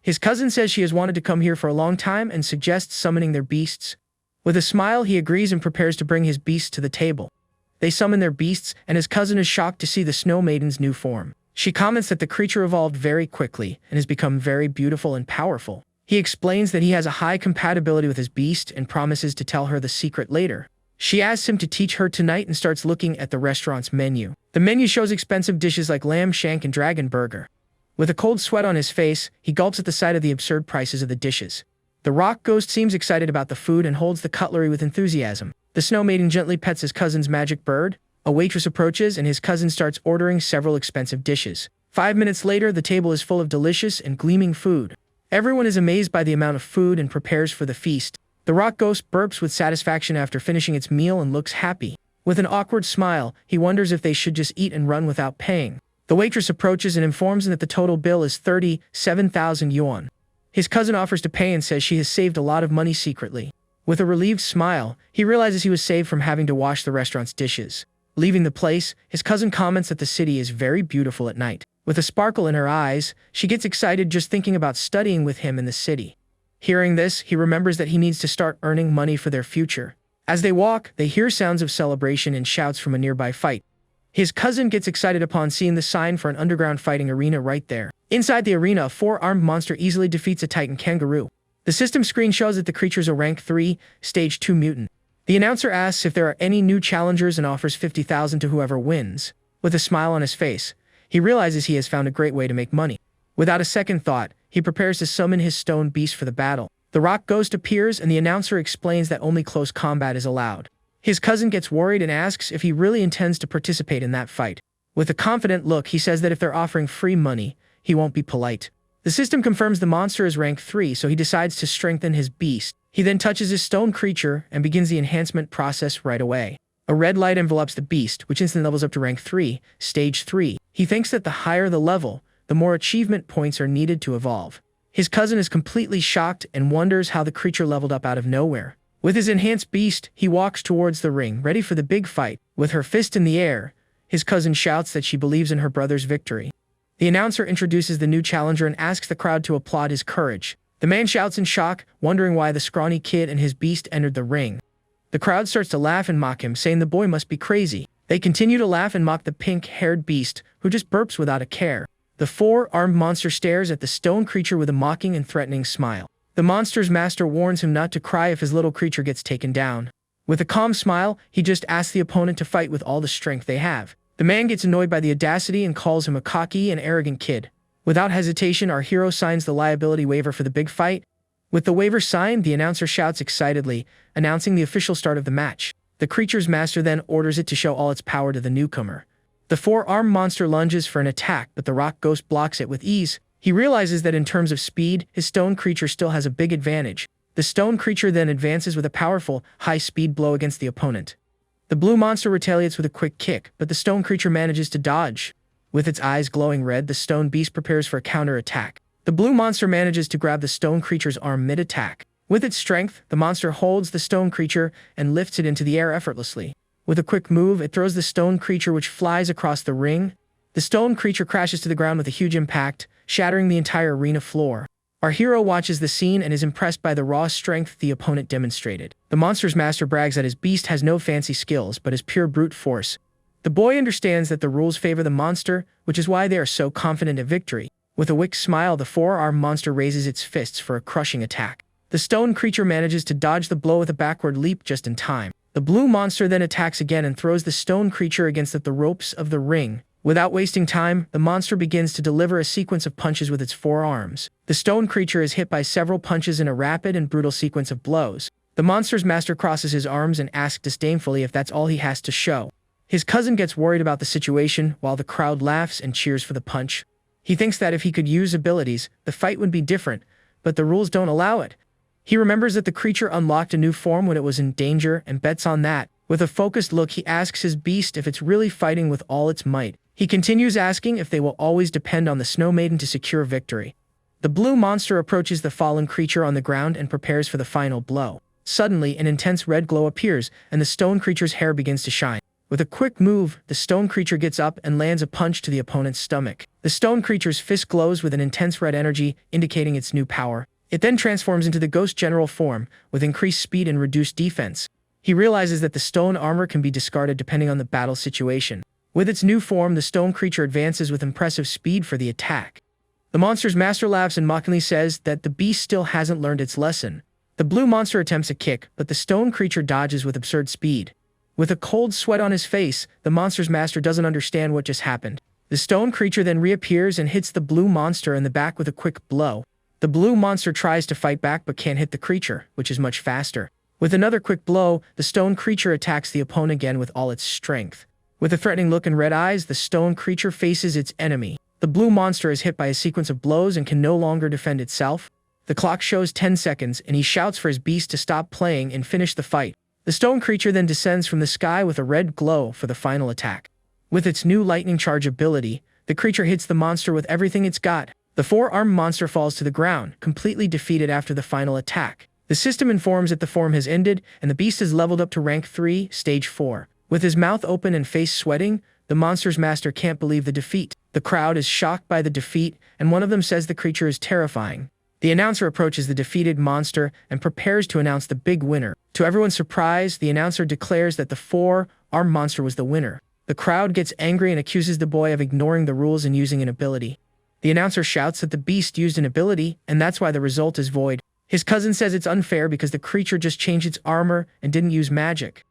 His cousin says she has wanted to come here for a long time and suggests summoning their beasts. With a smile, he agrees and prepares to bring his beasts to the table. They summon their beasts, and his cousin is shocked to see the Snow Maiden's new form. She comments that the creature evolved very quickly and has become very beautiful and powerful. He explains that he has a high compatibility with his beast and promises to tell her the secret later. She asks him to teach her tonight and starts looking at the restaurant's menu. The menu shows expensive dishes like lamb shank and dragon burger. With a cold sweat on his face, he gulps at the sight of the absurd prices of the dishes. The rock ghost seems excited about the food and holds the cutlery with enthusiasm. The Snow Maiden gently pets his cousin's magic bird. A waitress approaches and his cousin starts ordering several expensive dishes. 5 minutes later, the table is full of delicious and gleaming food. Everyone is amazed by the amount of food and prepares for the feast. The rock ghost burps with satisfaction after finishing its meal and looks happy. With an awkward smile, he wonders if they should just eat and run without paying. The waitress approaches and informs him that the total bill is 37,000 yuan. His cousin offers to pay and says she has saved a lot of money secretly. With a relieved smile, he realizes he was saved from having to wash the restaurant's dishes. Leaving the place, his cousin comments that the city is very beautiful at night. With a sparkle in her eyes, she gets excited just thinking about studying with him in the city. Hearing this, he remembers that he needs to start earning money for their future. As they walk, they hear sounds of celebration and shouts from a nearby fight. His cousin gets excited upon seeing the sign for an underground fighting arena right there. Inside the arena, a 4-armed monster easily defeats a Titan kangaroo. The system screen shows that the creature's a rank 3, stage 2 mutant. The announcer asks if there are any new challengers and offers 50,000 to whoever wins. With a smile on his face, he realizes he has found a great way to make money. Without a second thought, he prepares to summon his stone beast for the battle. The rock ghost appears and the announcer explains that only close combat is allowed. His cousin gets worried and asks if he really intends to participate in that fight. With a confident look, he says that if they're offering free money, he won't be polite. The system confirms the monster is rank 3, so he decides to strengthen his beast. He then touches his stone creature and begins the enhancement process right away. A red light envelopes the beast, which instantly levels up to rank 3, stage 3. He thinks that the higher the level, the more achievement points are needed to evolve. His cousin is completely shocked and wonders how the creature leveled up out of nowhere. With his enhanced beast, he walks towards the ring, ready for the big fight. With her fist in the air, his cousin shouts that she believes in her brother's victory. The announcer introduces the new challenger and asks the crowd to applaud his courage. The man shouts in shock, wondering why the scrawny kid and his beast entered the ring. The crowd starts to laugh and mock him, saying the boy must be crazy. They continue to laugh and mock the pink-haired beast, who just burps without a care. The 4-armed monster stares at the stone creature with a mocking and threatening smile. The monster's master warns him not to cry if his little creature gets taken down. With a calm smile, he just asks the opponent to fight with all the strength they have. The man gets annoyed by the audacity and calls him a cocky and arrogant kid. Without hesitation, our hero signs the liability waiver for the big fight. With the waiver signed, the announcer shouts excitedly, announcing the official start of the match. The creature's master then orders it to show all its power to the newcomer. The 4-armed monster lunges for an attack, but the rock ghost blocks it with ease. He realizes that in terms of speed, his stone creature still has a big advantage. The stone creature then advances with a powerful, high-speed blow against the opponent. The blue monster retaliates with a quick kick, but the stone creature manages to dodge. With its eyes glowing red, the stone beast prepares for a counter-attack. The blue monster manages to grab the stone creature's arm mid-attack. With its strength, the monster holds the stone creature and lifts it into the air effortlessly. With a quick move, it throws the stone creature which flies across the ring. The stone creature crashes to the ground with a huge impact, shattering the entire arena floor. Our hero watches the scene and is impressed by the raw strength the opponent demonstrated. The monster's master brags that his beast has no fancy skills, but is pure brute force. The boy understands that the rules favor the monster, which is why they are so confident of victory. With a wicked smile, the 4-armed monster raises its fists for a crushing attack. The stone creature manages to dodge the blow with a backward leap just in time. The blue monster then attacks again and throws the stone creature against the ropes of the ring. Without wasting time, the monster begins to deliver a sequence of punches with its 4 arms. The stone creature is hit by several punches in a rapid and brutal sequence of blows. The monster's master crosses his arms and asks disdainfully if that's all he has to show. His cousin gets worried about the situation, while the crowd laughs and cheers for the punch. He thinks that if he could use abilities, the fight would be different, but the rules don't allow it. He remembers that the creature unlocked a new form when it was in danger and bets on that. With a focused look, he asks his beast if it's really fighting with all its might. He continues asking if they will always depend on the Snow Maiden to secure victory. The blue monster approaches the fallen creature on the ground and prepares for the final blow. Suddenly, an intense red glow appears, and the stone creature's hair begins to shine. With a quick move, the stone creature gets up and lands a punch to the opponent's stomach. The stone creature's fist glows with an intense red energy, indicating its new power. It then transforms into the Ghost General form, with increased speed and reduced defense. He realizes that the stone armor can be discarded depending on the battle situation. With its new form, the stone creature advances with impressive speed for the attack. The monster's master laughs and mockingly says that the beast still hasn't learned its lesson. The blue monster attempts a kick, but the stone creature dodges with absurd speed. With a cold sweat on his face, the monster's master doesn't understand what just happened. The stone creature then reappears and hits the blue monster in the back with a quick blow. The blue monster tries to fight back but can't hit the creature, which is much faster. With another quick blow, the stone creature attacks the opponent again with all its strength. With a threatening look and red eyes, the stone creature faces its enemy. The blue monster is hit by a sequence of blows and can no longer defend itself. The clock shows 10 seconds, and he shouts for his beast to stop playing and finish the fight. The stone creature then descends from the sky with a red glow for the final attack. With its new lightning charge ability, the creature hits the monster with everything it's got. The four-armed monster falls to the ground, completely defeated after the final attack. The system informs that the form has ended, and the beast is leveled up to rank 3, stage 4. With his mouth open and face sweating, the monster's master can't believe the defeat. The crowd is shocked by the defeat, and one of them says the creature is terrifying. The announcer approaches the defeated monster and prepares to announce the big winner. To everyone's surprise, the announcer declares that the four-armed monster was the winner. The crowd gets angry and accuses the boy of ignoring the rules and using an ability. The announcer shouts that the beast used an ability, and that's why the result is void. His cousin says it's unfair because the creature just changed its armor and didn't use magic.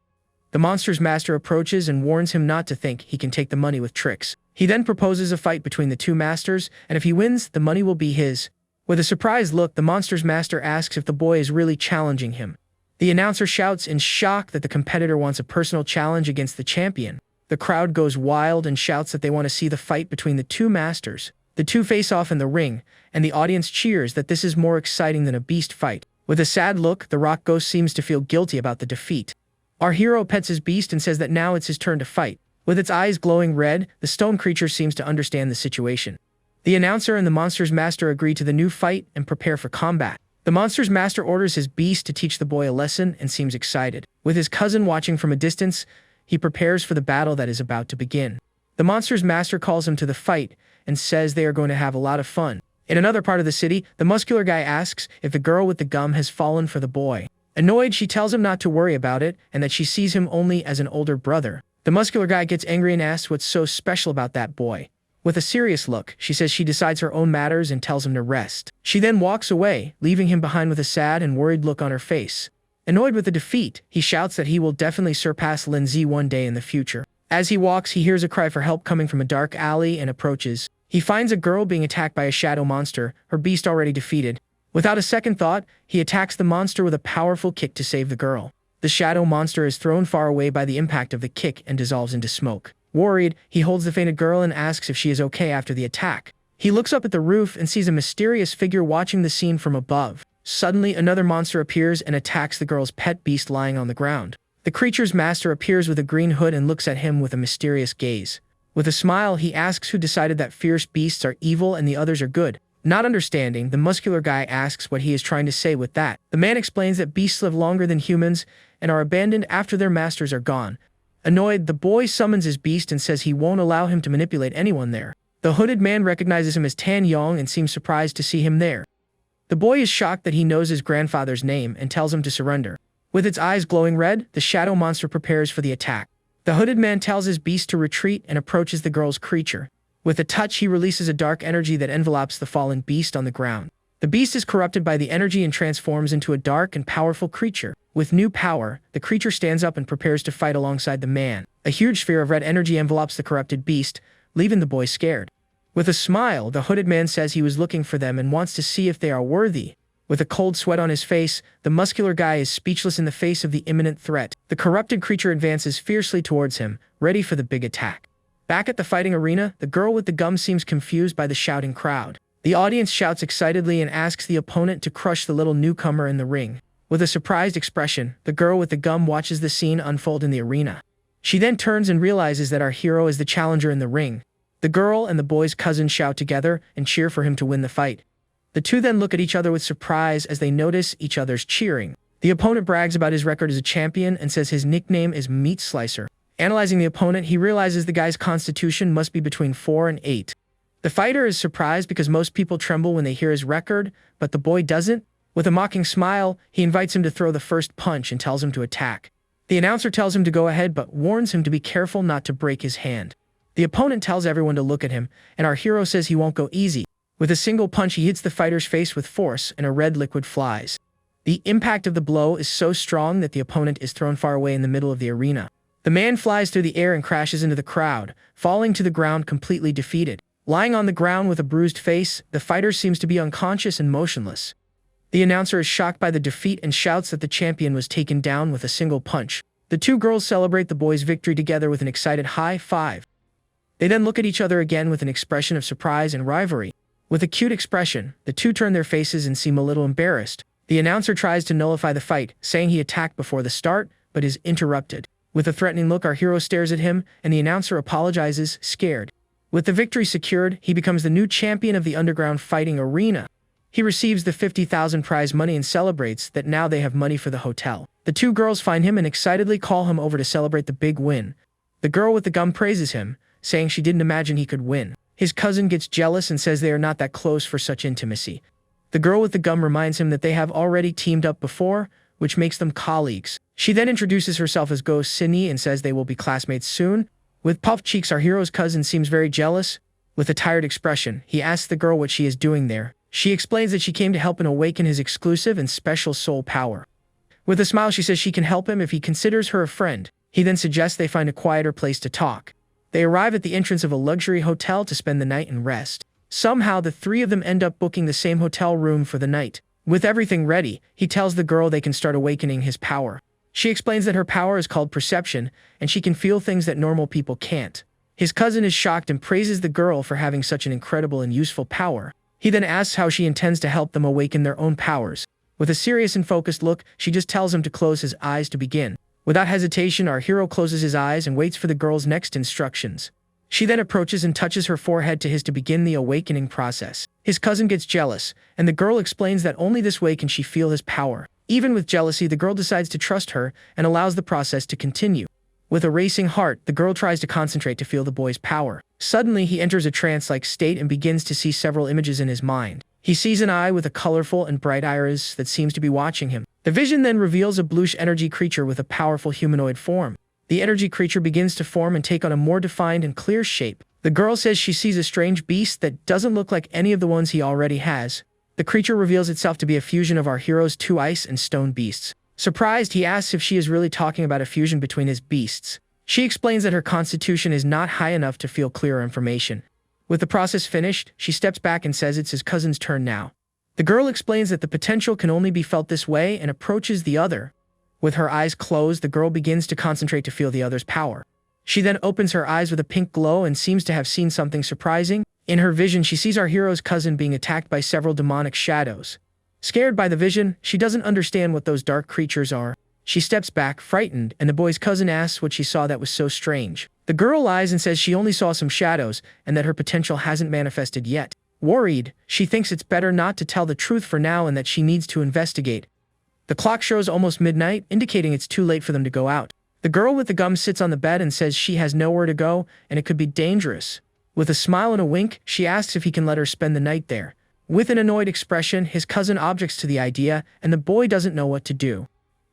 The monster's master approaches and warns him not to think he can take the money with tricks. He then proposes a fight between the two masters, and if he wins, the money will be his. With a surprised look, the monster's master asks if the boy is really challenging him. The announcer shouts in shock that the competitor wants a personal challenge against the champion. The crowd goes wild and shouts that they want to see the fight between the two masters. The two face off in the ring, and the audience cheers that this is more exciting than a beast fight. With a sad look, the rock ghost seems to feel guilty about the defeat. Our hero pets his beast and says that now it's his turn to fight. With its eyes glowing red, the stone creature seems to understand the situation. The announcer and the monster's master agree to the new fight and prepare for combat. The monster's master orders his beast to teach the boy a lesson and seems excited. With his cousin watching from a distance, he prepares for the battle that is about to begin. The monster's master calls him to the fight and says they are going to have a lot of fun. In another part of the city, the muscular guy asks if the girl with the gum has fallen for the boy. Annoyed, she tells him not to worry about it and that she sees him only as an older brother. The muscular guy gets angry and asks what's so special about that boy. With a serious look, she says she decides her own matters and tells him to rest. She then walks away, leaving him behind with a sad and worried look on her face. Annoyed with the defeat, he shouts that he will definitely surpass Lindsay one day in the future. As he walks, he hears a cry for help coming from a dark alley and approaches. He finds a girl being attacked by a shadow monster, her beast already defeated. Without a second thought, he attacks the monster with a powerful kick to save the girl. The shadow monster is thrown far away by the impact of the kick and dissolves into smoke. Worried, he holds the fainted girl and asks if she is okay after the attack. He looks up at the roof and sees a mysterious figure watching the scene from above. Suddenly, another monster appears and attacks the girl's pet beast lying on the ground. The creature's master appears with a green hood and looks at him with a mysterious gaze. With a smile, he asks who decided that fierce beasts are evil and the others are good. Not understanding, the muscular guy asks what he is trying to say with that. The man explains that beasts live longer than humans and are abandoned after their masters are gone. Annoyed, the boy summons his beast and says he won't allow him to manipulate anyone there. The hooded man recognizes him as Tan Yong and seems surprised to see him there. The boy is shocked that he knows his grandfather's name and tells him to surrender. With its eyes glowing red, the shadow monster prepares for the attack. The hooded man tells his beast to retreat and approaches the girl's creature. With a touch, he releases a dark energy that envelopes the fallen beast on the ground. The beast is corrupted by the energy and transforms into a dark and powerful creature. With new power, the creature stands up and prepares to fight alongside the man. A huge sphere of red energy envelopes the corrupted beast, leaving the boy scared. With a smile, the hooded man says he was looking for them and wants to see if they are worthy. With a cold sweat on his face, the muscular guy is speechless in the face of the imminent threat. The corrupted creature advances fiercely towards him, ready for the big attack. Back at the fighting arena, the girl with the gum seems confused by the shouting crowd. The audience shouts excitedly and asks the opponent to crush the little newcomer in the ring. With a surprised expression, the girl with the gum watches the scene unfold in the arena. She then turns and realizes that our hero is the challenger in the ring. The girl and the boy's cousin shout together and cheer for him to win the fight. The two then look at each other with surprise as they notice each other's cheering. The opponent brags about his record as a champion and says his nickname is Meat Slicer. Analyzing the opponent, he realizes the guy's constitution must be between 4 and 8. The fighter is surprised because most people tremble when they hear his record, but the boy doesn't. With a mocking smile, he invites him to throw the first punch and tells him to attack. The announcer tells him to go ahead but warns him to be careful not to break his hand. The opponent tells everyone to look at him, and our hero says he won't go easy. With a single punch, he hits the fighter's face with force, and a red liquid flies. The impact of the blow is so strong that the opponent is thrown far away in the middle of the arena. The man flies through the air and crashes into the crowd, falling to the ground completely defeated. Lying on the ground with a bruised face, the fighter seems to be unconscious and motionless. The announcer is shocked by the defeat and shouts that the champion was taken down with a single punch. The two girls celebrate the boy's victory together with an excited high five. They then look at each other again with an expression of surprise and rivalry. With a cute expression, the two turn their faces and seem a little embarrassed. The announcer tries to nullify the fight, saying he attacked before the start, but is interrupted. With a threatening look, our hero stares at him, and the announcer apologizes, scared. With the victory secured, he becomes the new champion of the underground fighting arena. He receives the 50,000 prize money and celebrates that now they have money for the hotel. The two girls find him and excitedly call him over to celebrate the big win. The girl with the gum praises him, saying she didn't imagine he could win. His cousin gets jealous and says they are not that close for such intimacy. The girl with the gum reminds him that they have already teamed up before, which makes them colleagues. She then introduces herself as Go Sini and says they will be classmates soon. With puffed cheeks, our hero's cousin seems very jealous. With a tired expression, he asks the girl what she is doing there. She explains that she came to help him awaken his exclusive and special soul power. With a smile, she says she can help him if he considers her a friend. He then suggests they find a quieter place to talk. They arrive at the entrance of a luxury hotel to spend the night and rest. Somehow, the three of them end up booking the same hotel room for the night. With everything ready, he tells the girl they can start awakening his power. She explains that her power is called perception, and she can feel things that normal people can't. His cousin is shocked and praises the girl for having such an incredible and useful power. He then asks how she intends to help them awaken their own powers. With a serious and focused look, she just tells him to close his eyes to begin. Without hesitation, our hero closes his eyes and waits for the girl's next instructions. She then approaches and touches her forehead to his to begin the awakening process. His cousin gets jealous, and the girl explains that only this way can she feel his power. Even with jealousy, the girl decides to trust her and allows the process to continue. With a racing heart, the girl tries to concentrate to feel the boy's power. Suddenly, he enters a trance-like state and begins to see several images in his mind. He sees an eye with a colorful and bright iris that seems to be watching him. The vision then reveals a bluish energy creature with a powerful humanoid form. The energy creature begins to form and take on a more defined and clear shape. The girl says she sees a strange beast that doesn't look like any of the ones he already has. The creature reveals itself to be a fusion of our hero's two ice and stone beasts. Surprised, he asks if she is really talking about a fusion between his beasts. She explains that her constitution is not high enough to feel clearer information. With the process finished, she steps back and says it's his cousin's turn now. The girl explains that the potential can only be felt this way and approaches the other. With her eyes closed, the girl begins to concentrate to feel the other's power. She then opens her eyes with a pink glow and seems to have seen something surprising. In her vision, she sees our hero's cousin being attacked by several demonic shadows. Scared by the vision, she doesn't understand what those dark creatures are. She steps back, frightened, and the boy's cousin asks what she saw that was so strange. The girl lies and says she only saw some shadows and that her potential hasn't manifested yet. Worried, she thinks it's better not to tell the truth for now and that she needs to investigate. The clock shows almost midnight, indicating it's too late for them to go out. The girl with the gum sits on the bed and says she has nowhere to go and it could be dangerous. With a smile and a wink, she asks if he can let her spend the night there. With an annoyed expression, his cousin objects to the idea and the boy doesn't know what to do.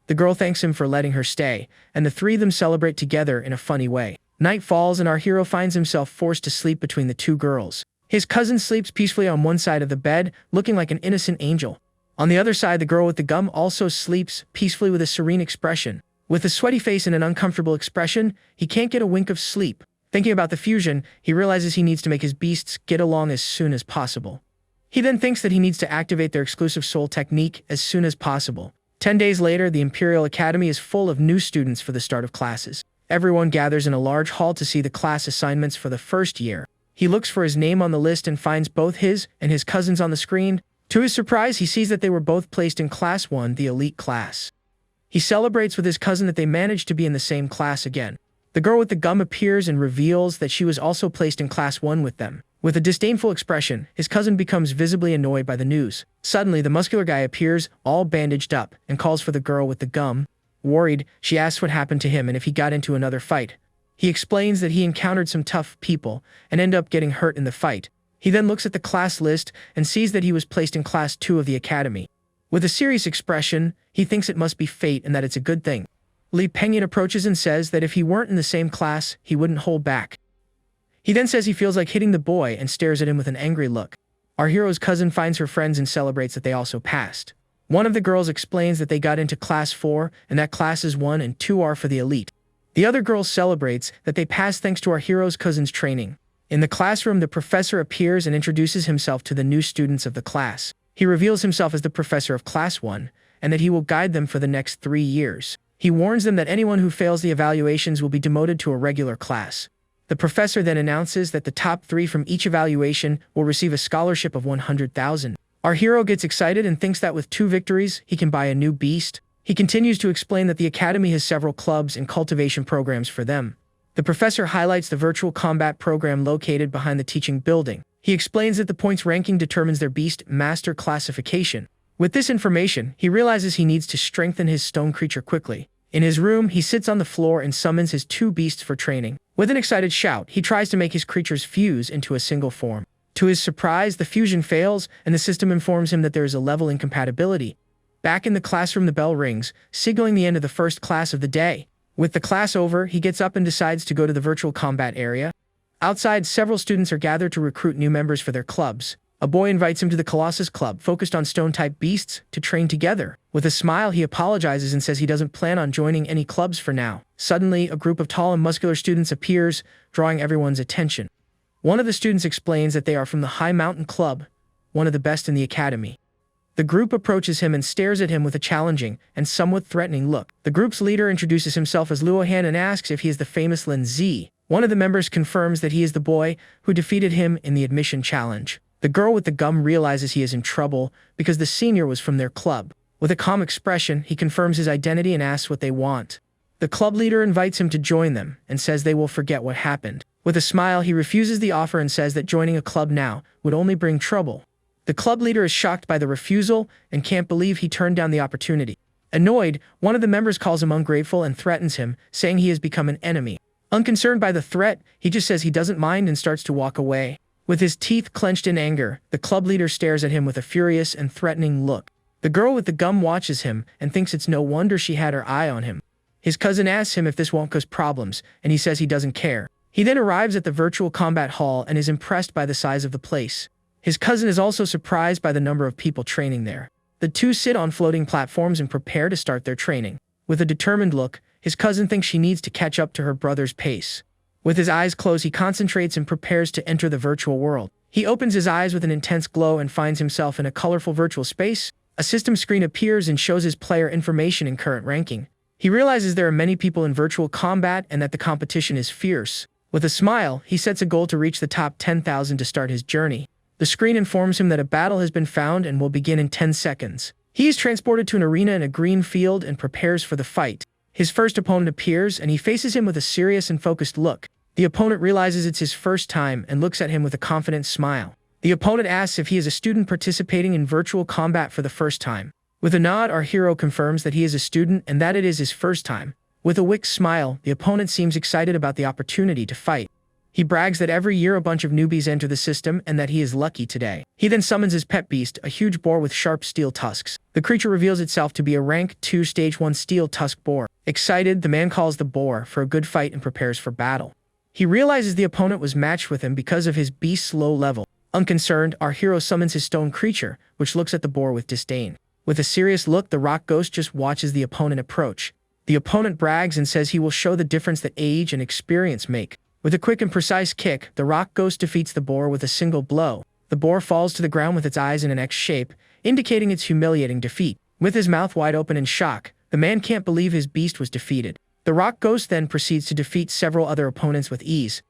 The girl thanks him for letting her stay, and the three of them celebrate together in a funny way. Night falls and our hero finds himself forced to sleep between the two girls. His cousin sleeps peacefully on one side of the bed, looking like an innocent angel. On the other side, the girl with the gum also sleeps peacefully with a serene expression. With a sweaty face and an uncomfortable expression, he can't get a wink of sleep. Thinking about the fusion, he realizes he needs to make his beasts get along as soon as possible. He then thinks that he needs to activate their exclusive soul technique as soon as possible. 10 days later, the Imperial Academy is full of new students for the start of classes. Everyone gathers in a large hall to see the class assignments for the first year. He looks for his name on the list and finds both his and his cousin's on the screen. To his surprise, he sees that they were both placed in Class 1, the elite class. He celebrates with his cousin that they managed to be in the same class again. The girl with the gum appears and reveals that she was also placed in Class 1 with them. With a disdainful expression, his cousin becomes visibly annoyed by the news. Suddenly, the muscular guy appears, all bandaged up, and calls for the girl with the gum. Worried, she asks what happened to him and if he got into another fight. He explains that he encountered some tough people and ended up getting hurt in the fight. He then looks at the class list and sees that he was placed in Class 2 of the academy. With a serious expression, he thinks it must be fate and that it's a good thing. Li Pengyun approaches and says that if he weren't in the same class, he wouldn't hold back. He then says he feels like hitting the boy and stares at him with an angry look. Our hero's cousin finds her friends and celebrates that they also passed. One of the girls explains that they got into Class 4 and that Classes 1 and 2 are for the elite. The other girl celebrates that they passed thanks to our hero's cousin's training. In the classroom, the professor appears and introduces himself to the new students of the class. He reveals himself as the professor of Class 1 and that he will guide them for the next 3 years. He warns them that anyone who fails the evaluations will be demoted to a regular class. The professor then announces that the top 3 from each evaluation will receive a scholarship of 100,000. Our hero gets excited and thinks that with 2 victories, he can buy a new beast. He continues to explain that the academy has several clubs and cultivation programs for them. The professor highlights the virtual combat program located behind the teaching building. He explains that the points ranking determines their beast master classification. With this information, he realizes he needs to strengthen his stone creature quickly. In his room, he sits on the floor and summons his 2 beasts for training. With an excited shout, he tries to make his creatures fuse into a single form. To his surprise, the fusion fails, and the system informs him that there is a level incompatibility. Back in the classroom, the bell rings, signaling the end of the first class of the day. With the class over, he gets up and decides to go to the virtual combat area. Outside, several students are gathered to recruit new members for their clubs. A boy invites him to the Colossus Club, focused on stone-type beasts, to train together. With a smile, he apologizes and says he doesn't plan on joining any clubs for now. Suddenly, a group of tall and muscular students appears, drawing everyone's attention. One of the students explains that they are from the High Mountain Club, one of the best in the academy. The group approaches him and stares at him with a challenging and somewhat threatening look. The group's leader introduces himself as Luohan and asks if he is the famous Lin Zi. One of the members confirms that he is the boy who defeated him in the admission challenge. The girl with the gum realizes he is in trouble because the senior was from their club. With a calm expression, he confirms his identity and asks what they want. The club leader invites him to join them and says they will forget what happened. With a smile, he refuses the offer and says that joining a club now would only bring trouble. The club leader is shocked by the refusal and can't believe he turned down the opportunity. Annoyed, one of the members calls him ungrateful and threatens him, saying he has become an enemy. Unconcerned by the threat, he just says he doesn't mind and starts to walk away. With his teeth clenched in anger, the club leader stares at him with a furious and threatening look. The girl with the gum watches him and thinks it's no wonder she had her eye on him. His cousin asks him if this won't cause problems, and he says he doesn't care. He then arrives at the virtual combat hall and is impressed by the size of the place. His cousin is also surprised by the number of people training there. The 2 sit on floating platforms and prepare to start their training. With a determined look, his cousin thinks she needs to catch up to her brother's pace. With his eyes closed, he concentrates and prepares to enter the virtual world. He opens his eyes with an intense glow and finds himself in a colorful virtual space. A system screen appears and shows his player information and current ranking. He realizes there are many people in virtual combat and that the competition is fierce. With a smile, he sets a goal to reach the top 10,000 to start his journey. The screen informs him that a battle has been found and will begin in 10 seconds. He is transported to an arena in a green field and prepares for the fight. His first opponent appears and he faces him with a serious and focused look. The opponent realizes it's his first time and looks at him with a confident smile. The opponent asks if he is a student participating in virtual combat for the first time. With a nod, our hero confirms that he is a student and that it is his first time. With a wicked smile, the opponent seems excited about the opportunity to fight. He brags that every year a bunch of newbies enter the system and that he is lucky today. He then summons his pet beast, a huge boar with sharp steel tusks. The creature reveals itself to be a rank 2 stage 1 steel tusk boar. Excited, the man calls the boar for a good fight and prepares for battle. He realizes the opponent was matched with him because of his beast's low level. Unconcerned, our hero summons his stone creature, which looks at the boar with disdain. With a serious look, the rock ghost just watches the opponent approach. The opponent brags and says he will show the difference that age and experience make. With a quick and precise kick, the rock ghost defeats the boar with a single blow. The boar falls to the ground with its eyes in an X shape, indicating its humiliating defeat. With his mouth wide open in shock, the man can't believe his beast was defeated. The rock ghost then proceeds to defeat several other opponents with ease.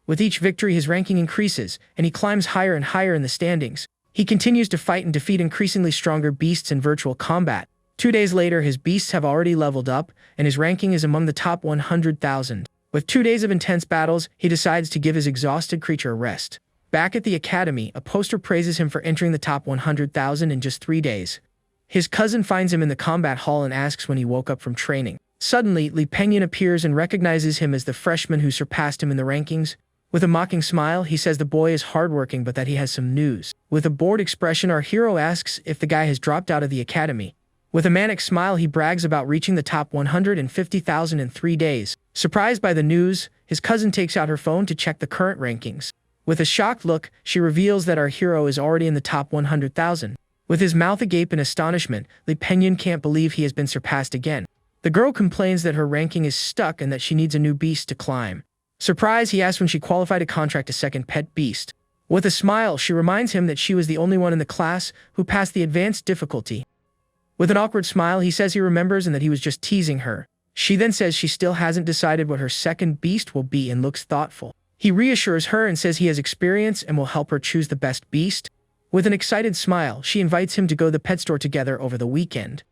With each victory, his ranking increases, and he climbs higher and higher in the standings. He continues to fight and defeat increasingly stronger beasts in virtual combat. 2 days later, his beasts have already leveled up, and his ranking is among the top 100,000. With 2 days of intense battles, he decides to give his exhausted creature a rest. Back at the academy, a poster praises him for entering the top 100,000 in just 3 days. His cousin finds him in the combat hall and asks when he woke up from training. Suddenly, Li Pengyan appears and recognizes him as the freshman who surpassed him in the rankings. With a mocking smile, he says the boy is hardworking but that he has some news. With a bored expression, our hero asks if the guy has dropped out of the academy. With a manic smile, he brags about reaching the top 150,000 in 3 days. Surprised by the news, his cousin takes out her phone to check the current rankings. With a shocked look, she reveals that our hero is already in the top 100,000. With his mouth agape in astonishment, Li Pengyan can't believe he has been surpassed again. The girl complains that her ranking is stuck and that she needs a new beast to climb. Surprised, he asks when she qualified to contract a second pet beast. With a smile, she reminds him that she was the only one in the class who passed the advanced difficulty. With an awkward smile, he says he remembers and that he was just teasing her. She then says she still hasn't decided what her second beast will be and looks thoughtful. He reassures her and says he has experience and will help her choose the best beast. With an excited smile, she invites him to go to the pet store together over the weekend.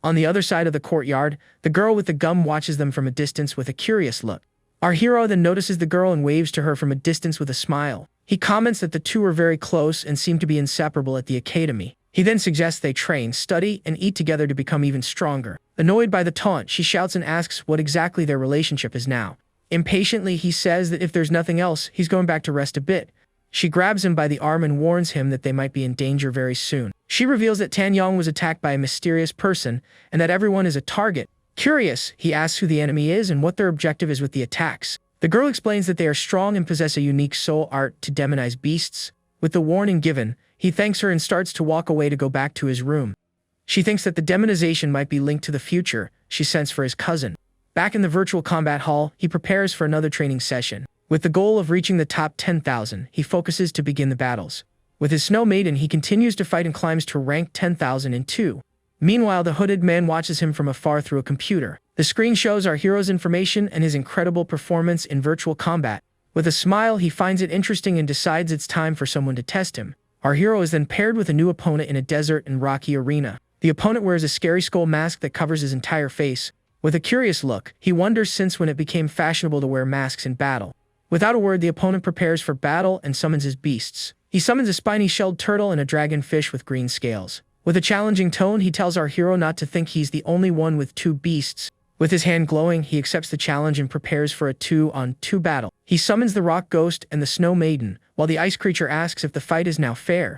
On the other side of the courtyard, the girl with the gum watches them from a distance with a curious look. Our hero then notices the girl and waves to her from a distance with a smile. He comments that the two are very close and seem to be inseparable at the academy. He then suggests they train, study, and eat together to become even stronger. Annoyed by the taunt, she shouts and asks what exactly their relationship is now. Impatiently, he says that if there's nothing else, he's going back to rest a bit. She grabs him by the arm and warns him that they might be in danger very soon. She reveals that Tan Yong was attacked by a mysterious person and that everyone is a target. Curious, he asks who the enemy is and what their objective is with the attacks. The girl explains that they are strong and possess a unique soul art to demonize beasts. With the warning given, he thanks her and starts to walk away to go back to his room. She thinks that the demonization might be linked to the future she sends for his cousin. Back in the virtual combat hall, he prepares for another training session. With the goal of reaching the top 10,000, he focuses to begin the battles. With his Snow Maiden, he continues to fight and climbs to rank 10,002. Meanwhile, the hooded man watches him from afar through a computer. The screen shows our hero's information and his incredible performance in virtual combat. With a smile, he finds it interesting and decides it's time for someone to test him. Our hero is then paired with a new opponent in a desert and rocky arena. The opponent wears a scary skull mask that covers his entire face. With a curious look, he wonders since when it became fashionable to wear masks in battle. Without a word, the opponent prepares for battle and summons his beasts. He summons a spiny-shelled turtle and a dragonfish with green scales. With a challenging tone, he tells our hero not to think he's the only one with two beasts. With his hand glowing, he accepts the challenge and prepares for a 2-on-2 battle. He summons the rock ghost and the snow maiden, while the ice creature asks if the fight is now fair.